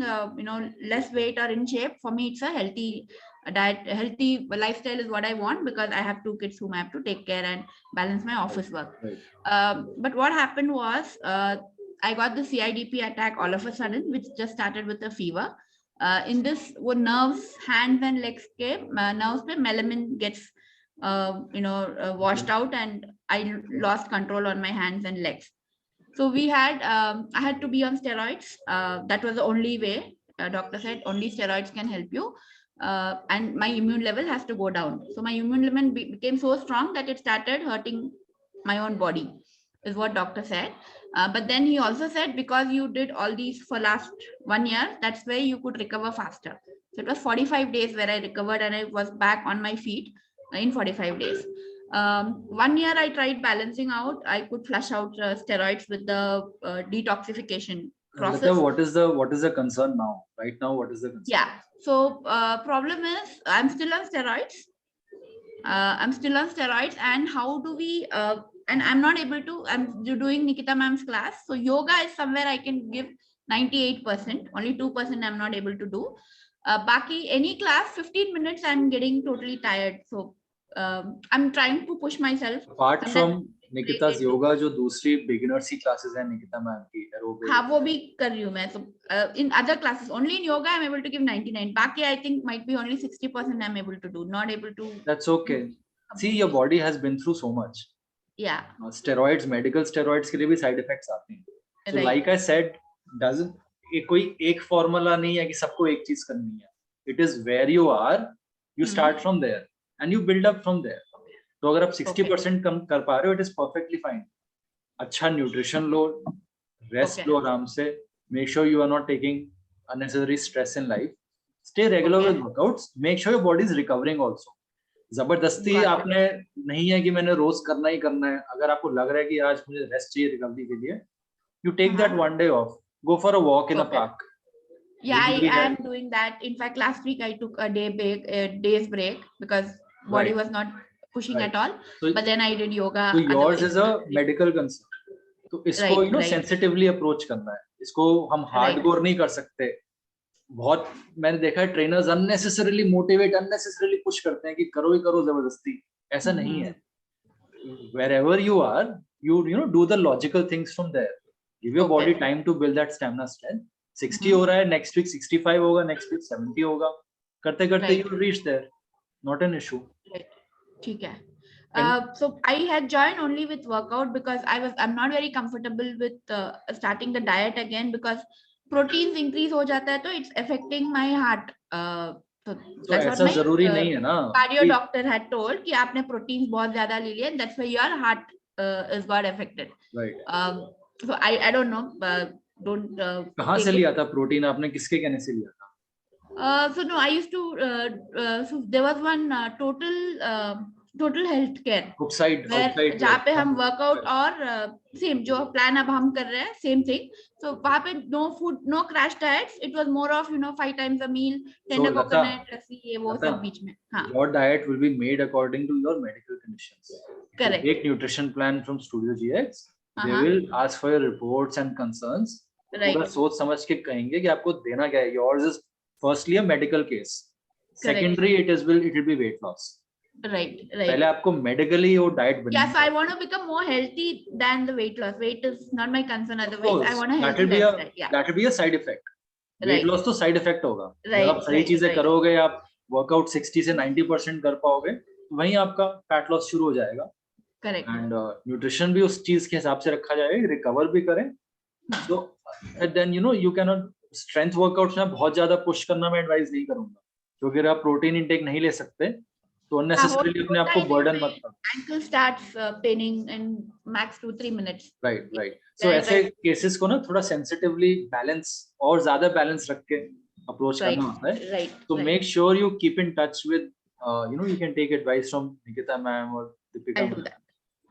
less weight or in shape, for me, it's a healthy diet. Healthy lifestyle is what I want, because I have 2 kids whom I have to take care and balance my office work. Right. But what happened was, I got the CIDP attack all of a sudden, which just started with a fever. In this, वो nerves, hands and legs के nerves पे melamine gets washed out, and I lost control on my hands and legs. So we had I had to be on steroids. That was the only way. Doctor said only steroids can help you. And my immune level has to go down. So my immune level became so strong that it started hurting my own body, is what doctor said. But then he also said, because you did all these for last 1 year, that's where you could recover faster. So it was 45 days where I recovered, and I was back on my feet in 45 days. 1 year I tried balancing out. I could flush out steroids with the detoxification process. Lata, what is the concern now? Right now, what is the concern? Yeah. So problem is, I'm still on steroids. And how do we? And I'm not able to. I'm doing Nikita ma'am's class. So yoga is somewhere I can give 98%. Only 2% I'm not able to do. Baki any class 15 minutes I'm getting totally tired. So I'm trying to push myself. Apart Sometimes from Nikita's yoga, जो दूसरी beginners की classes हैं Nikita ma'am की aerobic, हाँ वो भी कर रही हूँ मैं. So in other classes, only in yoga I'm able to give 99. बाकी I think might be only 60% I'm able to do, not able to. that's okay. See, your body has been through so much. Yeah. Steroids, medical steroids के लिए भी side effects आते हैं. So Right. like I said, कोई एक formula नहीं है कि सबको एक चीज करनी है. It is where you are, you start from there and you build up from there. तो अगर आप 60% कम कर पा रहे हो, it is perfectly fine. अच्छा nutrition लो, rest लो आराम से. Make sure you are not taking unnecessary stress in life. Stay regular with workouts. Make sure your body is recovering also. जबरदस्ती आपने नहीं है कि मैंने रोज करना ही करना है. अगर आपको लग रहा है कि आज मुझे रेस्ट चाहिए रिकवरी के लिए, you take that one day off. Go for a walk in a park. Yeah, I am doing that. In fact, last week I took a day's break because body was not pushing at all. So, but then I did yoga. So yours is a medical concern. तो इसको sensitively approach करना है. इसको हम hardcore नहीं कर सकते. बहुत मैंने देखा है trainers unnecessarily motivate, unnecessarily push करते हैं कि करो ही करो जबरदस्ती. ऐसा नहीं है. Wherever you are, you know do the logical things from there. Give your body time to build that stamina strength. 60 हो रहा है, next week 65 होगा, next week 70 होगा. करते करते you will reach there. Not an issue. ठीक है. So I had joined only with workout because I'm not very comfortable with starting the diet again because proteins increase हो जाता है तो it's affecting my heart. So ऐसा जरूरी नहीं है ना. Cardio doctor had told कि आपने proteins बहुत ज्यादा ले लिए, that's why your heart is got affected. Right. So I don't know. Don't. कहाँ से लिया था प्रोटीन आपने, किसके कहने से लिया था? So no, I used to. So there was one total health care. Outside. जहाँ पे हम workout और same जो plan अब हम कर रहे हैं same thing. So वहाँ पे no food, no crash diets. It was more of 5 times a meal, tender coconut, lassi ये वो सब बीच में. हाँ. Your diet will be made according to your medical conditions. Correct. Take nutrition plan from Studio GX. They will ask for your reports and concerns. Right. पूरा सोच समझ के कहेंगे कि आपको देना क्या है. Yours is firstly a medical case. Secondary, it will be weight loss. Right. पहले आपको medically वो diet बननी. Yeah, so I want to become more healthy than the weight loss. Weight is not my concern. Otherwise, I want to that will be that will be a side effect. Weight loss तो side effect होगा. Right. आप सही चीजें करोगे, आप workout 60 से 90% कर पाओगे, वहीं आपका fat loss शुरू हो जाएगा. Correct. And nutrition भी उस चीज के हिसाब से रखा जाएगा, recover भी करें. So and then you cannot strength workouts में बहुत ज्यादा push करना मैं advise नहीं करूंगा, क्योंकि अगर आप protein intake नहीं ले सकते तो unnecessarily अपने आप को burden मत करो. Ankle starts paining in max 2-3 minutes. Right. So ऐसे cases को ना थोड़ा sensitively balance और ज्यादा balance रख के approach करना होता है. Right. So make sure you keep in touch with you can take advice from Nikita ma'am or Deepika.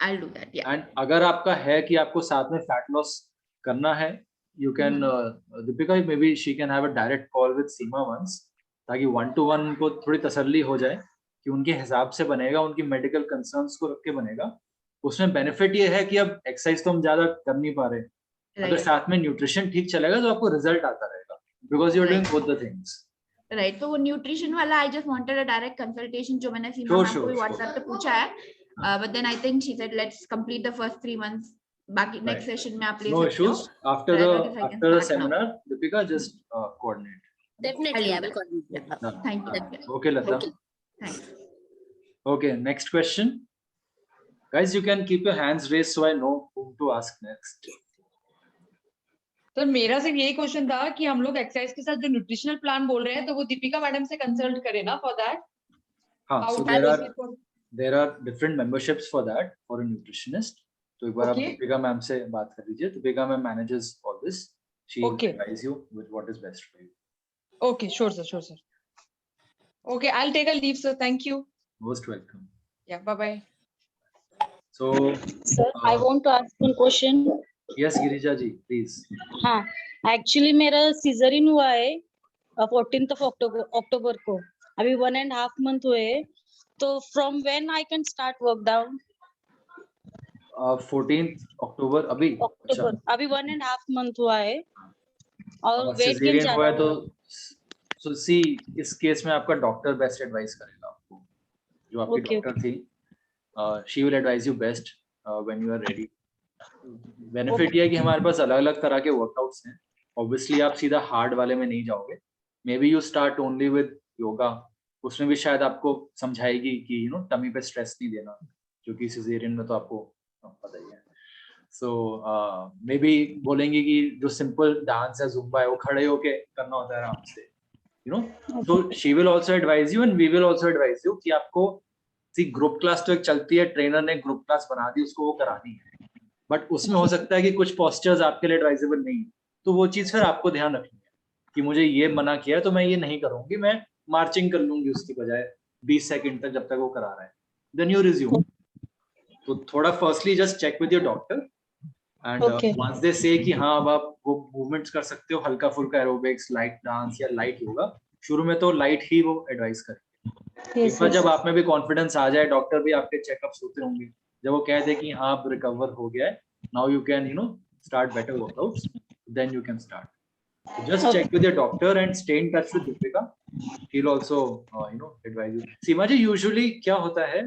I'll do that. Yeah. And अगर आपका है कि आपको साथ में fat loss करना है, you can Deepika maybe she can have a direct call with Seema once, ताकि 1-to-1 को थोड़ी तसल्ली हो जाए कि उनके हिसाब से बनेगा, उनकी मेडिकल कंसर्न्स को रख के बनेगा. उसमें बेनिफिट ये है कि अब एक्सरसाइज तो हम ज्यादा कर नहीं पा रहे, अगर साथ में न्यूट्रिशन ठीक चलेगा तो आपको रिजल्ट आता रहेगा, because you are doing both the things. Right. तो वो न्यूट्रिशन वाला I just wanted a direct consultation जो मैंने सीमा मैम को भी व्हाट्सएप पे पूछा है, but then I think she said let's complete the first 3 months. बाकी नेक्स्ट सेशन में आप ले सकते हो. No issues. After the seminar, Deepika, just coordinate. Definitely, I will coordinate. Thank you. Okay, Lata. Thanks. Okay, next question. Guys, you can keep your hands raised so I know whom to ask next. तो मेरा सिर्फ यही question था कि हम लोग exercise के साथ जो न्यूट्रिशनल प्लान बोल रहे हैं तो वो दीपिका मैडम से कंसल्ट करें ना फॉर दैट. हाँ, so there are different memberships for that for a nutritionist. तो एक बार आप दीपिका मैम से बात कर लीजिए. Deepika ma'am manages all this. She will advise you with what is best for you. Okay, sure sir. Okay, I'll take a leave, sir. Thank you. Most welcome. Yeah, bye. So, sir, I want to ask one question. Yes, Girija ji, please. हाँ, actually मेरा सीजरिन हुआ है 14th of October को. अभी 1.5 month हुए. तो from when I can start work down? 14th October अभी. October. अभी 1.5 month हुआ है. और वेट गेन ज्यादा हुआ है तो so see इस केस में आपका डॉक्टर बेस्ट एडवाइस करेगा आपको. जो आपकी Okay, डॉक्टर थी, she will advise you best when you are ready. Benefit ये है कि हमारे पास अलग अलग तरह के वर्कआउट्स हैं। ऑब्वियसली आप सीधा हार्ड वाले में नहीं जाओगे, may be you start only with yoga, उसमें भी शायद आपको समझाएगी कि टमी पे स्ट्रेस नहीं देना, जो कि सिजेरियन में तो आपको पता ही है। सो मे बी बोलेंगे कि जो सिंपल डांस है, जुम्बा है, वो खड़े होके करना होता है आराम से, so she will also advise you and we will also advise you कि आपको ग्रुप क्लास तो एक चलती है, ट्रेनर ने ग्रुप क्लास बना दी, उसको वो करानी है, बट उसमें हो सकता है कि कुछ पोस्चर्स आपके लिए एडवाइजेबल नहीं, तो वो चीज फिर आपको ध्यान रखनी है कि मुझे ये मना किया है तो मैं ये नहीं करूंगी, मैं मार्चिंग कर लूंगी उसकी बजाय 20 सेकंड तक जब तक वो करा रहा है, देन यू रिज्यूम। तो थोड़ा firstly just check with your doctor and once they say कि हाँ अब आप वो मूवमेंट्स कर सकते हो, हल्का फुल्का एरोबिक्स, लाइट डांस या लाइट योगा, शुरू में तो लाइट ही वो एडवाइस करेंगे। एक बार जब आप में भी कॉन्फिडेंस आ जाए, डॉक्टर भी आपके चेकअप्स होते होंगे, जब वो कह दे कि हाँ आप रिकवर हो गया है, now you can start better workouts, then you can start. Just check with your doctor and stay in touch with Deepika. He'll also advise you. Seema ji, usually क्या होता है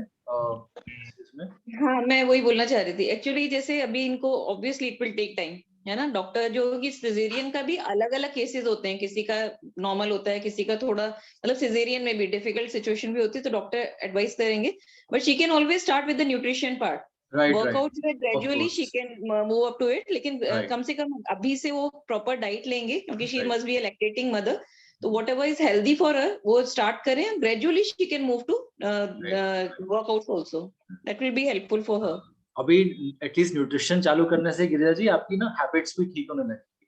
इसमें? हाँ, मैं वही बोलना चाह रही थी एक्चुअली, जैसे अभी इनको obviously it will take time, है ना। डॉक्टर जो कि सिजेरियन का भी अलग अलग केसेस होते हैं, किसी का नॉर्मल होता है, किसी का थोड़ा मतलब सिजेरियन में भी डिफिकल्ट सिचुएशन भी होती है, तो डॉक्टर एडवाइस करेंगे, but she can always start with the nutrition part, workout में gradually she can move up to it, लेकिन कम से कम अभी से वो प्रॉपर डाइट लेंगे, क्योंकि she must be a lactating mother, तो whatever is healthy for her वो स्टार्ट करें, gradually she can move to workout also, that will be helpful for her. अभी एटलीस्ट न्यूट्रिशन चालू करने से गिरिजा जी आपकी ना हैबिट्स भी ठीक होने लगेगी।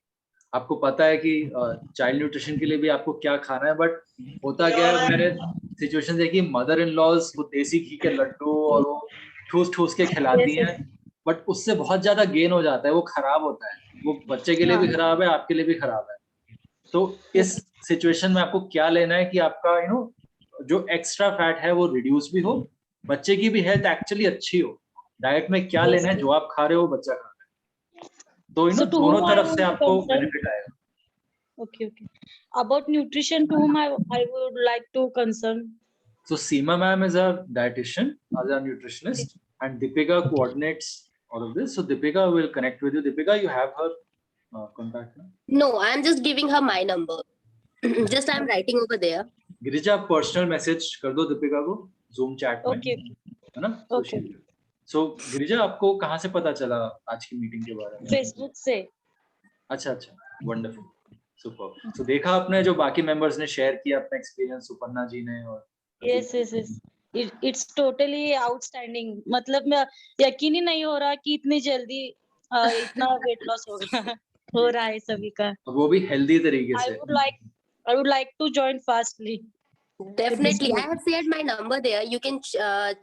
आपको पता है कि चाइल्ड न्यूट्रिशन के लिए भी आपको क्या खाना है, बट होता क्या है, मैंने सिचुएशन देखी, मदर इन लॉज वो देसी घी के लड्डू और वो ठूस ठूस के खिलाती हैं, बट उससे बहुत ज्यादा गेन हो जाता है, वो खराब होता है, वो बच्चे के लिए भी खराब है, आपके लिए भी खराब है। तो इस सिचुएशन में आपको क्या लेना है कि आपका जो एक्स्ट्रा फैट है वो रिड्यूस भी हो, बच्चे की भी हेल्थ एक्चुअली अच्छी हो। डाइट में क्या लेना है, जो आप खा रहे हो बच्चा खा रहा है, तो दोनों तरफ से आपको बेनिफिट आएगा। Okay. About nutrition, to whom I would like to concern. So Seema ma'am is our dietitian, as our nutritionist, and Deepika coordinates all of this. So Deepika will connect with you. Deepika, you have her contact now? No, I'm just giving her my number. Just I'm writing over there. Girija, आप personal message कर दो दीपिका को Zoom chat में, है ना? Okay. So Girija, आपको कहाँ से पता चला आज की मीटिंग के बारे में? Facebook से। अच्छा, वंडरफुल, सुपर। तो देखा आपने जो बाकी मेंबर्स ने शेयर किया अपना एक्सपीरियंस, सुपर्णा जी ने और Yes. It's totally outstanding. मतलब मैं यकीन ही नहीं हो रहा कि इतनी जल्दी इतना वेट लॉस हो रहा है सभी का, वो भी हेल्दी तरीके से। I would like to join fastly. Definitely, I have shared my number there. You can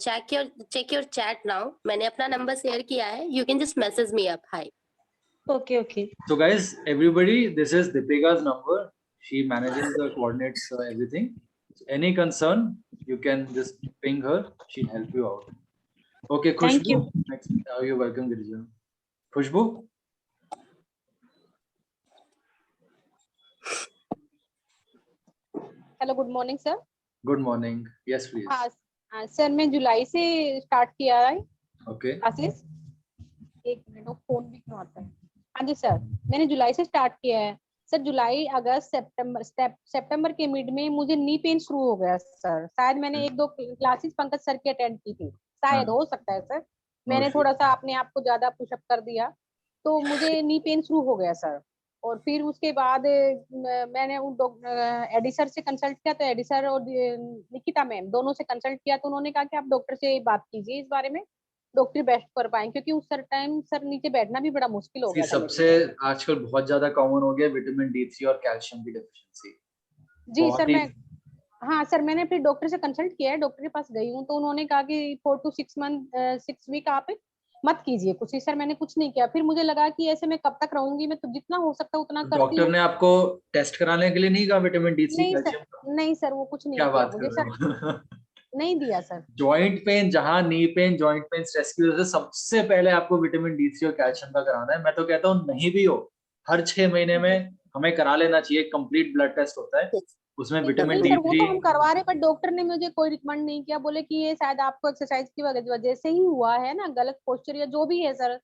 check your chat now. मैंने अपना नंबर शेयर किया है. You can just message me up. Hi. Okay. So guys, everybody, this is Deepika's number. She manages the coordinates, everything. So any concern, you can just ping her. She'll help you out. Okay, Khushbu. Thank you. Next, you're welcome, Girija. Khushbu. Hello, good morning sir. Good morning, yes please. हाँ sir, मैं जुलाई से start किया है। Okay. Classes, एक minute, phone भी क्यों आता है? हाँ जी सर, मैंने जुलाई से स्टार्ट किया है सर। जुलाई, अगस्त, सितंबर के मिड में मुझे नी पेन शुरू हो गया सर। शायद मैंने 1-2 क्लासेस पंकज सर की अटेंड की थी, शायद हो सकता है सर। मैंने थोड़ा सा अपने आप को ज्यादा पुशअप कर दिया, तो मुझे नी पेन शुरू हो गया सर। और फिर उसके बाद मैंने एडी सर से कंसल्ट किया, तो एडी सर और निकिता मैम दोनों से कंसल्ट किया, तो उन्होंने कहा कि आप डॉक्टर से बात कीजिए इस बारे में, डॉक्टर बेस्ट कर पाएंगे, क्योंकि उस टाइम सर नीचे बैठना भी बड़ा मुश्किल हो गया था। सबसे आजकल बहुत ज्यादा कॉमन हो गया विटामिन D3 और कैल्शियम की डेफिशिएंसी। जी सर, मैं हाँ सर, मैंने फिर डॉक्टर से कंसल्ट किया है, डॉक्टर के पास गई हूँ, तो उन्होंने कहा कि 4 to 6 वीक आप मत कीजिए कुछ ही। सर मैंने कुछ नहीं किया, फिर मुझे लगा कि ऐसे मैं कब तक रहूंगी, मैं तो जितना हो सकता उतना करती हूँ। डॉक्टर ने आपको टेस्ट कराने के लिए नहीं कहा विटामिन D3 कैल्शियम? नहीं सर, वो कुछ नहीं किया मुझे सर, नहीं दिया सर। जॉइंट पेन, जहाँ knee pain, joint pain, stress की वजह से सबसे पहले आपको विटामिन D3 और कैल्शियम का कराना है। मैं तो कहता हूँ नहीं भी हो, हर 6 महीने में हमें करा लेना चाहिए। कंप्लीट ब्लड टेस्ट होता है, उसमें तो विटामिन नहीं सर, वो D3 तो हम करवा रहे, पर डॉक्टर ने मुझे कोई रिकमेंड नहीं किया, बोले कि ये शायद आपको एक्सरसाइज की वजह से ही हुआ है ना, गलत पोस्चर या जो भी है सर।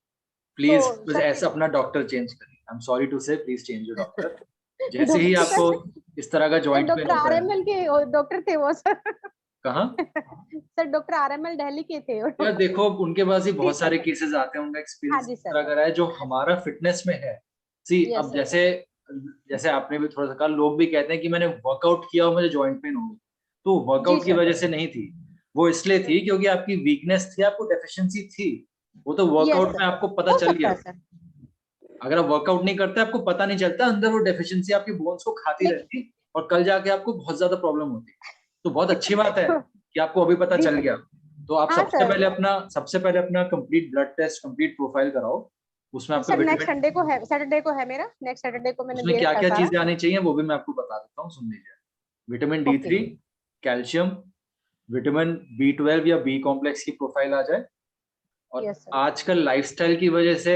प्लीज तो सर ऐसा अपना डॉक्टर चेंज करिए। आई एम सॉरी टू से, प्लीज चेंज योर डॉक्टर। जैसे ही डॉक्टर आपको इस तरह का जॉइंट पेन डॉक्टर होता है, RML के डॉक्टर थे वो सर। कहाँ? सर डॉक्टर RML दिल्ली के थे वो। यार देखो, उनके पास ही जी बहुत सर। सारे केसेस आते हैं, उनका हाँ एक्सपीरियंस जी इस सर। तरह का रहा है जो हमारा फिटनेस में है। सी यस अब सर। जैसे जैसे आपने भी थोड़ा सा कहा, लोग भी कहते हैं कि मैंने वर्कआउट किया और मुझे जॉइंट पेन हो गई, तो जी वर्कआउट की सर। वजह से नहीं थी, वो इसलिए थी क्योंकि आपकी वीकनेस थी, आपको डेफिशिएंसी थी। वो तो यस वर्कआउट सर, में आपको पता हो चल सकता गया। है सर। अगर आप वर्कआउट नहीं करते, आपको पता नहीं चलता, अंदर वो डेफिशिएंसी आपकी बोन्स को खाती लेकिन रहती, और कल जाके आपको बहुत ज्यादा प्रॉब्लम होती। तो बहुत अच्छी बात है कि आपको अभी पता जी चल सर। गया। तो आप हाँ सर। सबसे पहले अपना complete blood test, complete profile कराओ। उसमें आपका सर नेक्स्ट विटामिन, संडे को है, सैटरडे को है मेरा, नेक्स्ट सैटरडे को मैंने उसमें दे क्या रखा है क्या सारा। चीजें आनी चाहिए वो भी मैं आपको बता देता हूँ, सुन लीजिए। Vitamin okay. D3, calcium, vitamin B12 या B कॉम्प्लेक्स की प्रोफाइल आ जाए। और यस सर। आजकल लाइफस्टाइल की वजह से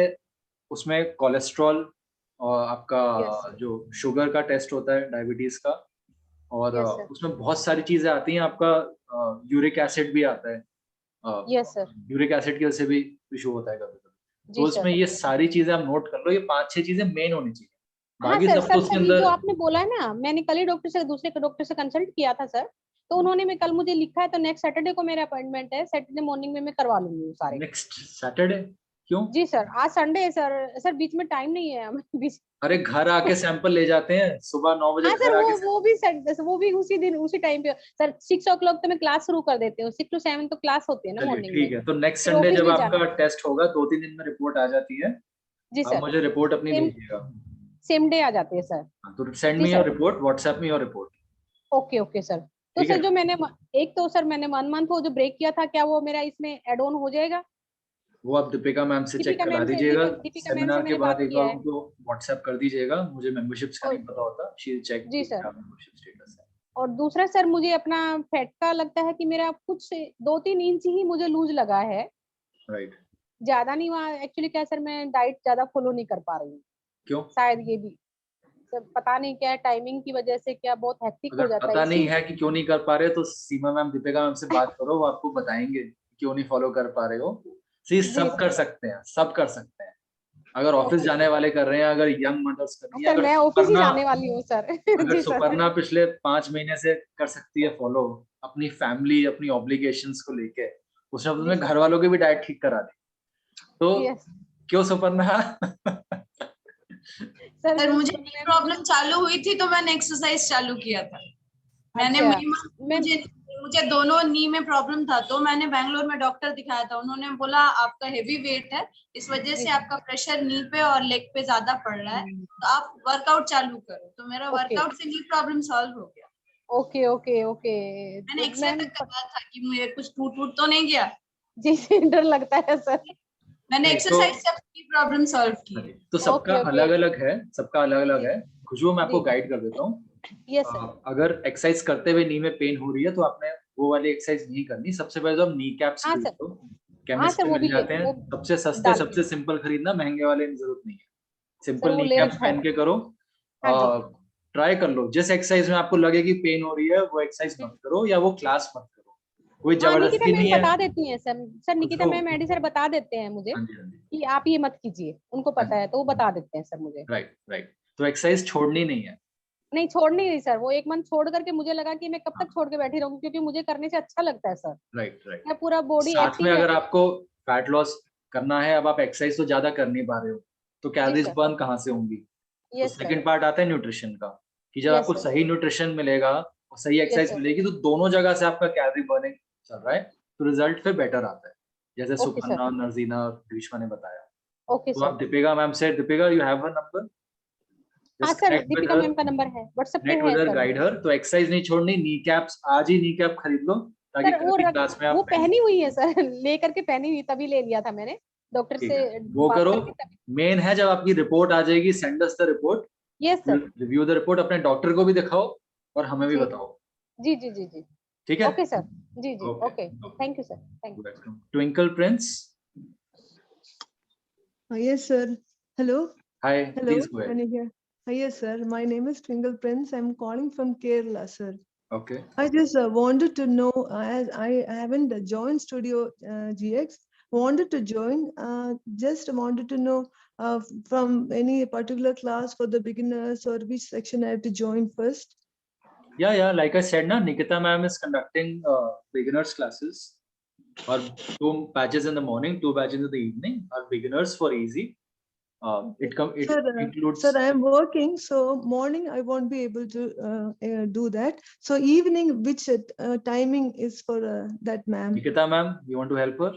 उसमें कोलेस्ट्रॉल और यस आपका सर। जो शुगर का टेस्ट होता है, डायबिटीज का, और यस सर। उसमें बहुत सारी चीजें आती हैं। आपका यूरिक एसिड भी आता है, यस सर। यूरिक एसिड की वजह से भी इशू होता है कभी कभी। तो जी उसमें सर। ये सारी चीजें आप नोट कर लो, ये 5-6 चीजें मेन होनी चाहिए, हाँ बाकी सर। सब तो सर उसके सर ये जो अंदर। आपने बोला है ना, मैंने कल ही दूसरे डॉक्टर से कंसल्ट किया था सर, तो उन्होंने मैं कल मुझे लिखा है, तो नेक्स्ट सैटरडे को मेरा अपॉइंटमेंट है, सैटरडे मॉर्निंग में मैं करवा लूंगी वो सारे। Next Saturday? क्यों? जी सर, आज संडे है सर। सर बीच में टाइम नहीं है हमें बीच। अरे घर आके सैंपल ले जाते हैं, सुबह 9 बजे हाँ सर, घर आके वो भी सर, वो भी उसी दिन उसी टाइम पे सर। 6 o'clock तो मैं क्लास शुरू कर देती हूँ, 6 to 7 तो क्लास होती है ना चलिए मॉर्निंग में, ठीक है, तो नेक्स्ट फिर संडे ऑफिस जब भी आपका जाना। टेस्ट होगा, 2-3 दिन में रिपोर्ट आ जाती है। जी आप सर। मुझे रिपोर्ट अपनी सेम भेजिएगा। सेम डे आ जाती है सर। हाँ, तो सेंड जी me your sir. Report, WhatsApp में your report. Okay okay sir. तो ठीक है सर जो ना? मैंने एक तो सर मैंने 1 month वो जो ब्रेक किया था, क्या वो मेरा इसमें एड ऑन हो जाएगा? वो आप दीपिका मैम से चेक दीपिका करा मैम से दीजिएगा। दीपिका मैम से सेमिनार के मैंने बाद बात एक किया बार है। उनको व्हाट्सएप कर दीजिएगा, मुझे मेंबरशिप्स का और नहीं पता होता, शी चेक जी कि सर। क्या मेंबरशिप स्टेटस है। और दूसरा सर, मुझे अपना फैट का लगता है कि मेरा कुछ 2-3 इंच ही मुझे लूज लगा है, राइट? ज्यादा नहीं। वहाँ एक्चुअली क्या है सर, मैं डाइट ज्यादा फॉलो नहीं कर पा रही हूँ, क्यों? शायद ये भी सर, पता नहीं क्या टाइमिंग की वजह से, क्या बहुत हेक्टिक अगर हो जाता है पता इसी। नहीं है कि क्यों नहीं कर पा रहे, तो सीमा मैम, दीपिका मैम से बात करो, वो आपको बताएंगे क्यों नहीं फॉलो कर पा रहे हो। सी जी सब कर सर। सकते हैं, सब कर सकते हैं। अगर ऑफिस ओके जाने वाले कर रहे हैं, अगर यंग मदर्स कर रही हैं, सर, अगर मैं ऑफिस ही सुपर्णा, जाने वाली हूँ सर। अगर जी सर। सुपर्णा पिछले 5 महीने से कर सकती है फॉलो, अपनी फैमिली, अपनी ऑब्लिगेशंस को लेके, उसने जी अपने सर। घर वालों की भी डाइट ठीक करा दी, तो यस क्यों सुपर्णा? सर सर जो मुझे नी मैं प्रॉब्लम चालू हुई थी तो मैंने एक्सरसाइज चालू किया था। मैंने अच्छा मैं मुझे मुझे दोनों नी में प्रॉब्लम था, तो मैंने बैंगलोर में डॉक्टर दिखाया था। उन्होंने बोला आपका हेवी वेट है, इस वजह जी से सर। आपका प्रेशर नी पे और लेग पे ज्यादा पड़ रहा है, तो आप वर्कआउट चालू करो। तो मेरा ओके वर्कआउट से नी प्रॉब्लम सॉल्व हो गया। Okay okay okay. मैंने तो एक्सरे मैम तक करवाया था कि मुझे कुछ टूट तो नहीं गया। जी से डर लगता है सर। मैंने नहीं तो एक्सरसाइज से अपनी प्रॉब्लम सॉल्व की है। तो सबका ओके ओके। अलग अलग है, सबका अलग अलग है। खुशबू, मैं आपको जी गाइड कर देता हूँ। Yes sir. अगर एक्सरसाइज करते हुए नी में पेन हो रही है, तो आपने वो वाली एक्सरसाइज नहीं करनी। सबसे पहले तो आप नी कैप्स हाँ खरीद सर। लो, हाँ केमिस्ट सर, में वो मिल भी ले जाते हैं, वो सबसे सस्ते, डाल सबसे सिंपल खरीदना, महंगे वाले की जरूरत नहीं है। सर सिंपल वो नी ले कैप्स रखा है। पहन के करो। हाँ जी। ट्राई कर लो, जिस एक्सरसाइज में आपको लगे कि पेन हो रही है, वो एक्सरसाइज मत करो, या वो क्लास मत करो। कोई हाँ निकिता जबरदस्ती मैम नहीं है। बता देती हैं सर। सर निकिता खुशबू, मैम एडी सर बता देते हैं मुझे हाँ जी, हाँ जी, कि आप ये मत कीजिए, उनको हाँ पता जी, है तो वो बता देते हैं सर मुझे। Right right. तो एक्सरसाइज छोड़नी नहीं है। नहीं छोड़ नहीं रही सर, वो 1 month छोड़ करके मुझे लगा कि मैं कब हाँ, तक छोड़ के बैठी रहूंगी, क्योंकि मुझे करने से अच्छा लगता है सर। Right right. मैं पूरा बॉडी साथ में एक्टिव अगर रहती आपको फैट लॉस करना है, अब आप एक्सरसाइज तो ज्यादा कर नहीं पा रहे हो, तो है। जी कैलोरीज सर। बर्न कहाँ से होंगी? तो यस सर। सेकंड पार्ट आता है न्यूट्रिशन का, कि जब यस आपको सर। सही न्यूट्रिशन मिलेगा और सही यस एक्सरसाइज सर। मिलेगी, तो दोनों जगह से आपका कैलोरी बर्निंग चल रहा है, तो रिजल्ट फिर बेटर आता है, जैसे ओके सर। सुपर्णा, नरजीना और ग्रीष्मा ने बताया। ओके तो सर। आप दीपिका मैम से, Deepika you have her number, हाँ just sir, connect with Deepika her, ma'am का नंबर है, व्हाट्सएप पे कनेक्ट है विद हर, सर गाइड मेरे। हर। तो एक्सरसाइज नहीं छोड़नी, नी कैप्स आज ही नी कैप खरीद लो, ताकि सर कल की क्लास में आप वो पहन। पहनी हुई है सर। लेकर के पहनी हुई, तभी ले लिया था मैंने डॉक्टर ठीक से है, वो बात करो। करके तभी। मेन है, जब आपकी रिपोर्ट आ जाएगी, send us the report, yes sir. Review the report, अपने डॉक्टर को भी दिखाओ और हमें भी जी बताओ। जी जी जी जी। ठीक है? Okay sir. जी जी okay, okay. Thank you sir, thank you. Welcome. Twinkle Prince, Yes, sir. Hello. Hi, Hello. Please go ahead. Can you hear? Yes, sir. My name is Twinkle Prince. I'm calling from Kerala, sir. Okay. I just wanted to know, as I haven't joined Studio GX, wanted to join, just wanted to know from any particular class for the beginners or which section I have to join first. Yeah. Like I said, na, Nikita ma'am is conducting beginners classes, or 2 batches in the morning, 2 batches in the evening, are beginners for easy. It includes. Sir, I am working, so morning I won't be able to do that. So evening, which timing is for that, ma'am? Nikita ma'am, you want to help her?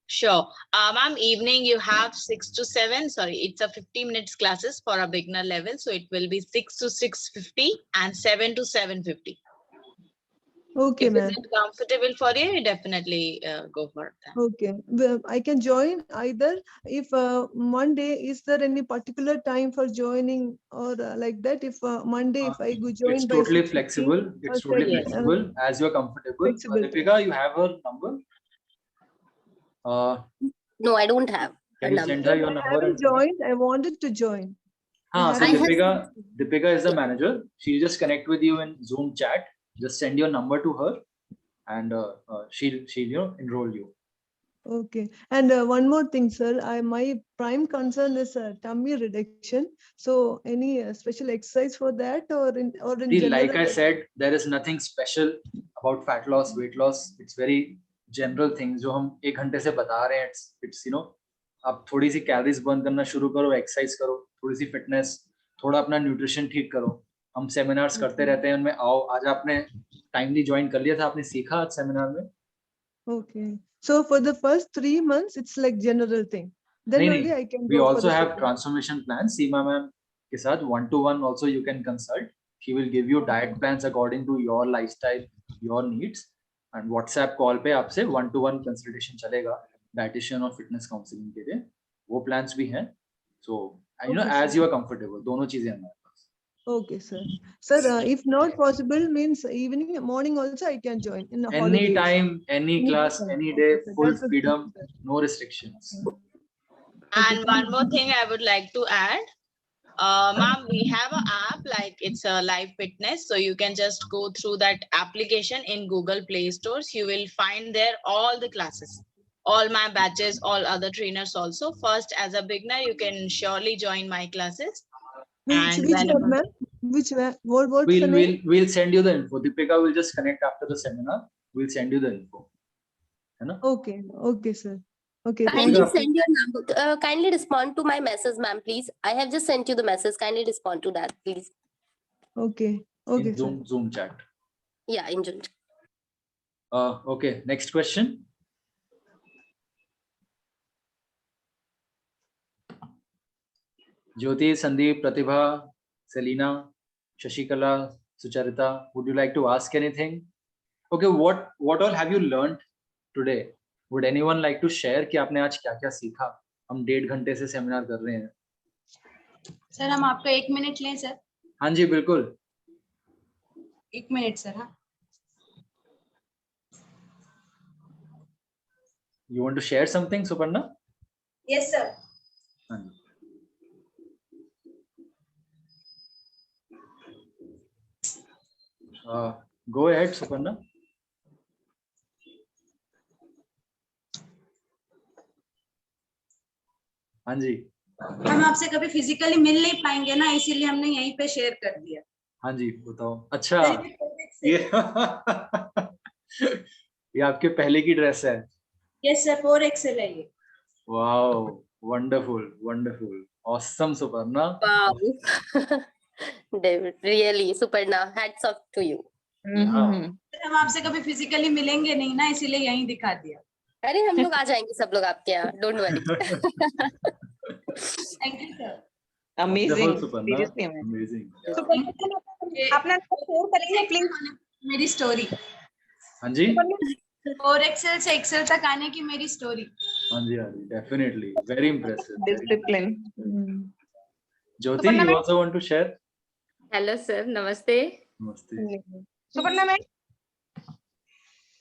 Sure. Ma'am, evening you have 6 to 7. Sorry, it's a 50 minutes classes for a beginner level. So it will be 6 to 6:50 and 7 to 7:50. Okay, If ma'am. it's comfortable for you, you definitely go for that. Okay, well, I can join either. If Monday, is there any particular time for joining or like that? If Monday, if I go join It's by totally 6:50 flexible. or It's totally second, flexible as you're comfortable. flexible. Deepika, you have her number? No, I don't have her Can you number. send her your I number? haven't joined. I wanted to join. So I have- Deepika is the manager. She'll just connect with you in Zoom chat. Just send your number to her, and she'll enroll you. Okay, and one more thing, sir. My prime concern is tummy reduction. So, any special exercise for that, or in See, general? like I said, there is nothing special about fat loss, weight loss. It's very general things जो हम 1 घंटे से बता रहे हैं. It's आप थोड़ी सी calories burn करना शुरू करो, एक्सरसाइज करो, थोड़ी सी फिटनेस, थोड़ा अपना न्यूट्रिशन ठीक करो. हम सेमिनार्स करते रहते हैं, उनमें आओ. आज आपने टाइमली ज्वाइन कर लिया था, आपने सीखा आज सेमिनार में. Okay, so for the first 3 months, it's like general thing. Then नहीं, only I can we go for also the have second. transformation plans. Seema ma'am के साथ 1-to-1 also you can consult. She will give you diet plans according to your lifestyle, your needs, and WhatsApp call पे आपसे 1-to-1 consultation चलेगा dietitian और fitness counseling के लिए. वो plans भी हैं. So Okay, as sir. you are comfortable, दोनों चीजें हमारे पास. Okay, sir. Sir, if not possible, means evening, morning also I can join in the Any holidays. time, any class, Anytime. any day, Okay, sir. full That's the freedom, thing, sir. no restrictions. And one more thing I would like to add. Ma'am, we have an app, like it's a live fitness. So you can just go through that application in Google Play Stores. You will find there all the classes, all my batches, all other trainers also. First, as a beginner, you can surely join my classes. Which web, ma'am? Which web? What's the name? We'll send you the info. Deepika will just connect after the seminar. We'll send you the info. Okay, okay, sir. Okay, Kindly send your number. Kindly respond to my message, ma'am, please. I have just sent you the message. Kindly respond to that, please. Okay, okay, in Zoom chat. Yeah, in Zoom. Okay, next question. Jyoti, Sandeep, Pratibha, Selina, Shashikala, Sucharita, would you like to ask anything? Okay, what all have you learned today? Would anyone like to share कि आपने आज क्या-क्या सीखा? हम 1.5 घंटे से seminar कर रहे हैं. सर, हम आपका 1 मिनट लें सर. हाँ जी, बिल्कुल. 1 मिनट सर. हाँ. You want to share something, Suparna? Yes, sir. Go ahead, Suparna. हाँ जी. हम आपसे कभी फिजिकली मिल नहीं पाएंगे ना, इसीलिए हमने यहीं पे शेयर कर दिया. हाँ जी, बताओ. अच्छा, ये आपके पहले की ड्रेस है. Yes sir, 4XL है ये. Wow, wonderful, wonderful, awesome, Suparna. Wow. David, really, Suparna, hats off to you. हम आपसे कभी फिजिकली मिलेंगे नहीं ना, इसीलिए यहीं दिखा दिया. अरे हम लोग आ जाएंगे सब लोग आपके यहाँ, don't worry. Thank you sir. Amazing. Seriously amazing. अपना शेयर करेंगे प्लीज मेरी स्टोरी. हाँ जी. 4XL से XL तक आने की मेरी स्टोरी. हाँ जी, definitely, very impressive. Discipline. Jyoti, you also want to share? Hello sir, namaste. Namaste. Suparna ma'am.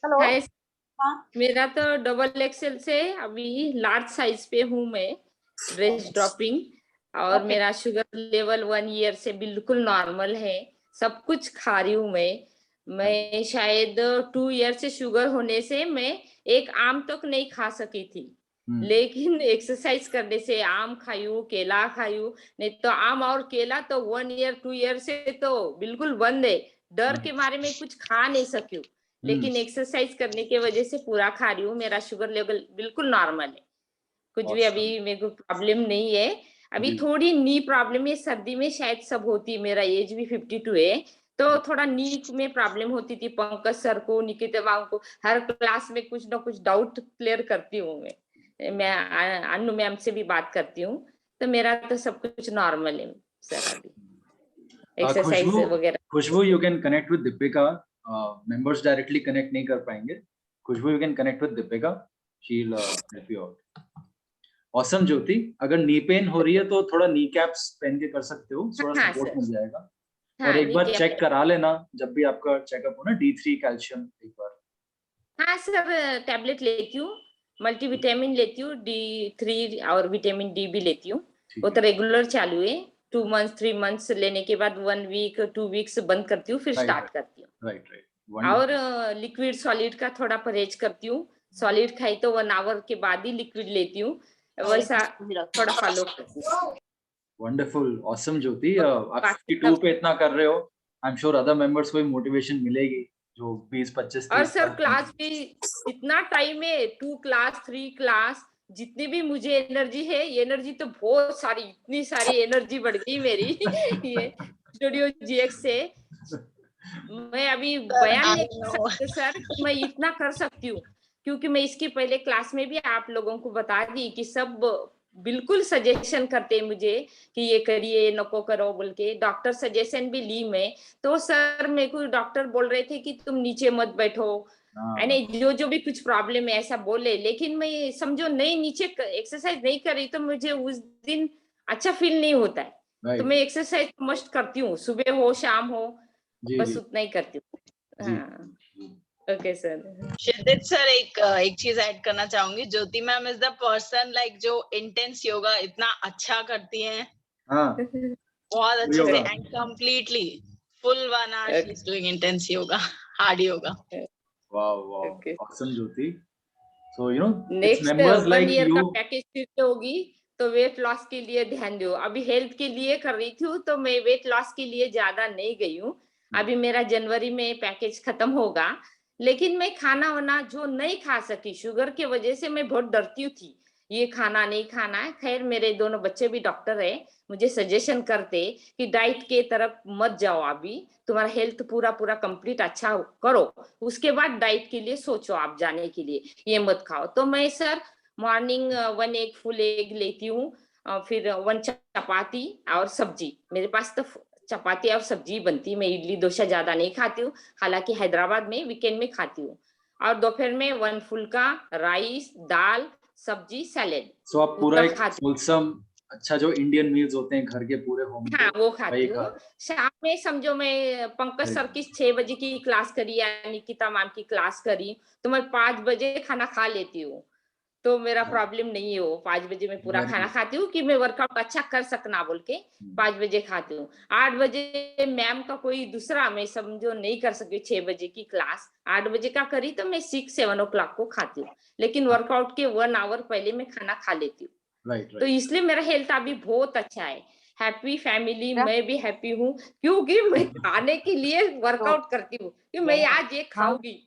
Hello. Hi. मेरा तो XXL से अभी लार्ज साइज पे हूँ मैं. ब्रेस्ट ड्रॉपिंग, और मेरा शुगर लेवल 1 ईयर से बिल्कुल नॉर्मल है। सब कुछ खा रही हूँ मैं शायद 2 ईयर से शुगर होने से मैं एक आम तक नहीं खा सकी थी, लेकिन एक्सरसाइज करने से आम खायू, केला खायू। नहीं तो आम और केला तो 1 ईयर 2 ईयर से तो बिल्कुल बंद है, डर के मारे में कुछ खा नहीं सकी हूँ, लेकिन एक्सरसाइज करने की वजह से पूरा खा रही हूँ। मेरा शुगर लेवल बिल्कुल नॉर्मल है, कुछ भी अभी मेरे को प्रॉब्लम नहीं है। अभी थोड़ी नी प्रॉब्लम है, सर्दी में शायद सब होती है, मेरा एज भी 52 है, तो थोड़ा नी में प्रॉब्लम होती थी। पंकज सर को, निकिता मैम को हर क्लास में कुछ ना कुछ डाउट क्लियर करती हूँ मैं अनु मैम से भी बात करती हूँ, तो मेरा तो सब कुछ नॉर्मल है सर अभी, एक्सरसाइज वगैरह। Khushboo, you can connect with Deepika, members directly connect नहीं कर पाएंगे। Khushboo, you can connect with Deepika, she will help you out. Awesome Jyoti, अगर नी पेन हो रही है तो थोड़ा नी कैप्स पहन के कर सकते हो, थोड़ा सपोर्ट मिल जाएगा। और एक बार चेक करा लेना जब भी आपका चेकअप हो ना, D3 कैल्शियम एक बार। हाँ सर, टैबलेट लेती हूँ, मल्टीविटामिन लेती हूँ, D3 और विटामिन डी भी लेती हूँ, वो तो रेगुलर चालू है। 2 मंथ्स 3 मंथ्स लेने के बाद 1 वीक 2 वीक्स बंद करती हूँ, फिर स्टार्ट करती हूँ। राइट। और लिक्विड सॉलिड का थोड़ा परहेज करती हूँ, सॉलिड खाई तो 1 आवर के बाद ही लिक्विड लेती हूँ, वैसा थोड़ा फॉलो करती हूँ। वंडरफुल, ऑसम ज्योति, आप 52 पे इतना कर रहे हो, I am sure other members को भी मोटिवेशन मिलेगी जो 20-25 और सर क्लास भी इतना टाइम है, 2 क्लास 3 क्लास, जितनी भी मुझे एनर्जी है, ये एनर्जी तो बहुत सारी, इतनी सारी एनर्जी बढ़ गई मेरी ये स्टूडियो GX से। मैं अभी बयान नहीं कर सकती सर कि मैं इतना कर सकती हूँ, क्योंकि मैं इसके पहले क्लास में भी आप लोगों को बता दी कि सब बिल्कुल सजेशन करते मुझे कि ये करिए, नको करो बोल के। डॉक्टर सजेशन भी ली मैं, तो सर मेरे को डॉक्टर बोल रहे थे कि तुम नीचे मत बैठो, यानी जो भी कुछ प्रॉब्लम है ऐसा बोले, लेकिन मैं समझो नहीं नीचे एक्सरसाइज नहीं कर रही तो मुझे उस दिन अच्छा फील नहीं होता है। तो मैं एक्सरसाइज मस्ट करती हूँ, सुबह हो शाम हो, बस उतना ही करती हूँ। Okay sir. शिद्दत सर, एक चीज ऐड करना चाहूंगी। Jyoti ma'am is the person like जो इंटेंस योगा इतना अच्छा करती हैं, बहुत अच्छे से, and completely full 1 hour she is doing intense yoga, hard yoga. Wow, awesome Jyoti. So you know, next members 1 like year का यू पैकेज फिर होगी तो वेट लॉस के लिए ध्यान दो। अभी हेल्थ के लिए कर रही थी तो मैं वेट लॉस के लिए ज्यादा नहीं गई हूँ। अभी मेरा जनवरी में पैकेज खत्म होगा, लेकिन मैं खाना वाना जो नहीं खा सकी शुगर की वजह से, मैं बहुत डरती थी ये खाना नहीं खाना है। खैर मेरे दोनों बच्चे भी डॉक्टर है, मुझे सजेशन करते कि डाइट के तरफ मत जाओ, अभी तुम्हारा हेल्थ पूरा कंप्लीट अच्छा करो, उसके बाद डाइट के लिए सोचो आप जाने के लिए, ये मत खाओ। तो मैं sir morning 1 egg full egg लेती हूँ, फिर 1 चपाती और सब्जी। मेरे पास तो चपाती और सब्जी बनती, मैं इडली डोसा ज्यादा नहीं खाती हूँ, हालांकि हैदराबाद में वीकेंड में खाती हूँ। और दोपहर में 1 फुल्का राइस, दाल, सब्जी, सैलेड। सो आप पूरा एक होलसम अच्छा जो इंडियन मील्स होते हैं घर के पूरे होम, हाँ वो खाती हूँ। शाम में समझो मैं पंकज सर की 6 बजे की क्लास करी या निकिता मैम की क्लास करी तो मैं 5 बजे खाना खा लेती हूँ, तो मेरा प्रॉब्लम नहीं है वो। 5 बजे मैं पूरा खाना खाती हूँ कि मैं वर्कआउट अच्छा कर सकना बोल के 5 बजे खाती हूँ। 8 बजे मैम का कोई दूसरा मैं समझो नहीं कर सकी, 6 बजे की क्लास 8 बजे का करी तो मैं 6-7 o'clock को खाती हूँ, लेकिन वर्कआउट के 1 hour पहले मैं खाना खा लेती हूँ। तो इसलिए मेरा हेल्थ अभी बहुत अच्छा है। हैप्पी फैमिली, मैं भी हैप्पी हूँ क्योंकि मैं खाने के लिए वर्कआउट करती हूँ कि मैं आज ये खाऊंगी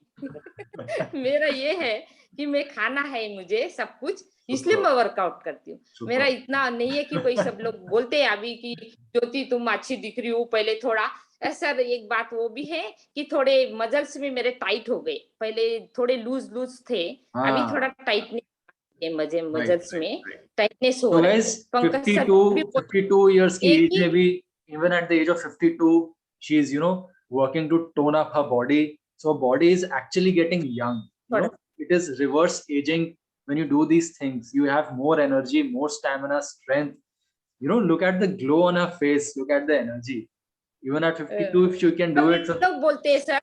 मेरा ये है कि मैं खाना है मुझे सब कुछ, इसलिए मैं वर्कआउट करती हूँ। मेरा इतना नहीं है कि कोई सब लोग बोलते हैं अभी कि ज्योति तुम अच्छी दिख रही हो, पहले थोड़ा सर एक बात वो भी है कि थोड़े मजल्स में मेरे टाइट हो गए, पहले थोड़े लूज थे, अभी थोड़ा टाइट नहीं, मजल्स में टाइटनेस हो रहा है। 52 years की एज में भी, even at the age of 52 she is working to tone up her body, so body is actually getting young, it is reverse aging. When you do these things you have more energy, more stamina, strength, look at the glow on her face, look at the energy even at 52 if you can do it. लोग बोलते हैं sir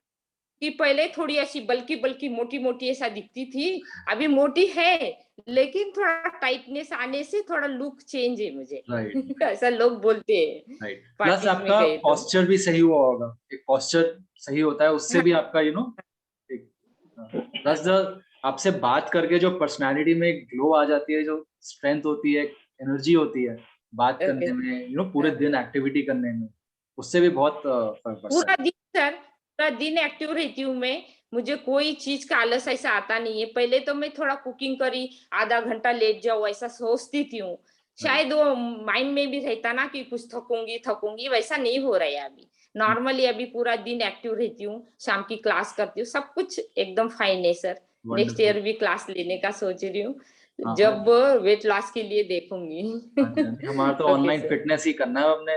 कि पहले थोड़ी ऐसी बल्कि बल्कि मोटी मोटी ऐसा दिखती थी, अभी मोटी है लेकिन थोड़ा टाइटनेस आने से थोड़ा लुक चेंज है मुझे। राइट ऐसा लोग बोलते हैं। राइट। प्लस पार्टीज में आपका गए तो पॉस्चर भी सही हुआ होगा, एक पॉस्चर सही होता है उससे भी आपका प्लस द आपसे बात करके जो पर्सनालिटी में एक ग्लो आ जाती है, जो स्ट्रेंथ होती है, एनर्जी होती है बात करने में, पूरे दिन एक्टिविटी करने में, उससे भी बहुत फर्क पड़ता पूरा है। दिन सर, पूरा दिन एक्टिव रहती हूँ मैं, मुझे कोई चीज का आलस ऐसा आता नहीं है। पहले तो मैं थोड़ा कुकिंग करी, आधा घंटा लेट जाओ ऐसा सोचती थी हूँ, शायद वो माइंड में भी रहता ना कि कुछ थकूंगी थकूंगी, वैसा नहीं हो रहा है अभी। नॉर्मली अभी पूरा दिन एक्टिव रहती हूँ, शाम की क्लास करती हूँ, सब कुछ एकदम फाइन है सर। नेक्स्ट ईयर भी क्लास लेने का सोच रही हूँ, जब वेट लॉस के लिए देखूंगी। हमारा तो ऑनलाइन फिटनेस ही करना है अपने।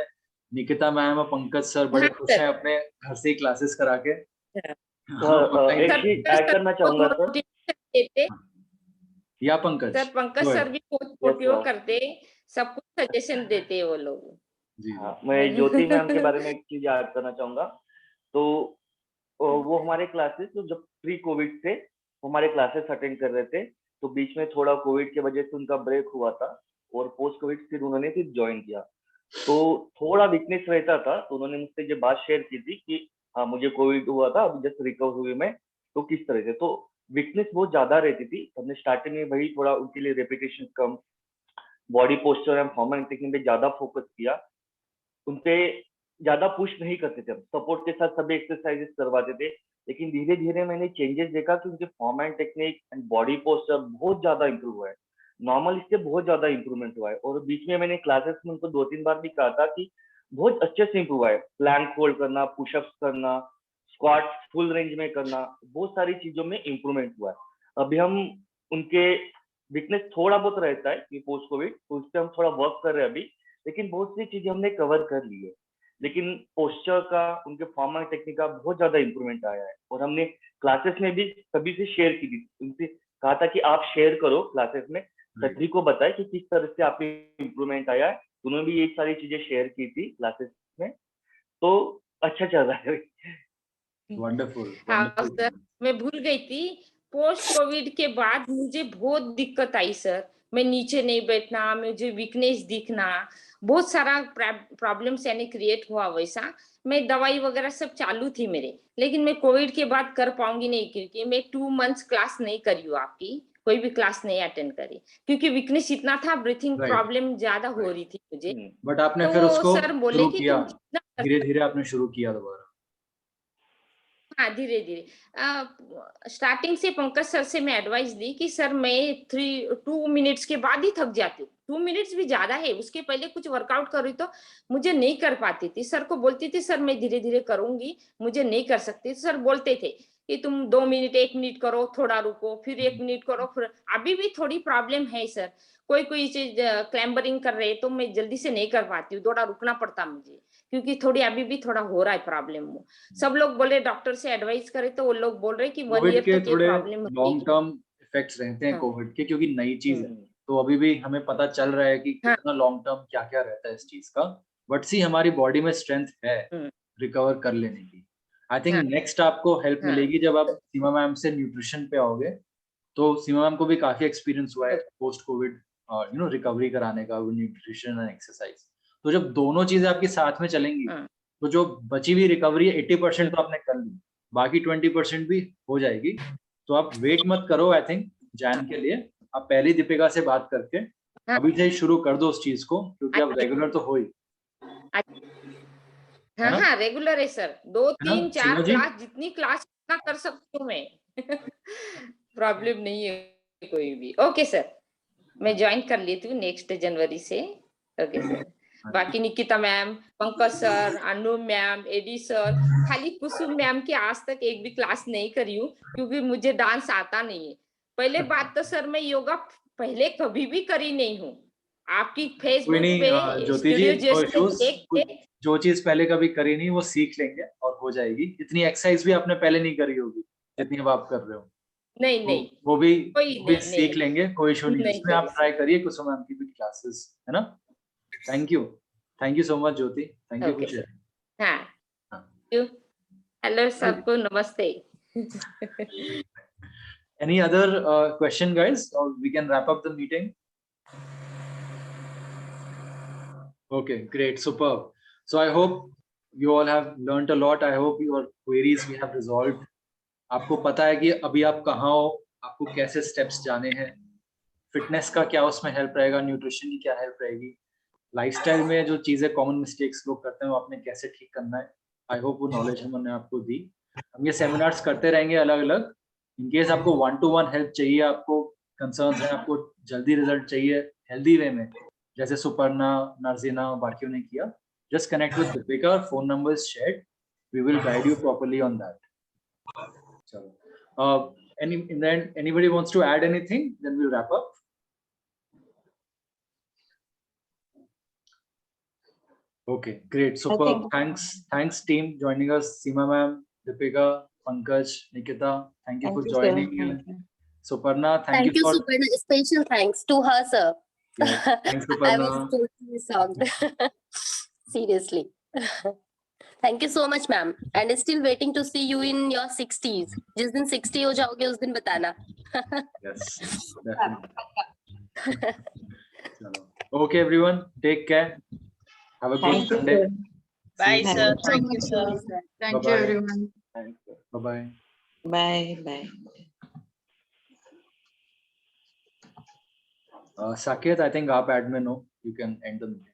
निकिता मैम और पंकज सर बड़े खुश हैं अपने घर से ही क्लासेस करा के। एक चीज ऐड करना चाहूंगा सर। या पंकज सर, पंकज सर भी बहुत मोटिवेट करते, सब कुछ सजेशन देते हैं वो लोग। हाँ, मैं ज्योति मैम के बारे में एक चीज ऐड करना चाहूंगा। तो वो हमारे क्लासेस तो जब प्री कोविड थे हमारे क्लासेस अटेंड कर रहे थे, तो बीच में थोड़ा कोविड की वजह से उनका ब्रेक हुआ था और पोस्ट कोविड फिर उन्होंने फिर ज्वाइन किया। तो थोड़ा वीकनेस रहता था, तो उन्होंने मुझसे ये बात शेयर की थी कि हाँ मुझे कोविड हुआ था, अभी जस्ट रिकवर हुई मैं, तो किस तरह से। तो वीकनेस बहुत ज्यादा रहती थी, हमने स्टार्टिंग में वही थोड़ा उनके लिए repetition come, body posture and form and technique पे ज्यादा फोकस किया, उनपे ज्यादा पुश नहीं करते थे, हम सपोर्ट के साथ सभी एक्सरसाइजेस करवाते थे। लेकिन धीरे धीरे मैंने चेंजेस देखा कि उनके form and technique and body posture बहुत ज्यादा इंप्रूव हुआ है, नॉर्मल इससे बहुत ज्यादा इंप्रूवमेंट हुआ है। और बीच में मैंने क्लासेस में उनको 2-3 बार भी कहा था कि बहुत अच्छे से इंप्रूव हुआ है, प्लैंक होल्ड करना, पुशअप्स करना, स्क्वाट फुल रेंज में करना, बहुत सारी चीजों में इंप्रूवमेंट हुआ है। अभी हम उनके वीकनेस थोड़ा बहुत रहता है कि पोस्ट कोविड, तो उस पर हम थोड़ा वर्क कर रहे हैं अभी, लेकिन बहुत सी चीजें हमने कवर कर ली है। लेकिन पोस्चर का, उनके फॉर्म एंड टेक्निक का बहुत ज्यादा इंप्रूवमेंट आया है। और हमने क्लासेस में भी सभी से शेयर की थी, उनसे कहा था कि आप शेयर करो क्लासेस में, सभी को बताए कि किस तरह से आपके इंप्रूवमेंट आया है। उन्होंने भी ये सारी चीजें शेयर की थी क्लासेस में, तो अच्छा चल रहा है। वंडरफुल। हाँ सर, मैं भूल गई थी, पोस्ट कोविड के बाद मुझे बहुत दिक्कत आई सर। मैं नीचे नहीं बैठना, मुझे वीकनेस दिखना, बहुत सारा प्रॉब्लम्स यानी क्रिएट हुआ वैसा। मैं दवाई वगैरह सब चालू थी मेरे, लेकिन मैं कोविड के बाद कर पाऊंगी नहीं, क्योंकि मैं 2 मंथ्स क्लास नहीं करी हूँ, आपकी कोई भी क्लास नहीं अटेंड करी, क्योंकि वीकनेस इतना था, ब्रीथिंग प्रॉब्लम ज्यादा हो रही थी मुझे। बट आपने तो फिर उसको सर बोले शुरू कि किया, तुम जितना धीरे धीरे आपने शुरू किया दोबारा। हाँ, धीरे धीरे स्टार्टिंग से पंकज सर से मैं एडवाइस दी कि सर मैं 2 मिनट्स के बाद ही थक जाती हूँ, 2 मिनट्स भी ज्यादा है, उसके पहले कुछ वर्कआउट कर रही तो मुझे नहीं कर पाती थी। सर को बोलती थी सर मैं धीरे धीरे करूंगी, मुझे नहीं कर सकती। सर बोलते थे कि तुम 2 मिनट 1 मिनट करो, थोड़ा रुको, फिर 1 मिनट करो, फिर अभी भी थोड़ी प्रॉब्लम है सर। कोई चीज क्लैम्बरिंग कर रहे तो मैं जल्दी से नहीं कर पाती हूँ, थोड़ा रुकना पड़ता मुझे, क्योंकि थोड़ी अभी भी थोड़ा हो रहा है प्रॉब्लम। वो सब लोग बोले डॉक्टर से एडवाइस करे तो वो लोग बोल रहे कि 1 कोविड ईयर के तक ये थोड़े प्रॉब्लम लॉन्ग टर्म इफेक्ट्स रहते हैं कोविड के, क्योंकि नई चीज है, तो अभी भी हमें पता चल रहा है कि कितना लॉन्ग टर्म क्या क्या रहता है इस चीज का। बट सी हमारी बॉडी में स्ट्रेंथ है रिकवर कर लेने की। आई थिंक नेक्स्ट आपको हेल्प मिलेगी जब आप सीमा मैम से न्यूट्रिशन पे आओगे। तो सीमा मैम को भी काफी एक्सपीरियंस हुआ है पोस्ट कोविड रिकवरी कराने का, न्यूट्रिशन एंड एक्सरसाइज। तो जब दोनों चीजें आपकी साथ में चलेंगी तो जो बची हुई रिकवरी है 80% तो आपने कर ली, बाकी 20% भी हो जाएगी। तो आप वेट मत करो, आई थिंक जैन के लिए आप पहले दीपिका से बात करके अभी से ही शुरू कर दो उस चीज को, क्योंकि आप रेगुलर तो हो ही। हाँ, रेगुलर है सर, 2 3 4 क्लास, जितनी क्लास इतना कर सकती हूँ मैं। प्रॉब्लम नहीं है कोई भी। ओके सर, मैं ज्वाइन कर लेती हूँ नेक्स्ट जनवरी से। Okay sir. बाकी निकिता मैम, पंकज सर, अनु मैम, एडी सर, खाली कुसुम मैम की आज तक एक भी क्लास नहीं करी हूँ, क्योंकि मुझे डांस आता नहीं है। पहले बात तो सर मैं योगा पहले कभी भी करी नहीं हूँ। आपकी फेसबुक पे स्टूडियो जो चीज पहले कभी करी नहीं वो सीख लेंगे और हो जाएगी। इतनी एक्सरसाइज भी आपने पहले नहीं करी होगी जितनी अब आप कर रहे हो। नहीं वो भी सीख लेंगे, कोई इशू नहीं। इसमें आप ट्राई करिए कुसुम मैम की भी क्लासेस, है ना। Thank you so much Jyoti, thank you for sharing. हाँ, हेलो सबको, नमस्ते। Any other question, guys, or we can wrap up the meeting? Okay, great, superb. So I hope you all have learned a lot. I hope your queries we have resolved. आपको पता है कि अभी आप कहाँ हो, आपको कैसे स्टेप्स जाने हैं, फिटनेस का क्या उसमें हेल्प रहेगा, न्यूट्रिशन की क्या हेल्प रहेगी, लाइफस्टाइल में जो चीजें कॉमन मिस्टेक्स लोग करते हैं वो आपने कैसे ठीक करना है. आई होप वो नॉलेज हमने आपको दी. हम ये सेमिनार्स करते रहेंगे अलग अलग. इन केस आपको 1-to-1 हेल्प चाहिए, आपको कंसर्न्स हैं, आपको जल्दी रिजल्ट चाहिए हेल्दी वे में, जैसे सुपर्णा, नर्जिना, बाकियों ने किया, just connect with Deepika. Phone number is shared. We will guide you properly on that. So, in the end, anybody wants to add anything? Then we'll wrap up. Okay, great. Super. Thanks team joining us. Seema ma'am, Deepika, Pankaj, Nikita. Thank you for joining. Suparna, thank you for. Suparna. Special thanks to her, sir. Yeah, thanks, Suparna. I was totally shocked. Seriously. Thank you so much, ma'am. And still waiting to see you in your 60s. जिस दिन 60 हो जाओगे उस दिन बताना. Yes, definitely. Okay, everyone. Take care. Have a good Sunday. Bye, sir. Thank you, sir. Thank you, everyone. Bye-bye. Bye. Saket, I think आप admin हो. You can end the meeting.